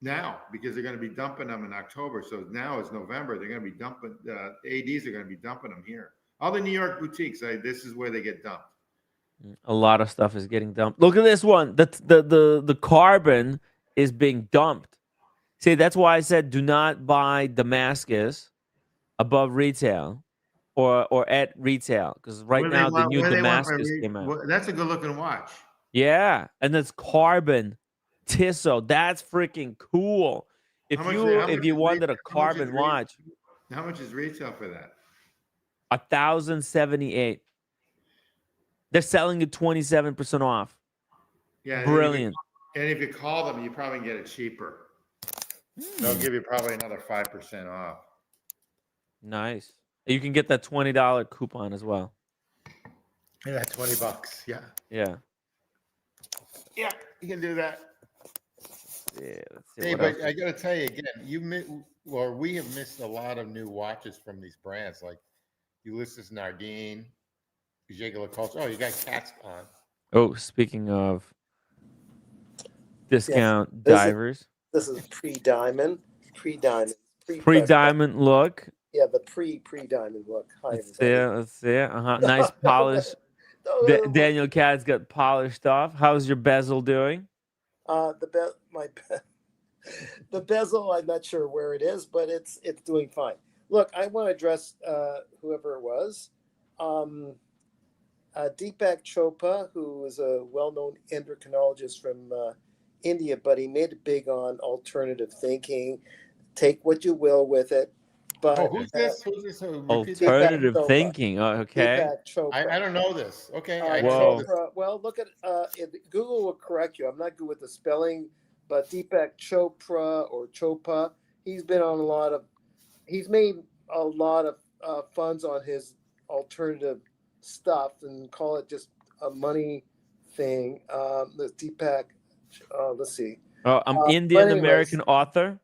now because they're going to be dumping them in October. So now it's November. They're going to be dumping. ADs are going to be dumping them here. All the New York boutiques. This is where they get dumped. A lot of stuff is getting dumped. Look at this one. The carbon is being dumped. See, that's why I said do not buy Damascus above retail or at retail because right now the new Damascus came out. That's a good looking watch. Yeah, and it's carbon Tissot. That's freaking cool. If you wanted a carbon watch, how much is retail for that? 1,078. They're selling it 27% off. Yeah, brilliant. And if you call them, you probably can get it cheaper. They'll give you probably another 5% off. Nice. You can get that $20 coupon as well. Yeah, $20. Yeah. Yeah. Yeah, you can do that. Yeah. Let's see. Hey, but I got to tell you again, we have missed a lot of new watches from these brands like Ulysses Nardine, Jaeger LeCoultre. Oh, you got Cats on. Oh, speaking of discount divers. This is pre-diamond look. Yeah, the pre-diamond look. Hi, let's see it. Nice polish. Daniel Katz got polished off. How's your bezel doing? The bezel, I'm not sure where it is, but it's doing fine. Look, I want to address whoever it was. Deepak Chopra, who is a well-known endocrinologist from India, but he made it big on alternative thinking. Take what you will with it. But who's this? Alternative thinking. Oh, okay. I don't know this. Okay. Well, look at Google will correct you. I'm not good with the spelling, but Deepak Chopra or Chopra, he's made a lot of funds on his alternative stuff and call it just a money thing. The Deepak, let's see. I'm Indian American author.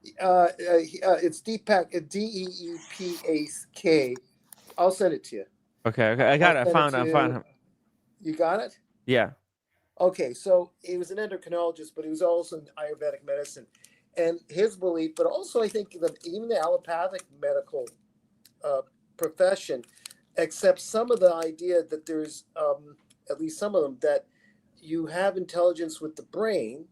It's Deepak, Deepak. I'll send it to you. Okay. I got it. I found him. You got it? Yeah. Okay, so he was an endocrinologist, but he was also in Ayurvedic medicine. And his belief, but also I think even the allopathic medical profession accepts some of the idea that there's, at least some of them, that you have intelligence with the brain,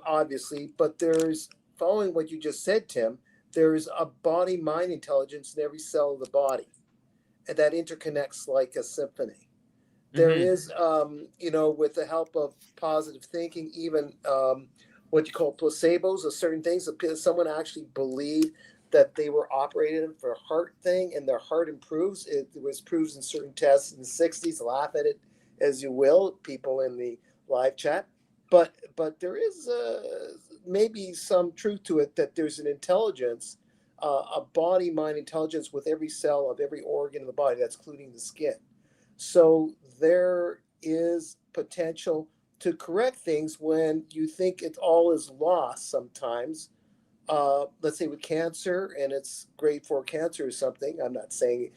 obviously, but there's, following what you just said, Tim, there's a body-mind intelligence in every cell of the body, and that interconnects like a symphony. There is, with the help of positive thinking, even what you call placebos or certain things, someone actually believed that they were operating for a heart thing and their heart improves. It was proved in certain tests in the 60s. Laugh at it as you will, people in the live chat. But there is maybe some truth to it that there's an intelligence, a body-mind intelligence with every cell of every organ in the body, that's including the skin. So there is potential to correct things when you think it all is lost sometimes. Let's say with cancer, and it's grade 4 cancer or something. I'm not saying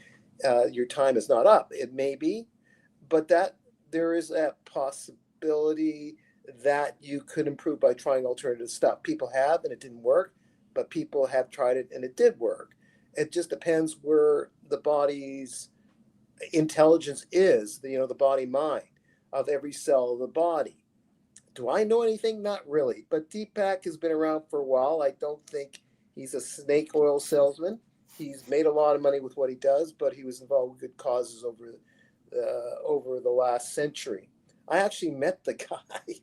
your time is not up. It may be, but that there is that possibility that you could improve by trying alternative stuff. People have, and it didn't work, but people have tried it and it did work. It just depends where the body's intelligence is, the body mind of every cell of the body. Do I know anything? Not really. But Deepak has been around for a while. I don't think he's a snake oil salesman. He's made a lot of money with what he does, but he was involved with good causes over the last century. I actually met the guy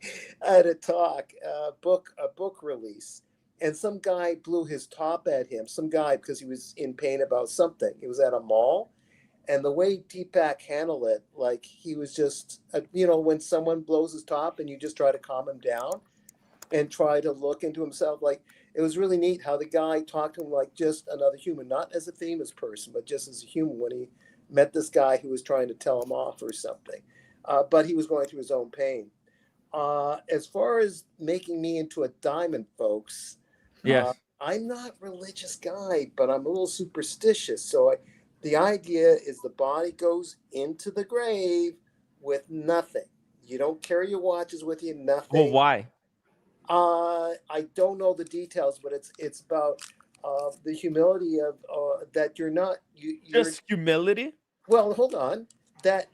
at a talk, a book release, and some guy blew his top at him. Some guy, because he was in pain about something. It was at a mall. And the way Deepak handled it, like he was just, when someone blows his top and you just try to calm him down and try to look into himself, like it was really neat how the guy talked to him like just another human, not as a famous person, but just as a human when he met this guy who was trying to tell him off or something. But he was going through his own pain. As far as making me into a diamond, folks, Yes. I'm not a religious guy, but I'm a little superstitious. So the idea is the body goes into the grave with nothing. You don't carry your watches with you, nothing. Well, why? I don't know the details, but it's about the humility of that you're not you're Just humility. well. Hold on, that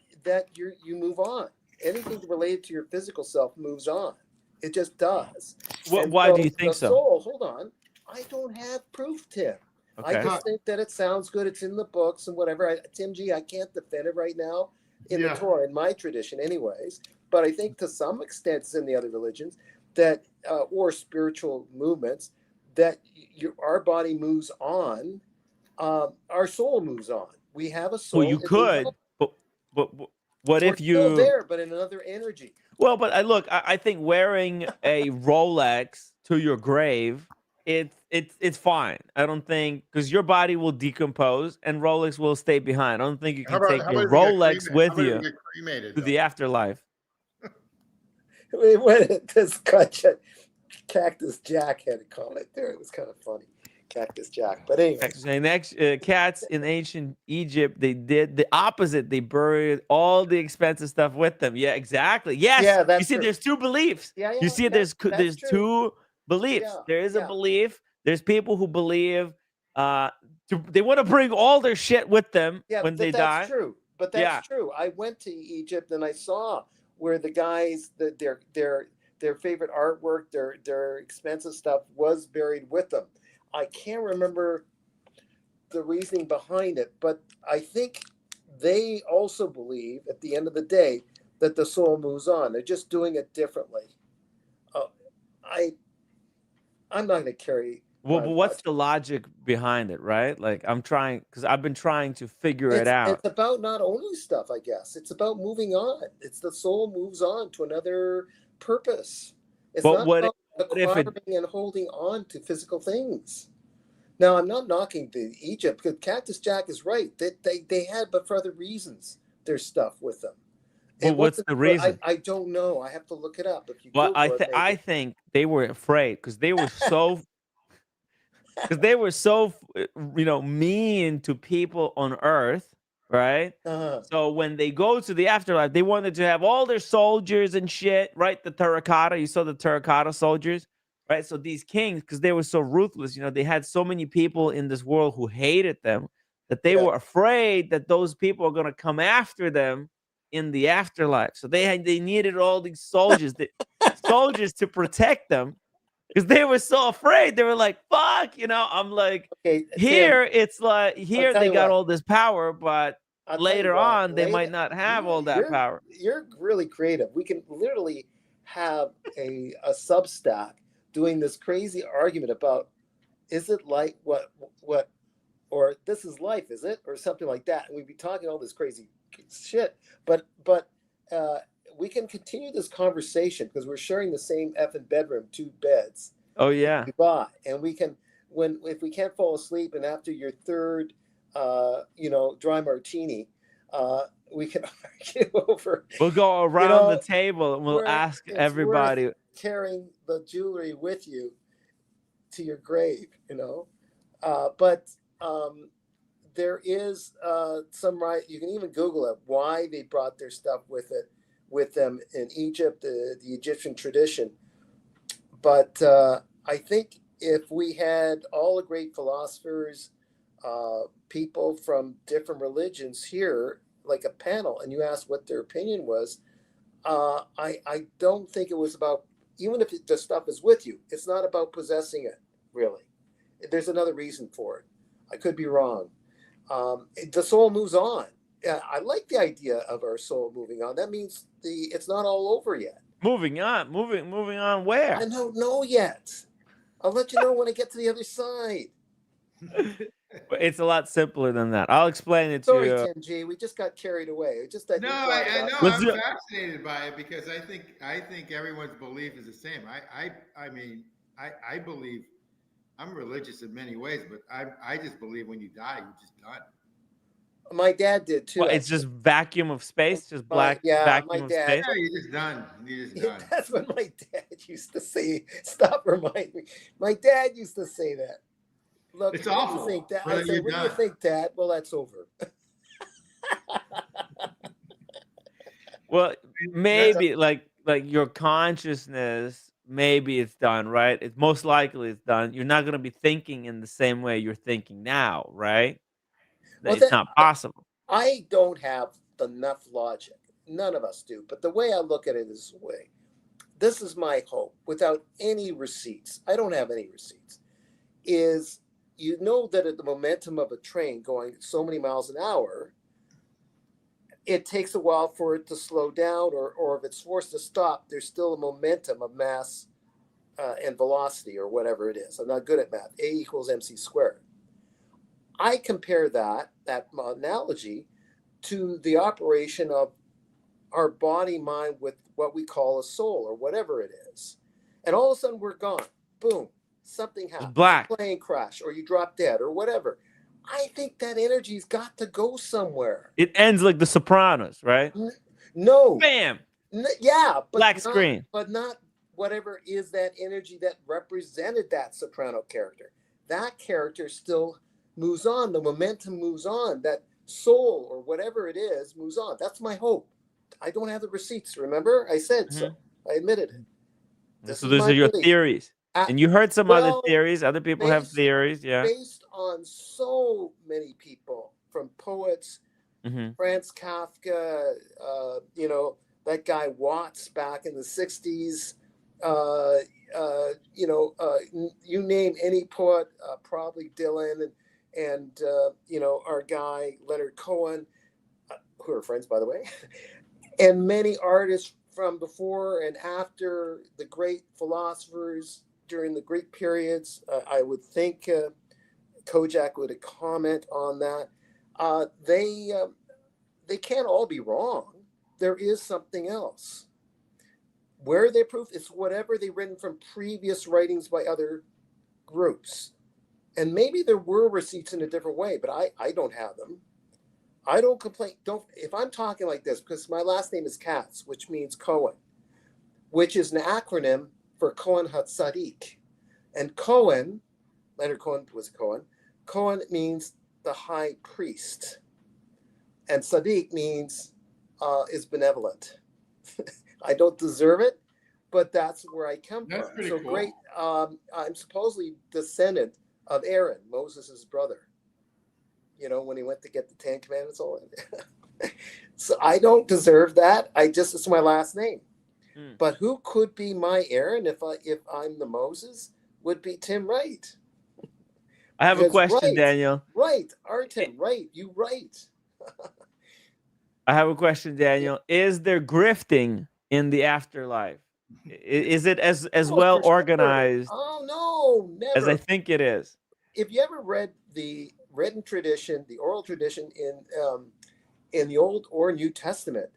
you move on. Anything related to your physical self moves on. It just does. Why do you think the so? soul, hold on. I don't have proof, Tim. Okay. I just think that it sounds good. It's in the books and whatever. Tim G, I can't defend it right now in the Torah, in my tradition, anyways. But I think to some extent, it's in the other religions that, or spiritual movements, that our body moves on, our soul moves on. We have a soul. Well, you could, but what if you still there, but in another energy? Well, but I think wearing a Rolex to your grave, it's fine. I don't think because your body will decompose and Rolex will stay behind. I don't think you can take your Rolex with you to the afterlife. This Cactus Jack had a comment there. It was kind of funny. Cactus Jack. But anyway. Cats in ancient Egypt, they did the opposite. They buried all the expensive stuff with them. Yeah, exactly. Yes. Yeah, that's you see, true. There's two beliefs. Yeah, you see, there's two beliefs. Yeah, there is a belief. There's people who believe they want to bring all their shit with them when they die. That's true. But that's true. I went to Egypt and I saw where the guys their favorite artwork, their expensive stuff was buried with them. I can't remember the reasoning behind it, but I think they also believe at the end of the day that the soul moves on. They're just doing it differently. I'm not going to carry. Well, but what's the logic behind it, right? Like because I've been trying to figure it out. It's about not owning stuff, I guess. It's about moving on. It's the soul moves on to another purpose. It's not about acquiring and holding on to physical things. Now, I'm not knocking the Egypt because Cactus Jack is right. They had, but for other reasons, their stuff with them. Well, what's the reason? I don't know. I have to look it up. If you I think they were afraid because they were so mean to people on Earth, right? So when they go to the afterlife, they wanted to have all their soldiers and shit, right? The terracotta, you saw the terracotta soldiers, right? So these kings, because they were so ruthless, they had so many people in this world who hated them that they were afraid that those people are going to come after them in the afterlife. So they needed all these soldiers, to protect them. Because they were so afraid. They were like, fuck, I'm like, here, Tim, it's like, here they got all this power, but later on, they might not have all that power. You're really creative. We can literally have a Substack doing this crazy argument about, is it like what, or this is life, is it? Or something like that. And we'd be talking all this crazy shit. But we can continue this conversation because we're sharing the same effing bedroom, 2 beds. Oh yeah. And we can, if we can't fall asleep and after your third, dry martini, we can argue over. We'll go around the table and we'll ask everybody. Carrying the jewelry with you to your grave, but there is some right. You can even Google it. Why they brought their stuff with them in Egypt, the Egyptian tradition. But I think if we had all the great philosophers, people from different religions here, like a panel, and you asked what their opinion was, I don't think it was about, even if the stuff is with you, it's not about possessing it, really. There's another reason for it. I could be wrong. The soul moves on. Yeah, I like the idea of our soul moving on. That means it's not all over yet. Moving on where? I don't know yet. I'll let you know when I get to the other side. It's a lot simpler than that. I'll explain it to you. Sorry, Tim G. We just got carried away. I know. I'm fascinated by it because I think everyone's belief is the same. I mean, I believe I'm religious in many ways, but I just believe when you die, you're just done. My dad did too. Well, it's just vacuum of space, just black my vacuum of dad. space. Yeah, you're just done. You're just done. That's what my dad used to say. Stop reminding me. My dad used to say that. Look, It's what do you awful, think, Dad? but I say, you're what do you done. think, Dad? Well, that's over. Well, maybe like your consciousness, maybe it's done, right? It's most likely it's done. You're not gonna be thinking in the same way you're thinking now, right? Well, It's not possible. I don't have enough logic. None of us do. But the way I look at it is the way. This is my hope, without any receipts. I don't have any receipts. Is you know that at the momentum of a train going so many miles an hour, it takes a while for it to slow down, or if it's forced to stop, there's still a momentum of mass and velocity, or whatever it is. I'm not good at math. A equals mc squared. I compare that analogy to the operation of our body mind with what we call a soul, or whatever it is. And all of a sudden we're gone. Boom. Something happens. Black. A plane crash, or you drop dead, or whatever. I think that energy's got to go somewhere. It ends like The Sopranos, right? No. Bam. Yeah, but black not, screen. But not whatever is that energy that represented that soprano character. That character still moves on. The momentum moves on. That soul, or whatever it is, moves on. That's my hope. I don't have the receipts. Remember, I said so. I admitted it. So those are your theories. And you heard some other theories. Other people have theories. Yeah. Based on so many people, from poets, Franz Kafka, you know, that guy Watts back in the 60s, you know, you name any poet, probably Dylan, and you know, our guy Leonard Cohen, who are friends, by the way, and many artists from before and after the great philosophers during the Greek periods. I would think Kojak would comment on that. They can't all be wrong. There is something else. Where they proof is whatever they've written from previous writings by other groups. And maybe there were receipts in a different way, but I don't have them. I don't complain. If I'm talking like this, because my last name is Katz, which means Cohen, which is an acronym for Cohen HaTzadik. And Cohen, Leonard Cohen was a Cohen. Cohen means the high priest. And Tzaddik means is benevolent. I don't deserve it, but that's where I come from. So cool. Great. I'm supposedly descendant of Aaron, Moses' brother. You know, when he went to get the 10 Commandments, all so I don't deserve that. It's my last name. But who could be my Aaron if I'm the Moses? Would be Tim Wright. I have a question, Daniel. Right, Artem, right. You right. I have a question, Daniel. Is there grifting in the afterlife? Is it as well organized? Sure. Oh no, never. As I think it is. If you ever read the written tradition, the oral tradition in the Old or New Testament,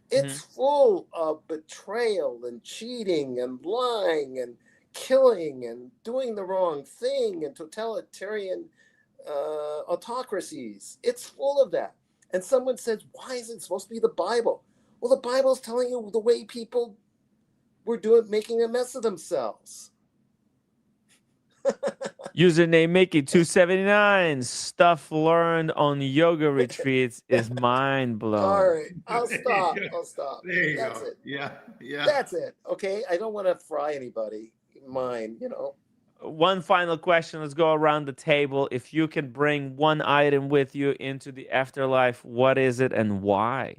it's full of betrayal and cheating and lying and killing and doing the wrong thing and totalitarian autocracies. It's full of that. And someone says, why is it supposed to be the Bible? Well, the Bible's telling you the way people were making a mess of themselves. Username Mickey279. Stuff learned on yoga retreats is mind blowing. All right, I'll stop. There you That's go. it. Yeah. That's it. Okay, I don't want to fry anybody. Mine, you know. One final question. Let's go around the table. If you can bring one item with you into the afterlife, what is it and why?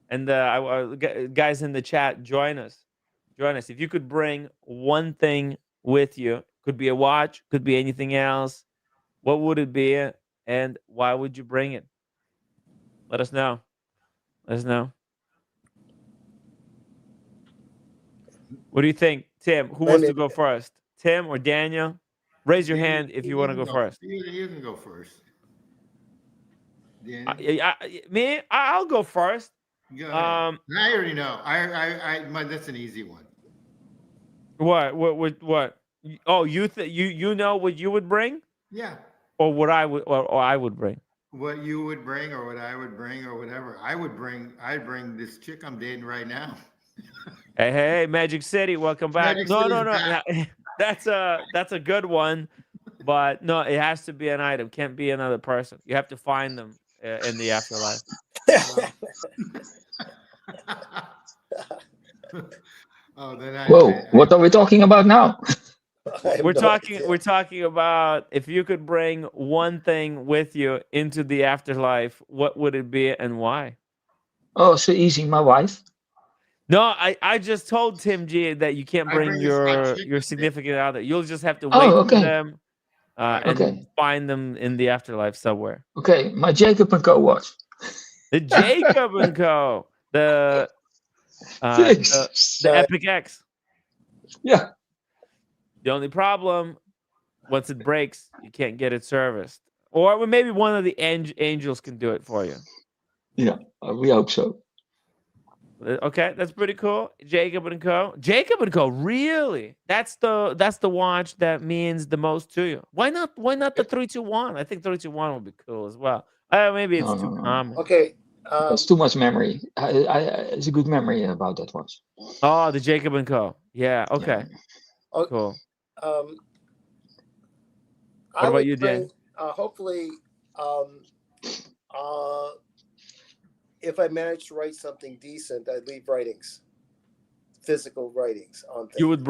And guys in the chat, join us. If you could bring one thing with you, could be a watch, could be anything else, what would it be and why would you bring it? Let us know. What do you think, Tim? Who wants to go first? Tim or Daniel? Raise your hand if you want to go first. You can go first. Me? I'll go first. Go ahead. I already know. That's an easy one. What? Oh, you know what you would bring, Yeah. or what I would bring. What you would bring, or what I would bring, or whatever. I'd bring this chick I'm dating right now. Hey, Magic City, welcome back. Magic No, City's no, no. back. That's a good one, but no, it has to be an item. Can't be another person. You have to find them in the afterlife. Oh, then Whoa, what are we talking about now? We're talking about if you could bring one thing with you into the afterlife, what would it be and why? Oh, so easy, my wife. No, I just told Tim G that you can't I bring bring this hot your chick. significant other. You'll just have to Oh, wait for okay. them and Okay. find them in the afterlife somewhere. Okay, my Jacob and Co. watch. The Jacob and Co. The Epic X. Yeah. The only problem, once it breaks, you can't get it serviced. Or maybe one of the angels can do it for you. Yeah, we hope so. Okay, that's pretty cool. Jacob and Co. Jacob and Co. Really? That's the watch that means the most to you. Why not the 321? I think 321 would be cool as well. Maybe it's too common. Okay. That's too much memory. It's a good memory about that watch. Oh, the Jacob and Co. Yeah. Okay. Yeah. Cool. What about you, Dan? Hopefully, if I manage to write something decent, I'd leave writings, physical writings on things. You would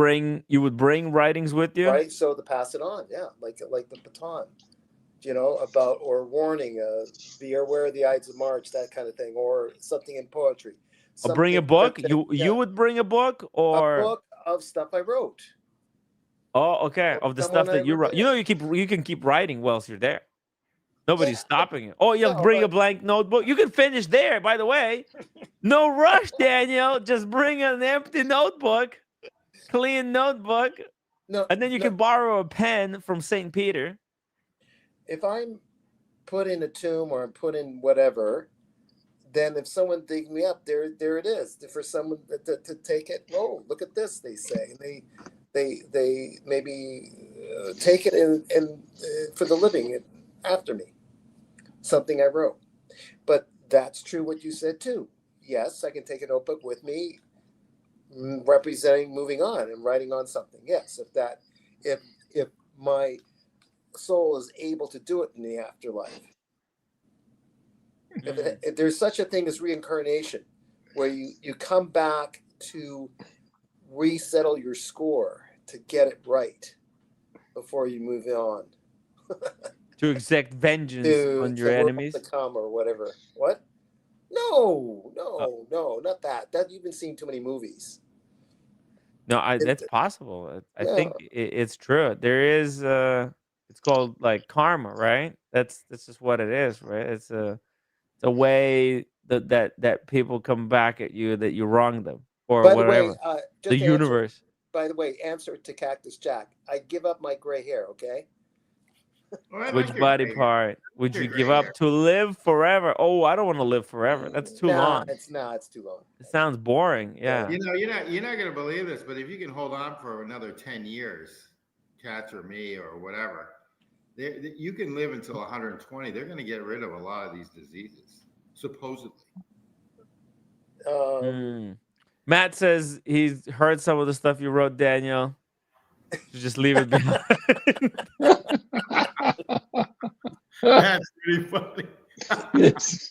bring writings with you, right? So to pass it on, yeah, like the baton, about or warning, be aware of the Ides of March, that kind of thing, or something in poetry. Bring a book. You would bring a book, or a book of stuff I wrote. Oh, okay. Of the stuff that you wrote. You can keep writing whilst you're there. Nobody's stopping you. Oh, you bring a blank notebook. You can finish there, by the way. No rush, Daniel. Just bring an empty notebook, clean notebook. No, and then you can borrow a pen from St. Peter. If I'm put in a tomb or I'm put in whatever, then if someone digs me up, there it is. For someone to take it, oh, look at this, they say. And they maybe take it and for the living after me, something I wrote. But that's true what you said too. Yes, I can take a notebook with me, representing moving on and writing on something. Yes, if my soul is able to do it in the afterlife. If there's such a thing as reincarnation, where you come back to resettle your score, to get it right before you move on. To exact vengeance on your enemies. To come or whatever. What? No, not that. That you've been seeing too many movies. No, that's possible. I think it's true. There is it's called like karma, right? That's just what it is, right? It's a way that people come back at you that you wronged them or by whatever. The way, the universe. By the way, answer to Cactus Jack. I give up my gray hair, okay? Which body part would you give up to live forever? Oh, I don't want to live forever. That's too long. It's too long. It sounds boring. Yeah. You're not gonna believe this, but if you can hold on for another 10 years, Cats or me or whatever, you can live until 120. They're gonna get rid of a lot of these diseases, supposedly. Matt says he's heard some of the stuff you wrote, Daniel. You just leave it behind. That's pretty funny. Yes.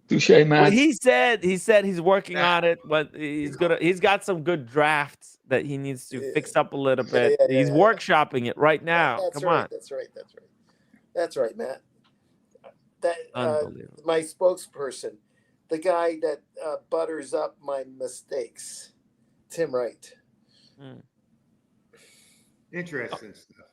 Touche, Matt. Well, he said he's working on it, but he's got some good drafts that he needs to fix up a little bit. He's workshopping it right now. Come on. That's right, Matt. That Unbelievable. My spokesperson, the guy that butters up my mistakes, Tim Wright. Interesting stuff.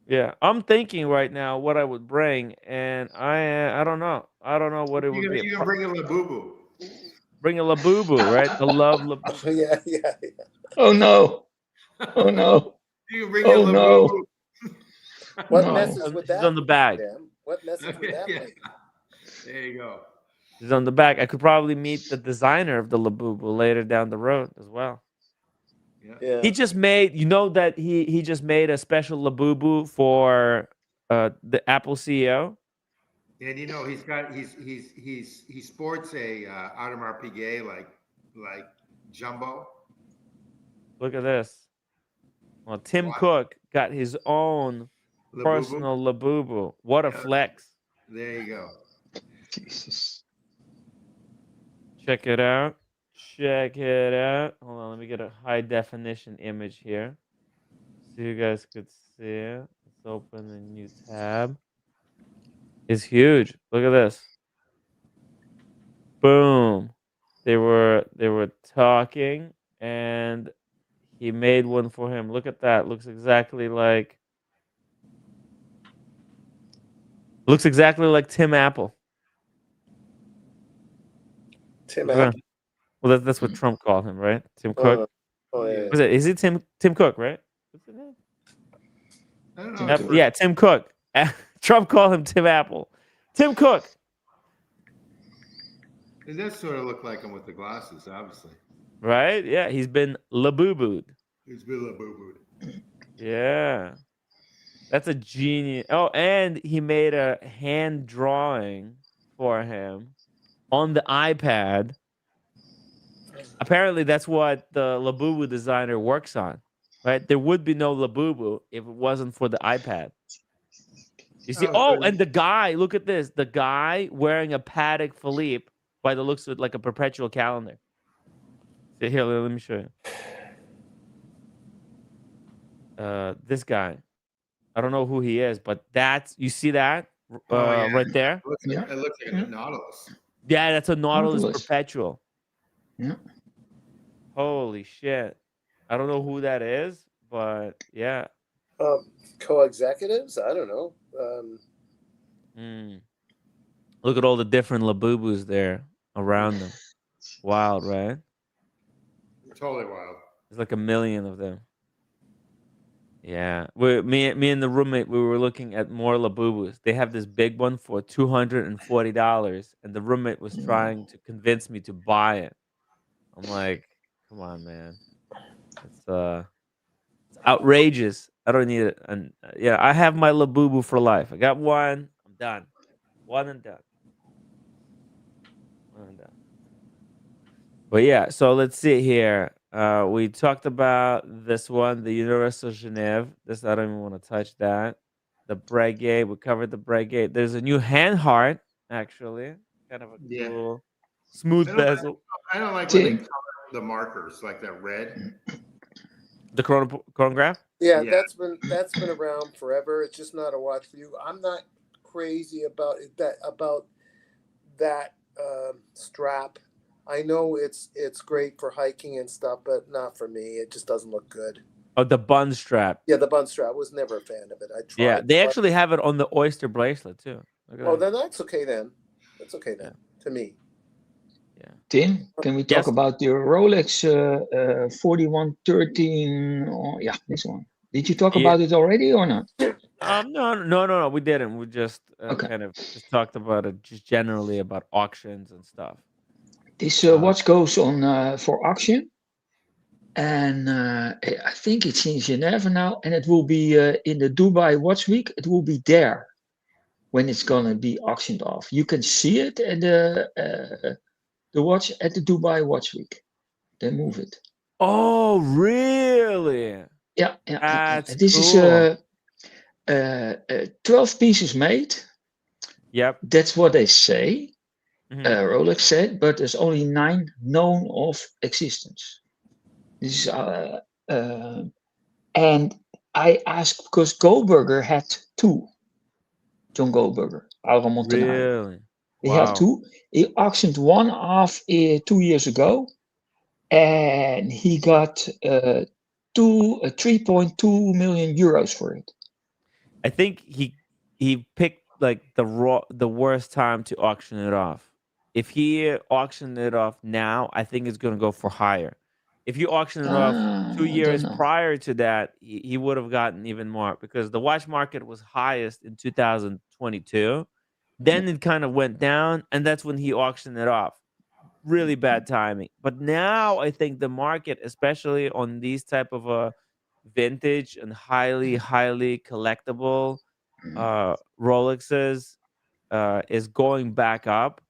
Yeah, I'm thinking right now what I would bring, and I don't know. I don't know what it would be. You can bring a Labubu. Bring a Labubu, right? The love Labubu. Yeah. Oh no! Oh no! You can bring a Labubu. What messes with that? It's on the bag. What messes with that? Yeah. There you go. It's on the back. I could probably meet the designer of the Labubu later down the road as well. Yeah. He just made, you know, that he just made a special Labubu for the Apple CEO. And you know, he sports a Audemars Piguet like jumbo. Look at this. Well, Tim Cook got his own personal Labubu. What a flex. There you go. Jesus. Check it out. Check it out. Hold on, let me get a high definition image here, so you guys could see it. Let's open a new tab. It's huge. Look at this. Boom. They were talking, and he made one for him. Look at that. Looks exactly like Tim Apple. Tim Apple. Well, that's what Trump called him, right? Tim Cook. Yeah. Was it? Is it Tim Cook, right? What's his name? I don't know. Yeah, Tim Cook. Trump called him Tim Apple. Tim Cook. It does sort of look like him with the glasses, obviously. Right? Yeah, he's been Labubu'd. He's been Labubu'd. Yeah. That's a genius. Oh, and he made a hand drawing for him on the iPad. Apparently, that's what the Labubu designer works on, right? There would be no Labubu if it wasn't for the iPad. You see? Oh, and the guy, look at this. The guy wearing a Patek Philippe, by the looks of it, like a perpetual calendar. See, here, let me show you. This guy. I don't know who he is, but you see that right there? It looks like a Nautilus. Yeah, that's a Nautilus perpetual. Yeah. Holy shit. I don't know who that is, but yeah. Co-executives? I don't know. Look at all the different Labubus there around them. Wild, right? Totally wild. There's like 1 million of them. Yeah. Me and the roommate, we were looking at more Labubus. They have this big one for $240, and the roommate was trying to convince me to buy it. I'm like, come on, man. It's outrageous. I don't need it. And yeah, I have my Labubu for life. I got one. I'm done. One and done. One and done. But yeah, so let's see here. We talked about this one, the Universal Genève. I don't even want to touch that. The Breguet, we covered the Breguet. There's a new hand heart, actually. Kind of a cool, smooth bezel. I don't like when they color the markers, like that red. The chronograph? Yeah, that's been around forever. It's just not a watch for you. I'm not crazy about that strap. I know it's great for hiking and stuff, but not for me. It just doesn't look good. Oh, the bun strap. Yeah, the bun strap. I was never a fan of it. I tried. Yeah, they actually have it on the Oyster bracelet too. Oh, then that's okay then. That's okay then, to me. Yeah. Tim, can we talk about your Rolex 4113? Oh, yeah, this one. Did you talk about it already or not? No, we didn't. We just kind of just talked about it, just generally about auctions and stuff. This watch goes on for auction, and I think it's in Genève now, and it will be in the Dubai Watch Week. It will be there when it's gonna be auctioned off. You can see it at the watch at the Dubai Watch Week. They move it. Oh, really? Yeah. That's this cool. is 12 pieces made. Yep. That's what they say. Rolex said, but there's only 9 known of existence. This is and I asked because Goldberger had 2. John Goldberger, Really? He had 2. He auctioned one off 2 years ago, and he got 3.2 million euros for it. I think he picked like the worst time to auction it off. If he auctioned it off now, I think it's gonna go for higher. If you auction it off 2 years prior to that, he would have gotten even more because the watch market was highest in 2022. Then it kind of went down, and that's when he auctioned it off. really bad timing. But now I think the market, especially on these type of vintage and highly collectible Rolexes, is going back up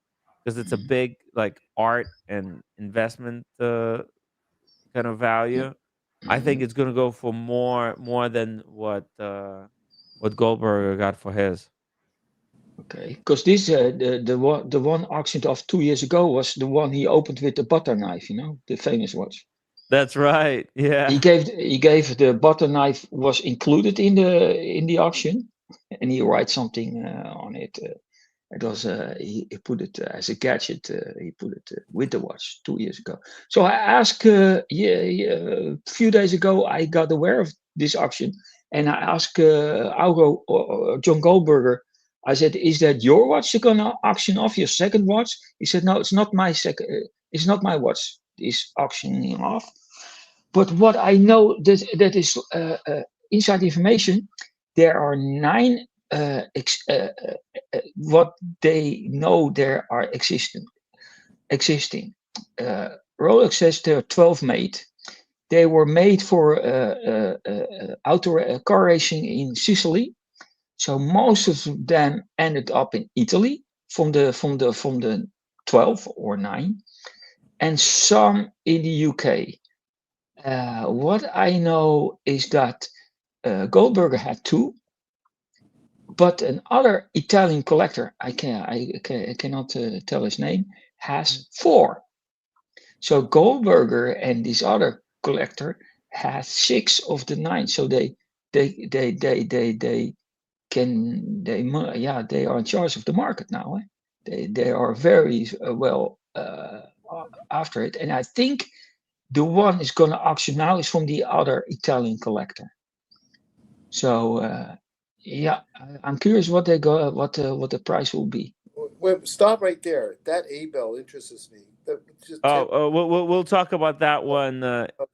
because it's a big like art and investment kind of value. I think it's gonna go for more than what Goldberger got for his. Okay, because this the one auctioned off 2 years ago was the one he opened with the butter knife, the famous watch. That's right. Yeah. He gave the butter knife was included in the auction, and he writes something on it. It was he put it as a gadget. He put it with the watch 2 years ago. So I asked, a few days ago, I got aware of this auction, and I asked John Goldberger. I said, "Is that your watch you're gonna auction off? Your second watch?" He said, "No, it's not my second. It's not my watch. It's auctioning off." But what I know that is inside information. There are 9 what they know there are existing. Rolex says there are 12 made. They were made for car racing in Sicily. So most of them ended up in Italy from the 12 or 9, and some in the UK. What I know is that Goldberger had 2, but another Italian collector, I cannot tell his name, has 4. So Goldberger and this other collector has 6 of the 9. So they are in charge of the market now. They are very well after it, and I think the one is going to auction now is from the other Italian collector. So I'm curious what they go, what the price will be. Wait, stop right there. That A-bell interests me. We'll talk about that one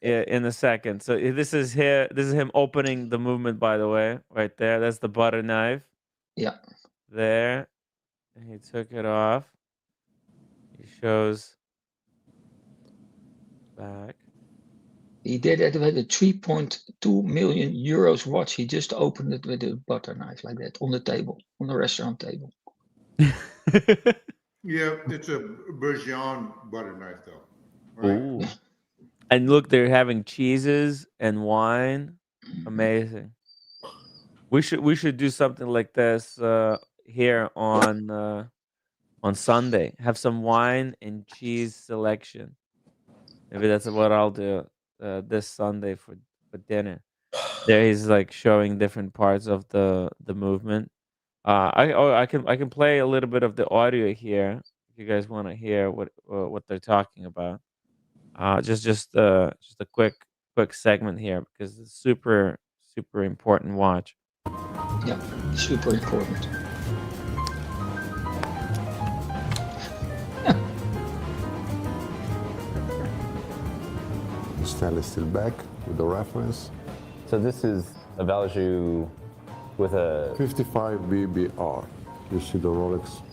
in a second. So this is here. This is him opening the movement. By the way, right there. That's the butter knife. Yeah. There, and he took it off. He shows back. He did it with a 3.2 million euros watch. He just opened it with a butter knife like that on the table, on the restaurant table. Yeah, it's a Bergeon butter knife, though. Right? Ooh. And look, they're having cheeses and wine. Amazing. We should do something like this here on Sunday. Have some wine and cheese selection. Maybe that's what I'll do this Sunday for dinner. There he's like showing different parts of the movement. I can play a little bit of the audio here if you guys want to hear what they're talking about. Just a quick segment here because it's super important watch. Yeah, super important. The stainless steel back with the reference. So this is a Valjoux with a 55 BBR. You see the Rolex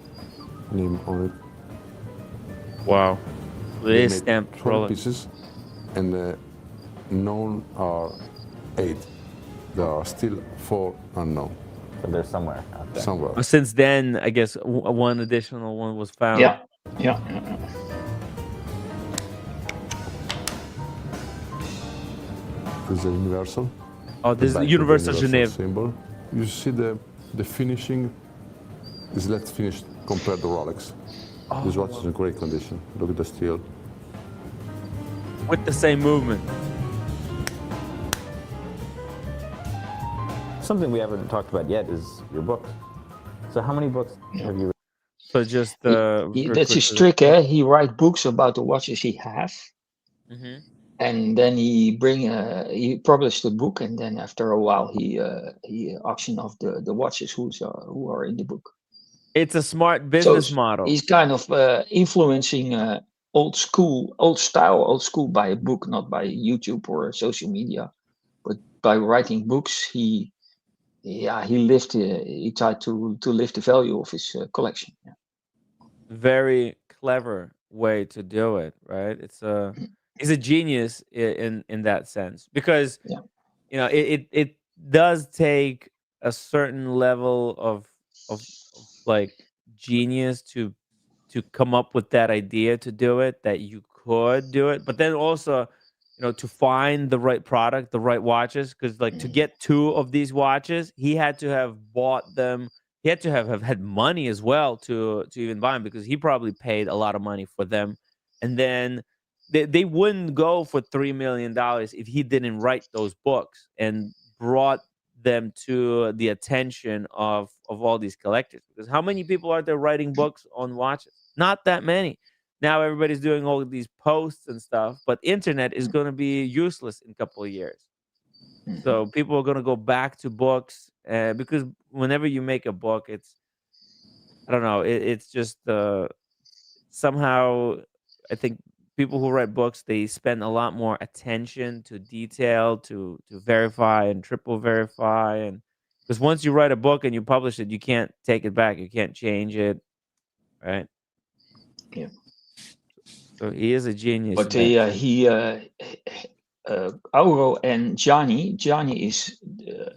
name on it. Wow. They This made stamped 12 Rolex. pieces, and known are 8. There are still 4 unknown. So they're somewhere out there. Somewhere. Since then, I guess one additional one was found. Yeah. This is a universal. Oh, this is the Universal Genève symbol. You see the finishing is less finished compared to Rolex. Oh, This watch is in great condition. Look at the steel. with the same movement. Something we haven't talked about yet is your books. So how many books have you read? So just that's his trick, eh? He write books about the watches he has, and then he published the book, and then after a while he auction off the watches who are in the book. It's a smart business model. He's kind of influencing old school by a book, not by YouTube or social media, but by writing books. He tried to lift the value of his collection. Yeah. Very clever way to do it, right? He's a genius in that sense because Yeah. it does take a certain level of like genius to come up with that idea to do it, that you could do it, but then also to find the right product, the right watches, because like to get two of these watches he had to have bought them. He had to have had money as well to even buy them, because he probably paid a lot of money for them, and then they wouldn't go for $3 million if he didn't write those books and brought them to the attention of all these collectors. Because how many people are there writing books on watches? Not that many. Now everybody's doing all of these posts and stuff, but internet is going to be useless in a couple of years. So people are going to go back to books, because whenever you make a book, I don't know, it's just somehow I think people who write books, they spend a lot more attention to detail, to verify and triple verify, and because once you write a book and you publish it, you can't take it back, you can't change it, right? Yeah. So he is a genius. But Auro and Johnny is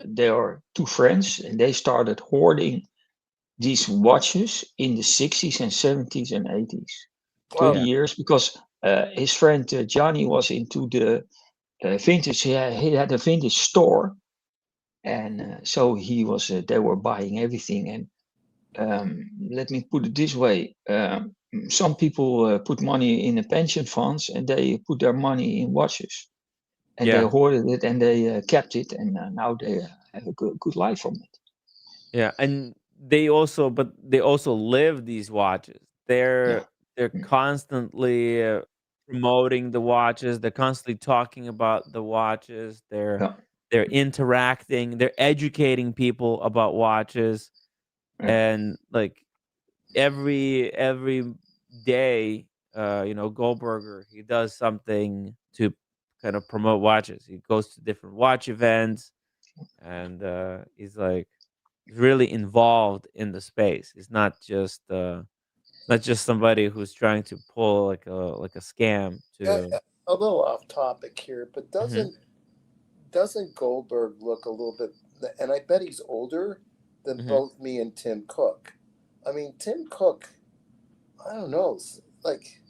they are two friends, and they started hoarding these watches in the 60s and 70s and 80s, 30 years, because his friend Johnny was into the vintage. He had a vintage store, and so he was. They were buying everything, and let me put it this way: some people put money in the pension funds, and they put their money in watches, and they hoarded it, and they kept it, and now they have a good life from it. Yeah, and they also live these watches. They're constantly promoting the watches. They're constantly talking about the watches. They're interacting. They're educating people about watches, and like every day, Goldberger, he does something to kind of promote watches. He goes to different watch events, and he's really involved in the space. It's not just somebody who's trying to pull like a scam to. A little off topic here, but Mhm. doesn't Goldberg look a little bit? And I bet he's older than Mhm. both me and Tim Cook. I mean, Tim Cook, I don't know, like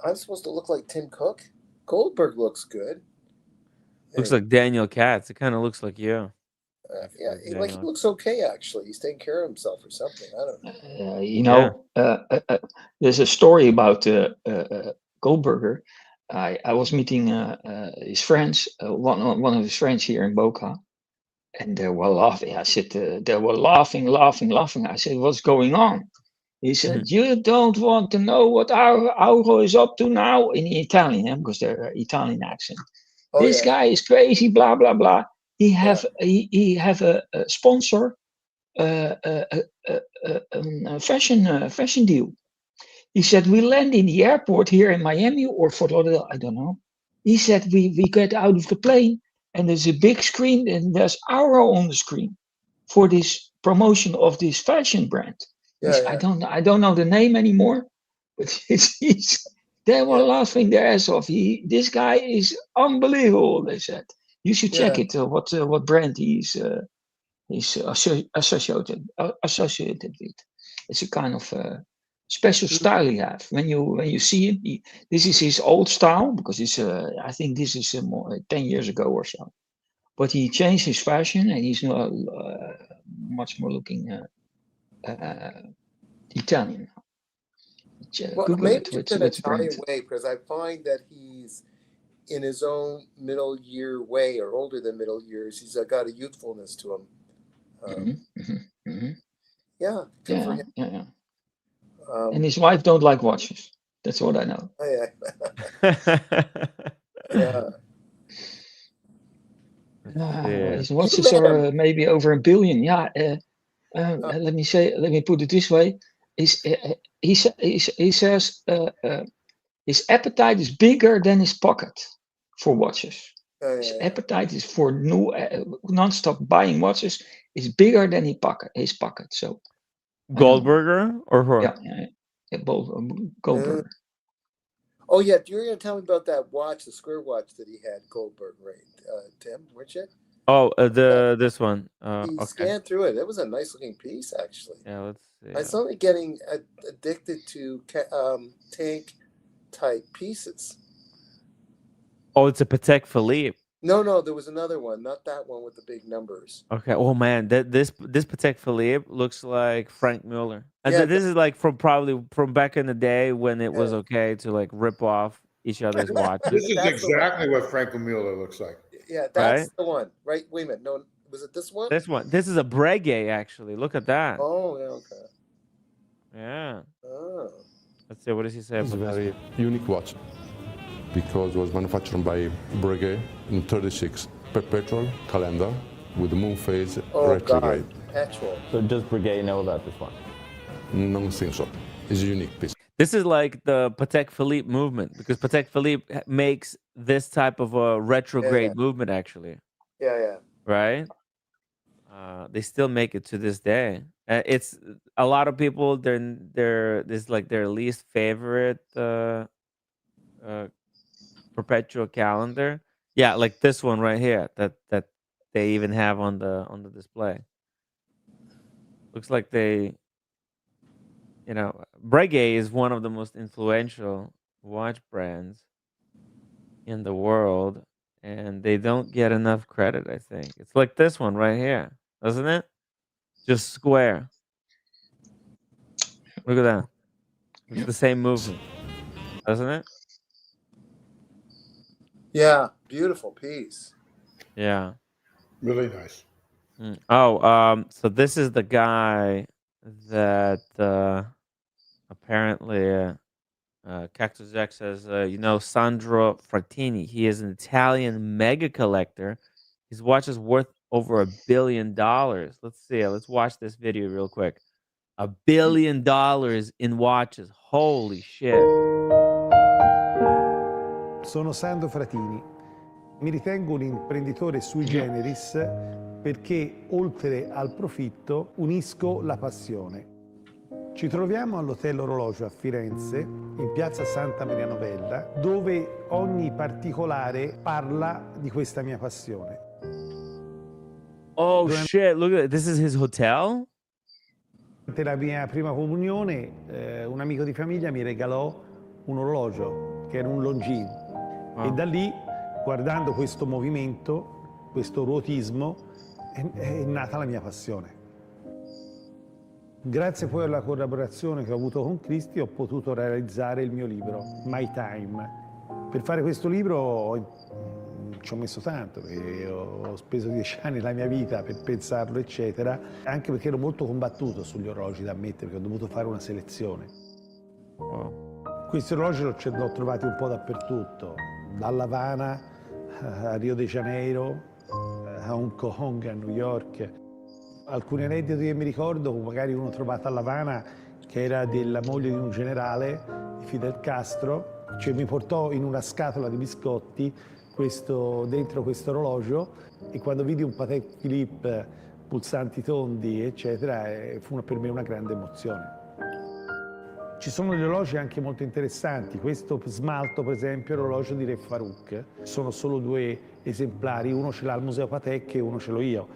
I'm supposed to look like Tim Cook. Goldberg looks good. Looks like Daniel Katz. It kind of looks like you. Yeah, like he looks okay actually. He's taking care of himself or something. I don't know. There's a story about Goldberger. I was meeting his friends, one of his friends here in Boca, and they were laughing. I said, they were laughing. I said, what's going on? He said, you don't want to know what Auro is up to now, in Italian, because they're Italian accent. This guy is crazy, blah, blah, blah. He have a sponsor, a fashion deal. He said, we land in the airport here in Miami or Fort Lauderdale, I don't know. He said, we get out of the plane, and there's a big screen, and there's Auro on the screen for this promotion of this fashion brand. I don't know the name anymore, but they were laughing their ass off. This guy is unbelievable, they said. You should check it. What brand he's associated with. It's a kind of special style he have. When you see him, this is his old style, because it's I think this is more 10 years ago or so. But he changed his fashion, and he's much more looking Italian. Well, maybe it's an Italian way, because I find that he's in his own middle year way, or older than middle years. He's got a youthfulness to him. Yeah, good for him. Yeah. And his wife don't like watches. That's what I know. His watches are maybe over $1 billion. Yeah. Let me put it this way. He says his appetite is bigger than his pocket for watches. His appetite is for new non-stop buying watches is bigger than his pocket. So Goldberger or her? Yeah. Goldberg. Oh yeah, you were going to tell me about that watch, the square watch that he had, Goldberg, right? Tim, weren't you? Oh, this one. He Okay. scanned through it. It was a nice looking piece, actually. Yeah, let's see. I started getting addicted to tank type pieces. Oh, it's a Patek Philippe. No, there was another one, not that one with the big numbers. Okay. Oh man, this Patek Philippe looks like Frank Mueller. And Yeah, this is like probably from back in the day when it was okay to like rip off each other's This watches. is exactly what Frank Mueller looks like. Yeah, that's Right? the one. Right? Wait a minute. No, was it this one? This one. This is a Breguet actually. Look at that. Oh, yeah, okay. Yeah. Oh. Let's see. What does he say? It's a about this very one? unique watch because it was manufactured by Breguet in 36 perpetual calendar with the moon phase retrograde. Perpetual. So does Breguet know about this one? Non think so. It's a unique piece. This is like the Patek Philippe movement because Patek Philippe makes this type of a retrograde movement actually. Yeah. Right? They still make it to this day. It's a lot of people. This is like their least favorite perpetual calendar. Yeah, like this one right here that they even have on the display. Looks like they, Breguet is one of the most influential watch brands in the world, and they don't get enough credit. I think it's like this one right here, doesn't it? Just square. Look at that. It's the same movement, doesn't it? Yeah, beautiful piece. Yeah. Really nice. So this is the guy that apparently Cactus Jack says, Sandro Frattini. He is an Italian mega collector. His watch is worth over $1 billion. Let's see. Let's watch this video real quick. $1 billion in watches. Holy shit. Sono Sandro Fratini. Mi ritengo un imprenditore sui generis perché oltre al profitto unisco la passione. Ci troviamo all'Hotel Orologio a Firenze, in piazza Santa Maria Novella, dove ogni particolare parla di questa mia passione. Oh shit, look at it. This is his hotel? Durante la mia prima comunione un amico di famiglia mi regalò un orologio che era un Longines e da lì, guardando questo movimento, questo ruotismo, è nata la mia passione. Grazie poi alla collaborazione che ho avuto con Cristi ho potuto realizzare il mio libro, My Time. Per fare questo libro ci ho messo tanto, perché ho speso 10 anni della mia vita per pensarlo, eccetera, anche perché ero molto combattuto sugli orologi, da ammettere, perché ho dovuto fare una selezione. Questi orologi l'ho trovati un po' dappertutto, dall'Havana a Rio de Janeiro, a Hong Kong, a New York. Alcuni aneddoti che mi ricordo, magari uno trovato all'Havana, che era della moglie di un generale, di Fidel Castro, cioè mi portò in una scatola di biscotti dentro questo orologio, e quando vidi un Patek Philippe, pulsanti tondi, eccetera, fu per me una grande emozione. Ci sono degli orologi anche molto interessanti. Questo smalto, per esempio, è l'orologio di Re Farouk. Sono solo 2 esemplari, uno ce l'ha al Museo Patek e uno ce l'ho io.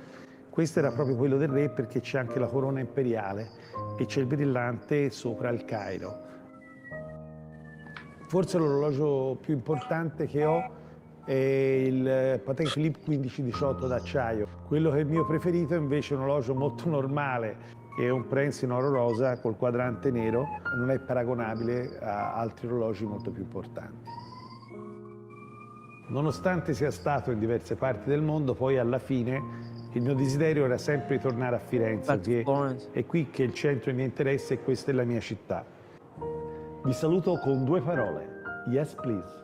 Questo era proprio quello del re perché c'è anche la corona imperiale e c'è il brillante sopra il Cairo. Forse l'orologio più importante che ho è il Patek Philippe 1518 d'acciaio. Quello che è il mio preferito è invece un orologio molto normale, che è un Prince in oro rosa col quadrante nero, non è paragonabile a altri orologi molto più importanti. Nonostante sia stato in diverse parti del mondo, poi alla fine il mio desiderio era sempre di tornare a Firenze, perché è qui che il centro dei miei interessi e questa è la mia città. Vi saluto con 2 parole. Yes, please.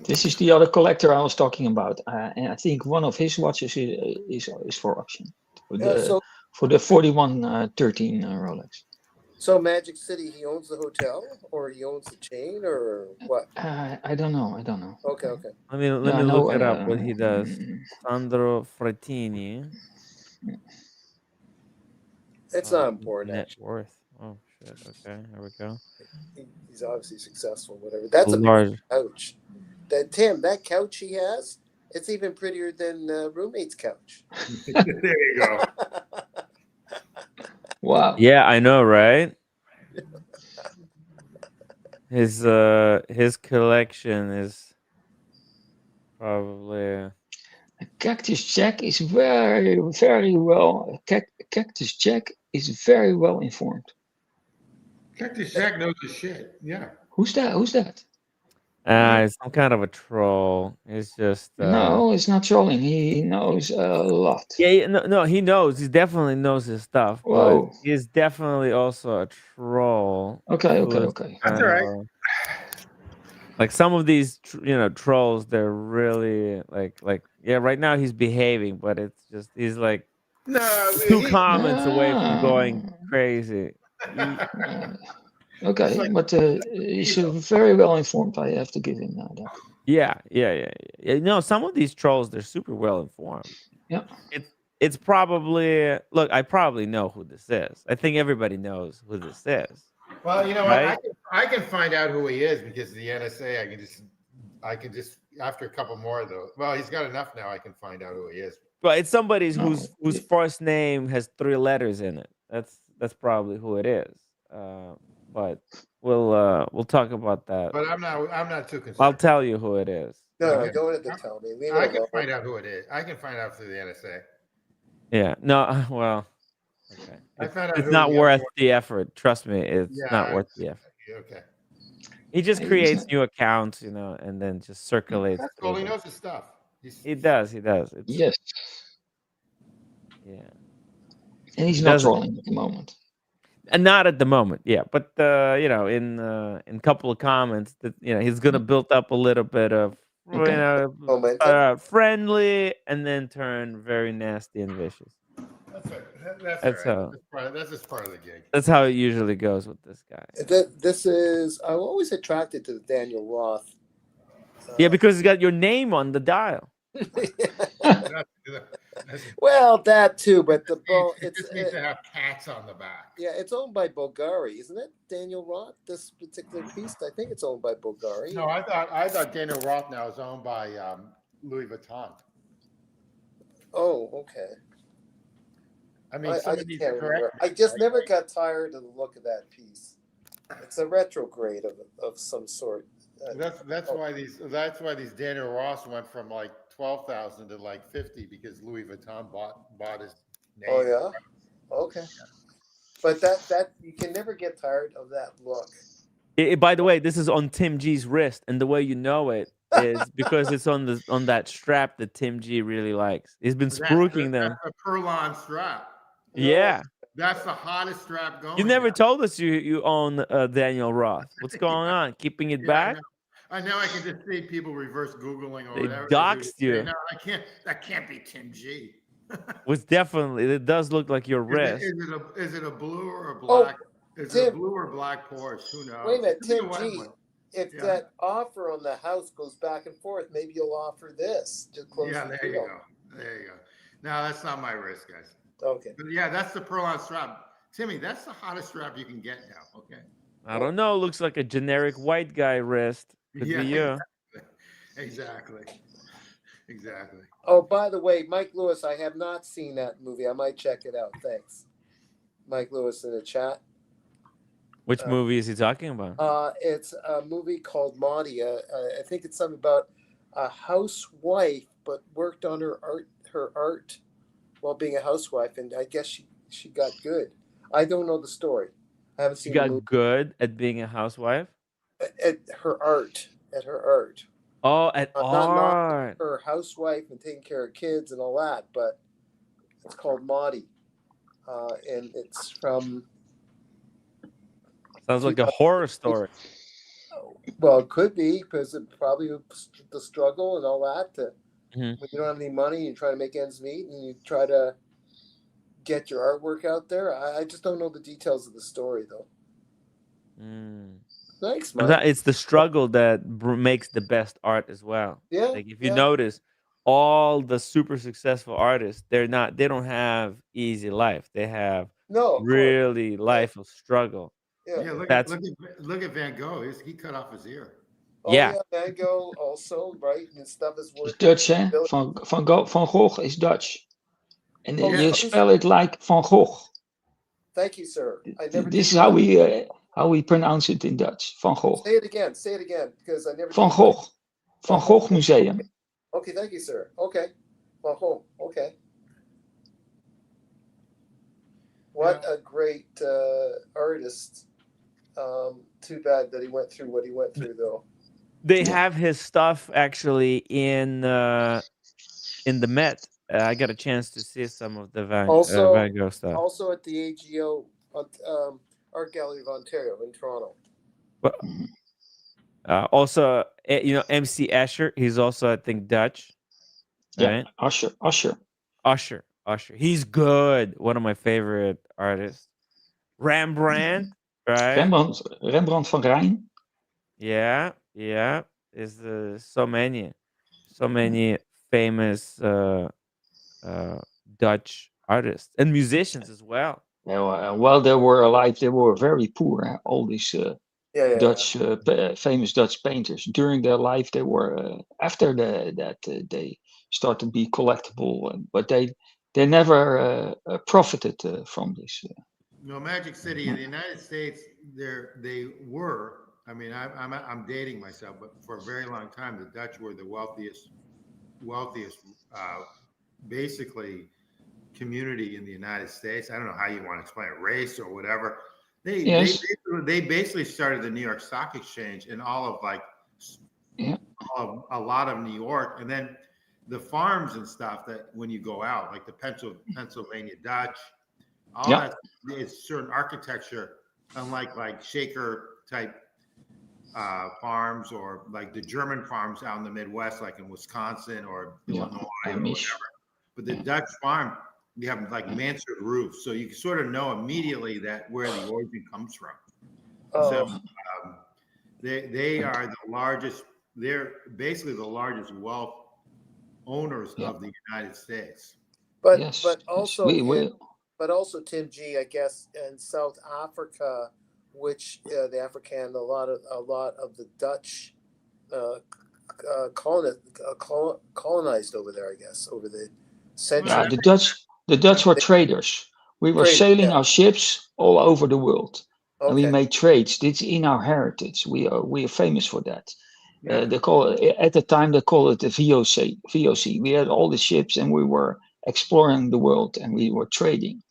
This is the other collector I was talking about, and I think one of his watches is for auction for the 4113 Rolex. So Magic City, he owns the hotel, or he owns the chain, or what? I don't know. Okay. Let me look it up what he does. Sandro Frattini. It's not important, net actually. worth. Oh shit. Okay, here we go. He's obviously successful. Whatever. That's a Large. couch. That Tim, that couch he has, it's even prettier than roommate's couch. There you go. Wow. Yeah, I know, right? His collection is probably. Cactus Jack is very, very well. Cactus Jack is very well informed. Cactus Jack knows his shit. Yeah. Who's that? Who's that? It's some kind of a troll. It's just. No, it's not trolling. He knows a lot. Yeah, no, he knows. He definitely knows his stuff, but Whoa. he's definitely also a troll. Okay. That's all right. Like some of these, trolls, they're really yeah. Right now he's behaving, but it's just he's like No, 2 comments away from going crazy. Okay, like- but he's very well informed. I have to give him that. Yeah. No, some of these trolls, they're super well informed. Yeah. It's probably I probably know who this is. I think everybody knows who this is. Well, you know Right? what? I can find out who he is because the NSA. I can just after a couple more of those. Well, he's got enough now. I can find out who he is. But it's somebody whose first name has 3 letters in it. That's probably who it is. But we'll talk about that. But I'm not too concerned. I'll tell you who it is. No, don't have to tell me. Leave I it can alone. find out who it is. I can find out through the NSA. Yeah. No. Well. Okay. I found out It's who not the worth other the effort. Trust me, it's not worth the effort. Okay. He just creates new accounts, and then just circulates. That's cool. He knows his stuff. He does. It's, Yes. Yeah. And he's not trolling at the moment. And not at the moment, yeah. But in a couple of comments, that he's gonna build up a little bit of friendly, and then turn very nasty and vicious. That's all right. That's just part of the gig. That's how it usually goes with this guy. This is. I'm always attracted to the Daniel Roth. Yeah, because it's got your name on the dial. Well, that too, but the it just needs to have cats on the back. Yeah, it's owned by Bulgari, isn't it? Daniel Roth. This particular piece, I think it's owned by Bulgari. No, I thought Daniel Roth now is owned by Louis Vuitton. Oh, okay. I mean, I just never got tired of the look of that piece. It's a retrograde of some sort. That's why these Daniel Ross went from like 12,000 to like 50 because Louis Vuitton bought his name. Oh yeah, okay. But that you can never get tired of that look. By the way, this is on Tim G's wrist, and the way you know it is because it's on that strap that Tim G really likes. He's been spruiking them. That's a Perlon strap. Yeah. That's the hottest strap going. You never told us you own Daniel Roth. What's going on? Keeping it back? I know. I can just see people reverse Googling or whatever. They doxed you. No, I can't. That can't be Tim G. It does look like your wrist. Is it a blue or a black? Is it a blue or black Porsche? Who knows? Wait a minute, Tim G. If that offer on the house goes back and forth, maybe you'll offer this. Just close the there you deal. go. There you go. No, that's not my wrist, guys. Okay. But yeah, that's the Perlon strap. Timmy, that's the hottest strap you can get now. Okay. I don't know. Looks like a generic white guy wrist. Could be you. Exactly. Oh, by the way, Mike Lewis, I have not seen that movie. I might check it out. Thanks. Mike Lewis in the chat. Which movie is he talking about? It's a movie called Maudie. I think it's something about a housewife, but worked on her art while being a housewife, and I guess she got good. I don't know the story. I haven't seen. She got good at being a housewife. At her art. Oh, at art. Not her housewife and taking care of kids and all that, but it's called Maudie, and it's from. Sounds like a horror story. Well, it could be because it probably the struggle and all that. Mm-hmm. When you don't have any money, you try to make ends meet, and you try to get your artwork out there. I just don't know the details of the story, though. Thanks, Mike. It's the struggle that makes the best art as well. Yeah. Like if you notice, all the super successful artists, they don't have easy life. They have No, of course. really life of struggle. Yeah. Yeah, That's look at Van Gogh. He cut off his ear. Oh, yeah. Van Gogh also, right? And stuff is It's worth. Dutch, hè? Van Gogh is Dutch. And Oh, you yeah. spell it like Van Gogh. Thank you, sir. I never This did is how we pronounce it in Dutch. Van Gogh. Say it again. Say it again, because I never Van did. Gogh. Van Gogh Museum. Okay, thank you, sir. Okay. Van Gogh. Okay. What a great artist. Too bad that he went through what he went through, though. They have his stuff actually in the Met. I got a chance to see some of the Van Gogh stuff. Also at the AGO Art Gallery of Ontario in Toronto. But also, MC Escher. He's also, I think, Dutch. Right? Yeah, Usher. He's good. One of my favorite artists. Rembrandt, right? Rembrandt van Rijn. Yeah. There's so many famous Dutch artists and musicians as well. Yeah, while they were alive, they were very poor. All these Dutch famous Dutch painters. During their life, they were after that they start to be collectible, but they never profited from this. No, Magic City in the United States, they were. I mean, I'm dating myself, but for a very long time, the Dutch were the wealthiest, basically, community in the United States. I don't know how you want to explain it, race or whatever. They basically started the New York Stock Exchange in all of a lot of New York, and then the farms and stuff that when you go out, like the Pennsylvania Dutch, all that is certain architecture, unlike like Shaker type farms or like the German farms out in the Midwest, like in Wisconsin or Illinois or whatever. But the Dutch farm, you have like mansard roofs, so you can sort of know immediately that where the origin comes from. So they are the largest. They're basically the largest wealth owners of the United States. But also Tim G, I guess, in South Africa, which the African, a lot of the Dutch colonized over there, I guess, over the century. Yeah, the Dutch were traders. We were sailing our ships all over the world, and we made trades. It's in our heritage. We are famous for that. They call it, at the time they call it the VOC. We had all the ships, and we were exploring the world, and we were trading.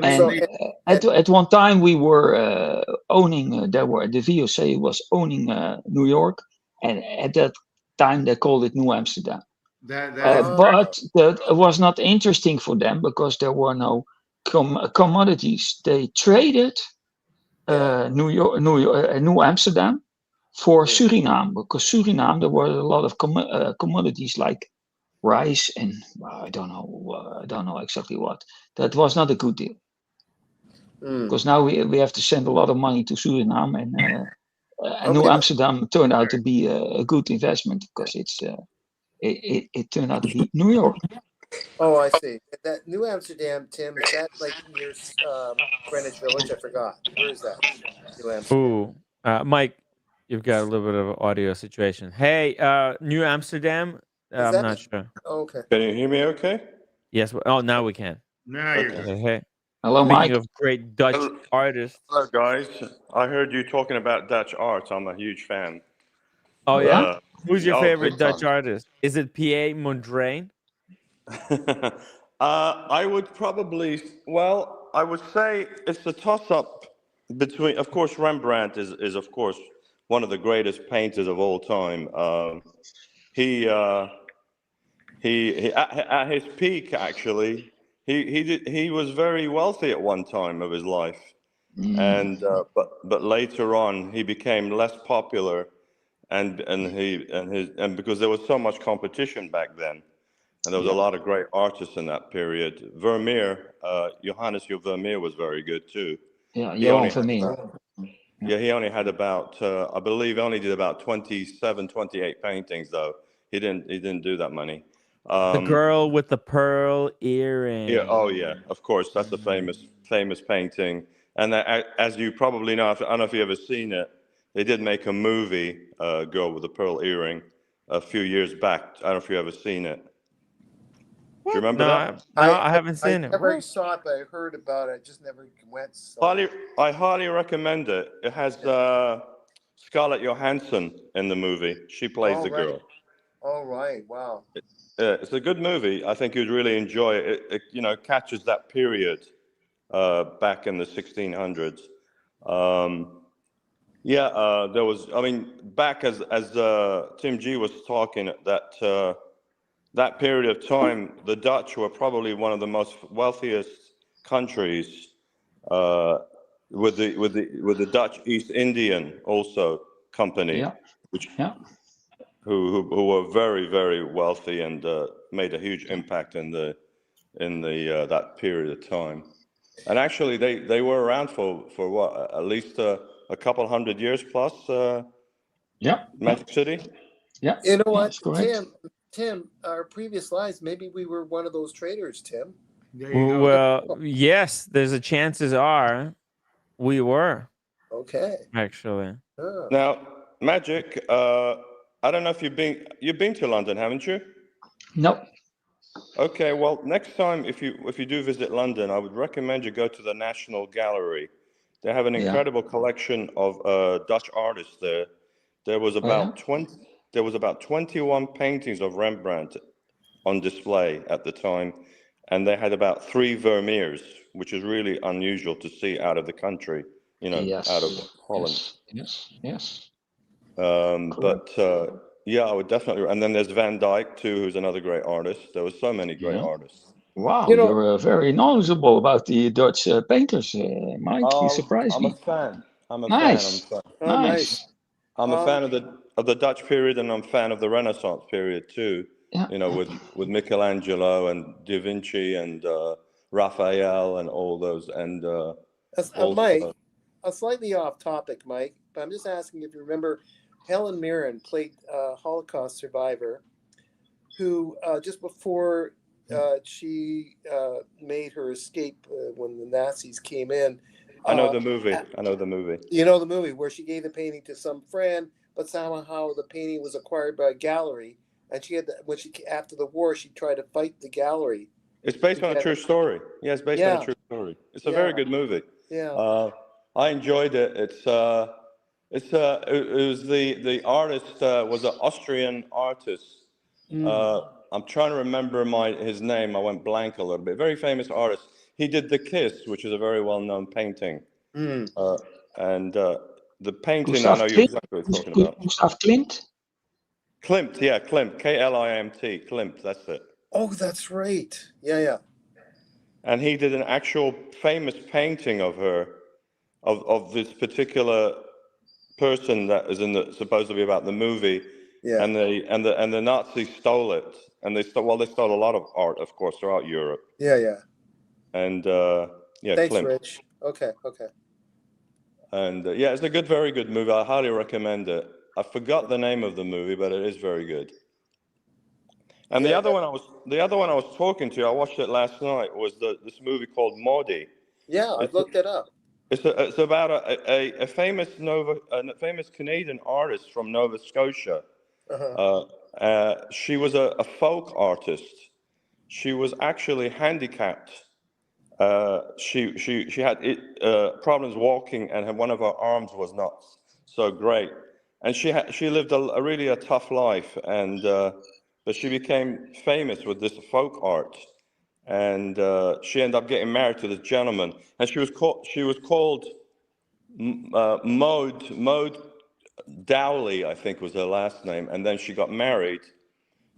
At one time we were owning. The VOC was owning New York, and at that time they called it New Amsterdam. But it was not interesting for them because there were no commodities. They traded New Amsterdam for Suriname, because Suriname there were a lot of commodities like rice and I don't know exactly what. That was not a good deal because now we have to send a lot of money to Suriname, and New Amsterdam turned out to be a good investment because it turned out to be New York. Oh, I see. That New Amsterdam, Tim, is that like near Greenwich Village? I forgot. Where is that? New Amsterdam. Ooh, Mike, you've got a little bit of an audio situation. Hey, New Amsterdam. I'm not sure. Oh, okay. Can you hear me okay? Yes. Oh, now we can. Now you're good. Hey. Hello, Speaking Mike. of great Dutch artists. Hello, guys. I heard you talking about Dutch art. I'm a huge fan. Oh, yeah? Who's your favorite Dutch artist? Is it P.A. Mondrian? I would probably, I would say it's a toss-up between, of course, Rembrandt is of course, one of the greatest painters of all time. He at his peak, actually, he was very wealthy at one time of his life, and but later on he became less popular, and because there was so much competition back then, and there was a lot of great artists in that period. Vermeer, Johannes Vermeer was very good too. Yeah, Johan Vermeer. Yeah, he only had about, I believe, only did about 27, 28 paintings though. He didn't do that many. The girl with the pearl earring. Yeah. Oh, yeah. Of course, that's a famous painting. And as you probably know, I don't know if you ever seen it. They did make a movie, "Girl with the Pearl Earring," a few years back. I don't know if you ever seen it. Do you remember that? No, I haven't seen it. Never saw it, but I heard about it. I just never went. So. I highly recommend it. It has Scarlett Johansson in the movie. She plays the girl. All right. Wow. It's a good movie. I think you'd really enjoy it. It catches that period back in the 1600s. There was. I mean, back as Tim G was talking, that period of time, the Dutch were probably one of the most wealthiest countries, with the Dutch East Indian also company, who were very, very wealthy and made a huge impact in that period of time. And actually, they were around for what, at least a couple hundred years plus. Magic City. Yeah. You know what, Tim, our previous lives, maybe we were one of those traders, Tim. Well, yes, there's a chances are we were. Okay. Actually. Oh. Now, Magic, I don't know if you've been to London, haven't you? No. Okay, well, next time if you do visit London, I would recommend you go to the National Gallery. They have an incredible collection of Dutch artists there. There was about 21 paintings of Rembrandt on display at the time, and they had about 3 Vermeers, which is really unusual to see out of the country, out of Holland. Yes. I would definitely. And then there's Van Dyck too, who's another great artist. There were so many great artists. Wow, you're very knowledgeable about the Dutch painters, Mike. You surprised me. I'm a fan. Nice. Nice. I'm a fan of the Dutch period, and I'm a fan of the Renaissance period too. With Michelangelo and Da Vinci and Raphael and all those. And Mike, slightly off topic, Mike, but I'm just asking if you remember Helen Mirren played a Holocaust survivor who just before she made her escape when the Nazis came in. I know the movie. You know the movie where she gave the painting to some friend, but somehow the painting was acquired by a gallery, and she had after the war she tried to fight the gallery. It's based on a true story. Yeah, it's based on a true story. It's a very good movie. Yeah. I enjoyed it. It was the artist was an Austrian artist. I'm trying to remember his name. I went blank a little bit. Very famous artist. He did The Kiss, which is a very well-known painting. And the painting, I know you exactly what you're talking about. Gustav Klimt? Klimt, yeah, Klimt. Klimt, Klimt, that's it. Oh, that's right. Yeah. And he did an actual famous painting of her, of this particular person that is supposed to be about the movie. Yeah. And the Nazis stole it. And they stole a lot of art, of course, throughout Europe. Yeah. And thanks, Klimt. Rich. Okay. And it's a very good movie. I highly recommend it. I forgot the name of the movie, but it is very good. And the other one I was talking to, I watched it last night, was this movie called Maudie. Yeah, I looked it up. It's about a famous Canadian artist from Nova Scotia. She was a folk artist. She was actually handicapped. She had problems walking, and one of her arms was not so great. And she lived a really tough life, and but she became famous with this folk art, and she ended up getting married to this gentleman, and she was called Maud Dowley, I think was her last name, and then she got married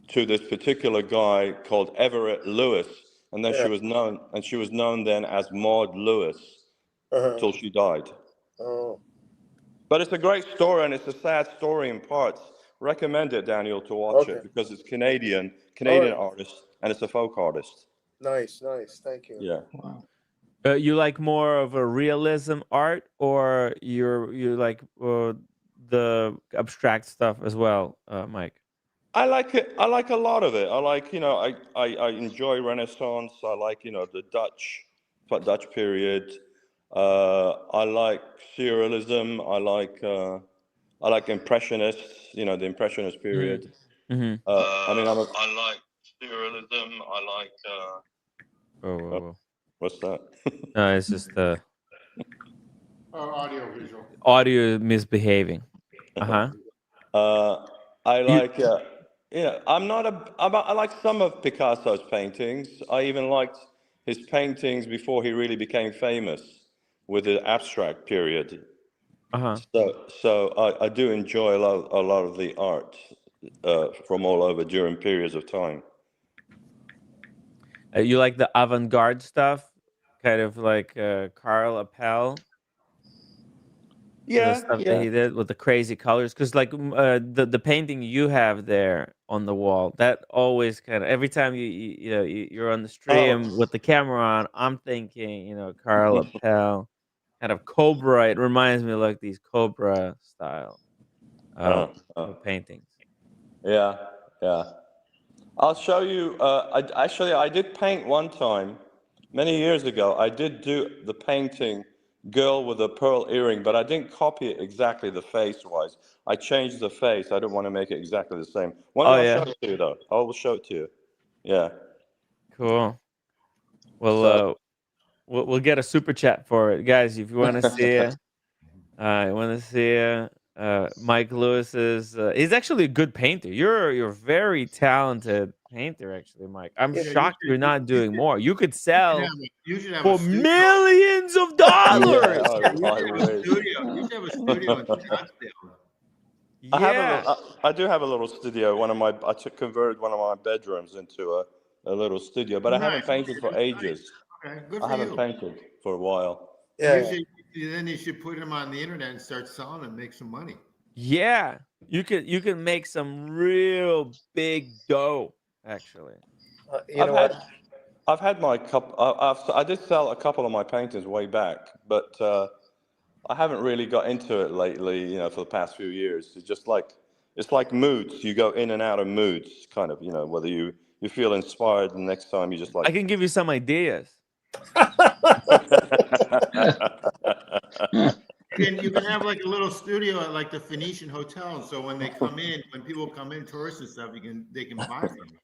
to this particular guy called Everett Lewis, and then she was known then as Maud Lewis till she died. Oh. But it's a great story, and it's a sad story in parts. Recommend it, Daniel, to watch it, because it's Canadian artist, and it's a folk artist. Nice. Thank you. Yeah. Wow. You like more of a realism art, or you like the abstract stuff as well, Mike? I like it. I like a lot of it. I like, I enjoy Renaissance. I like, the Dutch period. I like surrealism. I like Impressionists. The Impressionist period. Mm-hmm. I mean, I like surrealism. I like. Whoa. What's that? No, it's just the Audio visual. audio misbehaving. I You like. I like some of Picasso's paintings. I even liked his paintings before he really became famous with the abstract period. So I do enjoy a lot of the art from all over during periods of time. you like the avant-garde stuff, kind of like Carl Appel. The stuff that he did with the crazy colors, because like the painting you have there on the wall, that always kind of every time you're on the stream with the camera on, I'm thinking Carl Appel, kind of Cobra. It reminds me of like these Cobra style paintings. Yeah. I'll show you. I did paint one time, many years ago. I did do the painting "Girl with a Pearl Earring," but I didn't copy it exactly the face-wise. I changed the face. I didn't want to make it exactly the same. One day I'll show it to you, though. I will show it to you. Yeah. Cool. Well, we'll get a super chat for it, guys. If you want to see it, Mike Lewis's. He's actually a good painter. You're a very talented painter, actually, Mike. I'm shocked you're not doing more. You could sell for millions of dollars. You should have a studio in Scottsdale. I do have a little studio. I converted one of my bedrooms into a little studio, but I haven't painted for ages. Okay, good for I haven't you. painted for a while. Yeah. Then you should put them on the internet and start selling them, make some money. Yeah, you can make some real big dough, actually. I've had my I did sell a couple of my paintings way back, but I haven't really got into it lately. For the past few years, it's like moods. You go in and out of moods, kind of. Whether you feel inspired, the next time you just like. I can give you some ideas. You can have like a little studio at like the Phoenician Hotel, so when people come in, tourists and stuff, they can buy from you.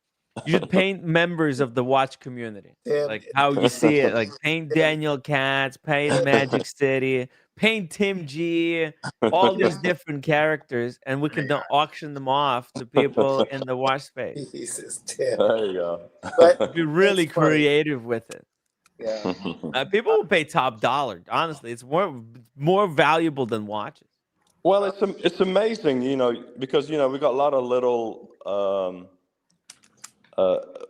You should paint members of the watch community, like how you see it. Like paint Daniel Katz, paint Magic City, paint Tim G, all these different characters, and we can auction them off to people in the watch space. Jesus, Tim. There you go. But be really creative with it. Yeah. People will pay top dollar. Honestly, it's more valuable than watches. Well, it's amazing, because we got a lot of little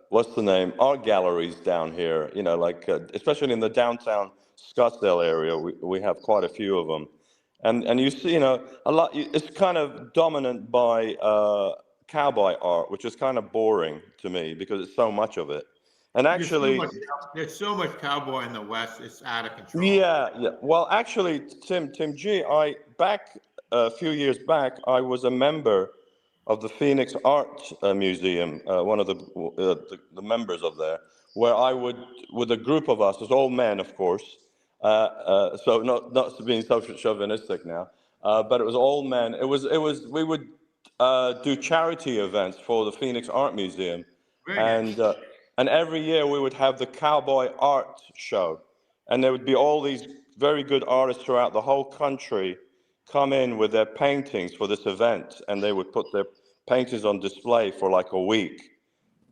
what's the name, art galleries down here. Like especially in the downtown Scottsdale area, we have quite a few of them, and you see, a lot. It's kind of dominant by cowboy art, which is kind of boring to me because it's so much of it. And actually, there's so much cowboy in the West; it's out of control. Yeah. Well, actually, Tim G, back a few years back, I was a member of the Phoenix Art Museum, one of the members of there, where I would, with a group of us, it was all men, of course, so not being so chauvinistic now, but it was all men. We would do charity events for the Phoenix Art Museum, and every year we would have the cowboy art show, and there would be all these very good artists throughout the whole country come in with their paintings for this event, and they would put their paintings on display for like a week.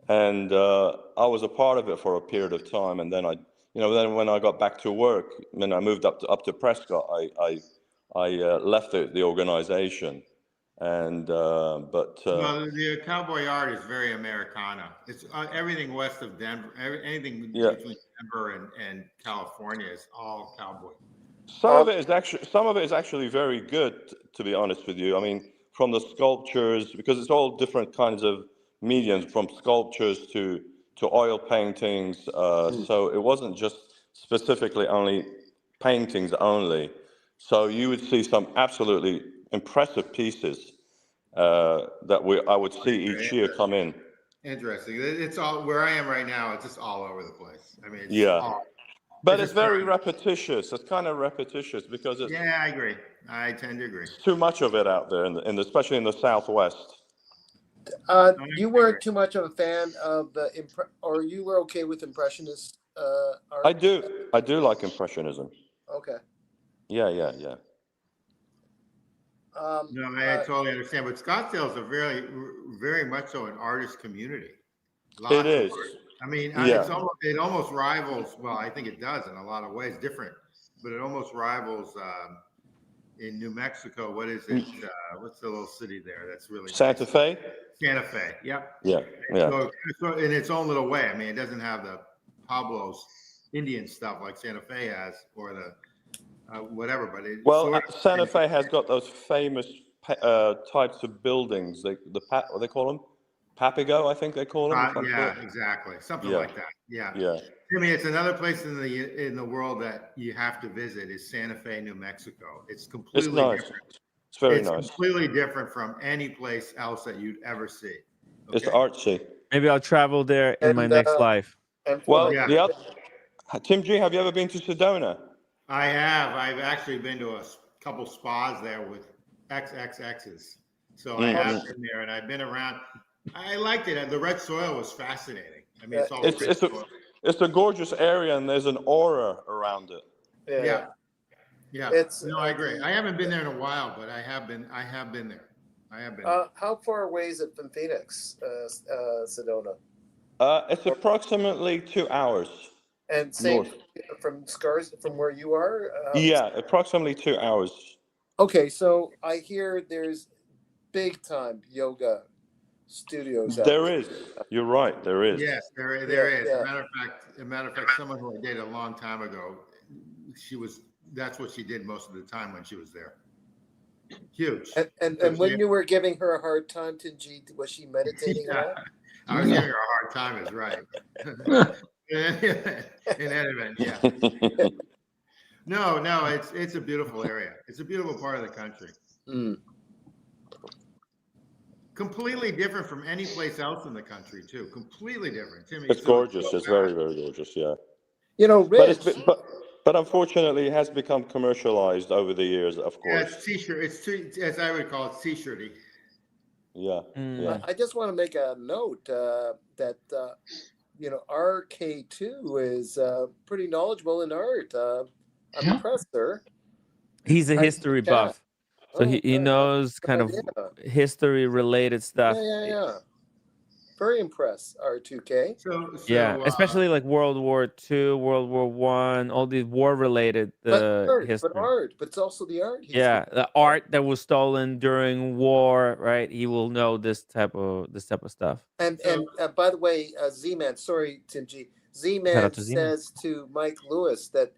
And I was a part of it for a period of time, and then then when I got back to work, when I moved up to Prescott, I left the organization. And well, the cowboy art is very Americana. It's everything west of Denver, anything between Denver and California is all cowboy. Some of it is actually very good, to be honest with you. I mean, from the sculptures, because it's all different kinds of mediums, from sculptures to oil paintings. So it wasn't just specifically only paintings only. So you would see some absolutely impressive pieces. that I would see each year come in. Interesting. It's all where I am right now. It's just all over the place. I mean, it's Yeah. But it's just very trying. repetitious. It's kind of repetitious because it's Yeah, I agree. I tend to agree. too much of it out there, especially in the Southwest. You weren't too much of a fan of or you were okay with Impressionist art? I do like Impressionism. Okay. Yeah. No, I totally understand. But Scottsdale's a very much so an artist community. It is. I mean, Yeah. it almost rivals. Well, I think it does in a lot of ways, different, but it almost rivals in New Mexico. What is it? What's the little city there? That's really Santa Fe. Santa Fe. Yep. Yeah. So in its own little way. I mean, it doesn't have the Pablo's Indian stuff like Santa Fe has, or the whatever. But Santa Fe has got those famous types of buildings. What they call them? Papago, I think they call them. Yeah, exactly. Something like that. Yeah. I mean, it's another place in the world that you have to visit is Santa Fe, New Mexico. It's completely different. It's very nice. Completely different from any place else that you'd ever see. Okay? It's artsy. Maybe I'll travel there in my next life. Tim G, have you ever been to Sedona? I have. I've actually been to a couple spas there with XXXs. So I have been there, and I've been around. I liked it. The red soil was fascinating. I mean, it's a gorgeous area, and there's an aura around it. Yeah. I agree. I haven't been there in a while, but I have been there. How far away is it from Phoenix, Sedona? It's approximately 2 hours. And same from where you are? Yeah, approximately 2 hours. Okay, so I hear there's big time yoga studios. There is. You're right. There is. Yes, there is. Yeah. Matter of fact, someone who I dated a long time ago, that's what she did most of the time when she was there. Huge. And when you were giving her a hard time, Tinji, was she meditating at all? I was giving her a hard time, is right. In any event, yeah. No, it's a beautiful area. It's a beautiful part of the country. Completely different from any place else in the country, too. Completely different. Timmy, it's gorgeous. It's very, very gorgeous. Yeah. You know, Rich. But unfortunately, it has become commercialized over the years. Of course. Yeah, it's t-shirt. It's as I would call it, t-shirty. Yeah. I just want to make a note that RK2 is pretty knowledgeable in art. I'm impressed, sir. He's a history buff. So he knows kind of history-related stuff. Yeah. Very impressed, R2K. So especially like World War II, World War I, all these war-related history. But it's also the art. The art that was stolen during war, right? He will know this type of stuff. And by the way, Z-Man, sorry, Tim G. Z-Man says to Mike Lewis that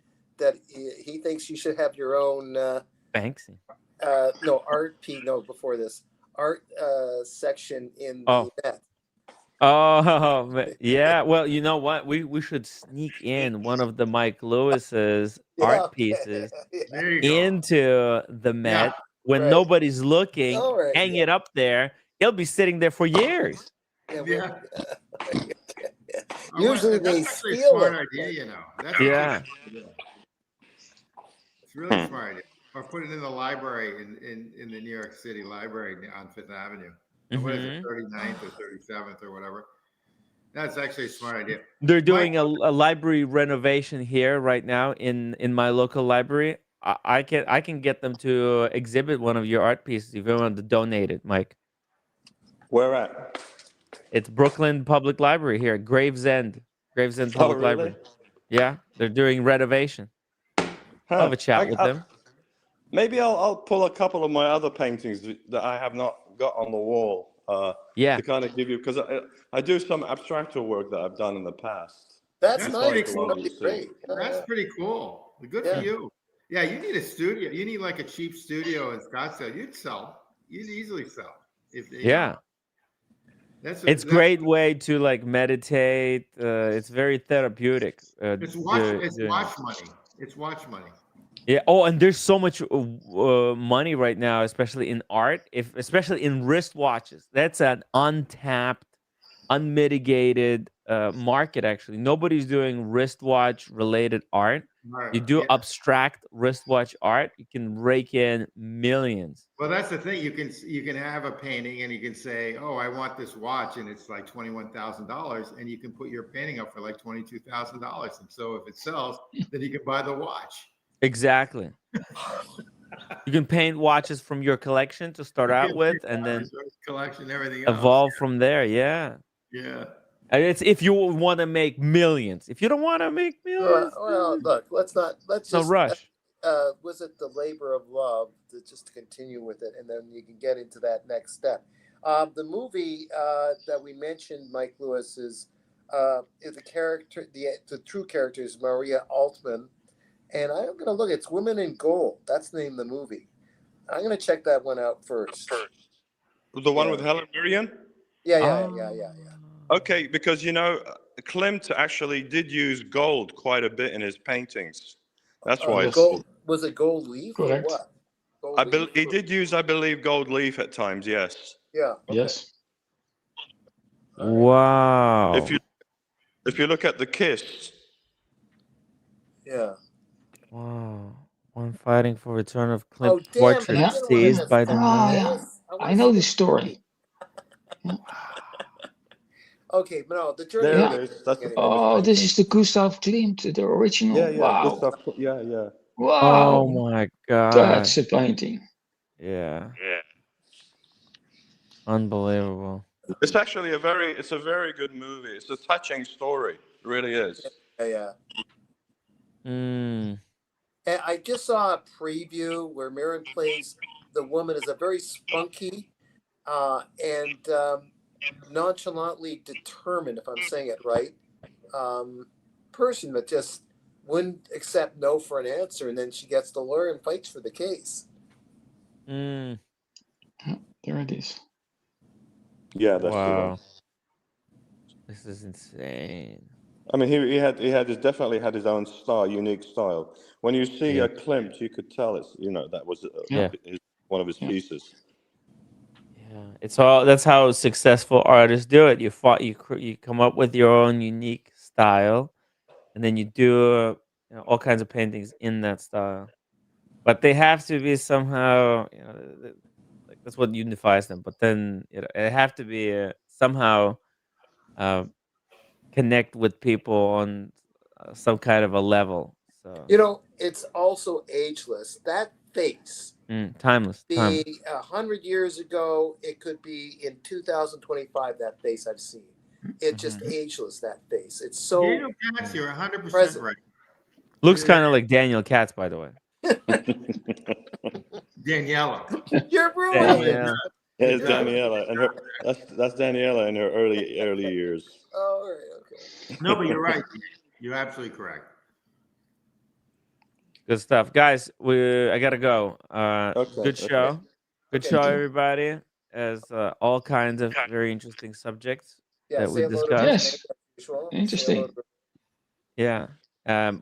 he thinks you should have your own Banksy. Before this art section in the net. Oh yeah, well, you know what? We should sneak in one of the Mike Lewis's art pieces into the Met when nobody's looking. Hang it up there. He'll be sitting there for years. Usually they steal smart idea, you know. That's it's really smart idea. Or put it in the library in the New York City Library on Fifth Avenue. What is it, 39th or 37th or whatever? That's actually a smart idea. They're doing a library renovation here right now in my local library. I can get them to exhibit one of your art pieces if you want to donate it, Mike. Where at? It's Brooklyn Public Library here, Gravesend Public Library. Yeah, they're doing renovation. I'll have a chat with them. Maybe I'll pull a couple of my other paintings that I have not got on the wall. To kind of give you, because I do some abstractor work that I've done in the past. That's nice. Great. That's pretty cool. Good for you. Yeah, you need a studio. You need like a cheap studio in Scottsdale. You'd easily sell. It's a great way to like meditate. It's very therapeutic. It's watch money. It's watch money. Yeah. Oh, and there's so much money right now, especially in art, especially in wristwatches. That's an untapped, unmitigated market. Actually, nobody's doing wristwatch related art. Right. You do Yeah. abstract wristwatch art, you can rake in millions. Well, that's the thing. You can have a painting and you can say, "Oh, I want this watch," and it's like $21,000, and you can put your painting up for like $22,000. And so if it sells, then you can buy the watch. Exactly. You can paint watches from your collection to start You out can with, paint and then watches, collection, everything else. evolve from there. Yeah. Yeah. And it's if you want to make millions. If you don't want to make millions, Well, look, let's no just rush. was it the labor of love to just continue with it, and then you can get into that next step. The movie that we mentioned, Mike Lewis, is the character, the true character is Maria Altman, and I'm going to look. It's Women in Gold. That's the name of the movie. I'm going to check that one out first. The one with Helen Mirren? Yeah. Okay, because Klimt actually did use gold quite a bit in his paintings. That's why. Gold, was it gold leaf or what? He did use, I believe, gold leaf at times. Yes. Yeah. Okay. Yes. Wow. If you look at the Kiss. Yeah. Wow. One fighting for return of Klimt Oh, damn, portrait yeah. seized by the yeah. I know the story. Okay, but no, the journey. There it is. That's the Oh, this is the Gustav Klimt, the original. Yeah. Wow. Gustav, yeah. Wow. Oh my god. That's a painting. Yeah. Unbelievable. It's actually a very good movie. It's a touching story. It really is. Yeah. Mm. And I just saw a preview where Mirren plays the woman as a very spunky and nonchalantly determined, if I'm saying it right, person that just wouldn't accept no for an answer, and then she gets the lawyer and fights for the case. Mm. There it is. Yeah, that's the one. This is insane. I mean, he definitely had his own style, unique style. When you see a Klimt, you could tell it's that was one of his pieces. Yeah, that's how successful artists do it. You come up with your own unique style, and then you do all kinds of paintings in that style. But they have to be somehow, like that's what unifies them. But then it have to be somehow connect with people on some kind of a level. So it's also ageless. That face. Timeless. Be 100 years ago, it could be in 2025. That face I've seen, it just ageless. That face, it's so. Daniel Katz, you're 100% right. Looks kind of like Daniel Katz, by the way. Daniela. You're ruining it. Yeah, it's Daniela, and that's Daniela in her early years. Oh, all right, okay. No, but you're right. You're absolutely correct. Good stuff, guys. I gotta go. Good show. Okay. Good show, everybody. As all kinds of very interesting subjects that we discussed. Yes, interesting. Yeah.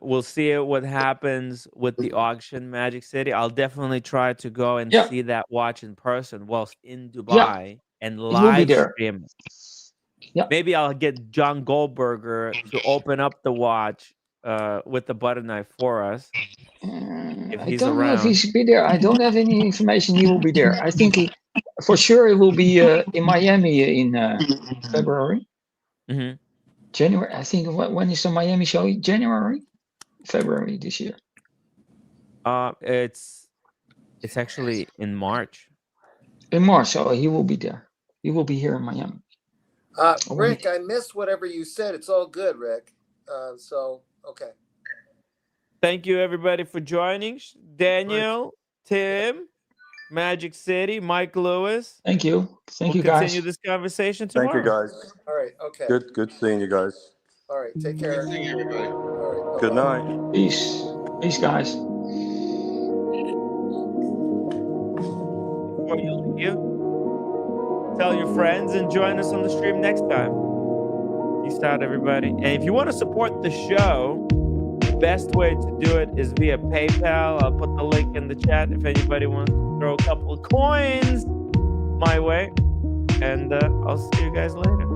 We'll see what happens with the auction, Magic City. I'll definitely try to go and see that watch in person whilst in Dubai and live stream. Yeah. Maybe I'll get John Goldberger to open up the watch with the butter knife for us. I don't know if he's be there. I don't have any information he will be there. I think for sure he will be in Miami in February. Mm-hmm. January. I think when is the Miami show? January, February this year. It's actually in March. In March, so he will be there. He will be here in Miami. Rick, I missed whatever you said. It's all good, Rick. Okay. Thank you, everybody, for joining. Daniel, Tim, Magic City, Mike Lewis. Thank you. Thank you, guys. We'll continue this conversation tomorrow. Thank you, guys. All right. Okay. Good seeing you guys. All right. Take care. Good seeing everybody. All right. Good night. Peace, guys. Before you leave, tell your friends and join us on the stream next time. Peace out, everybody. And if you want to support the show, best way to do it is via PayPal. I'll put the link in the chat if anybody wants to throw a couple of coins my way. And I'll see you guys later.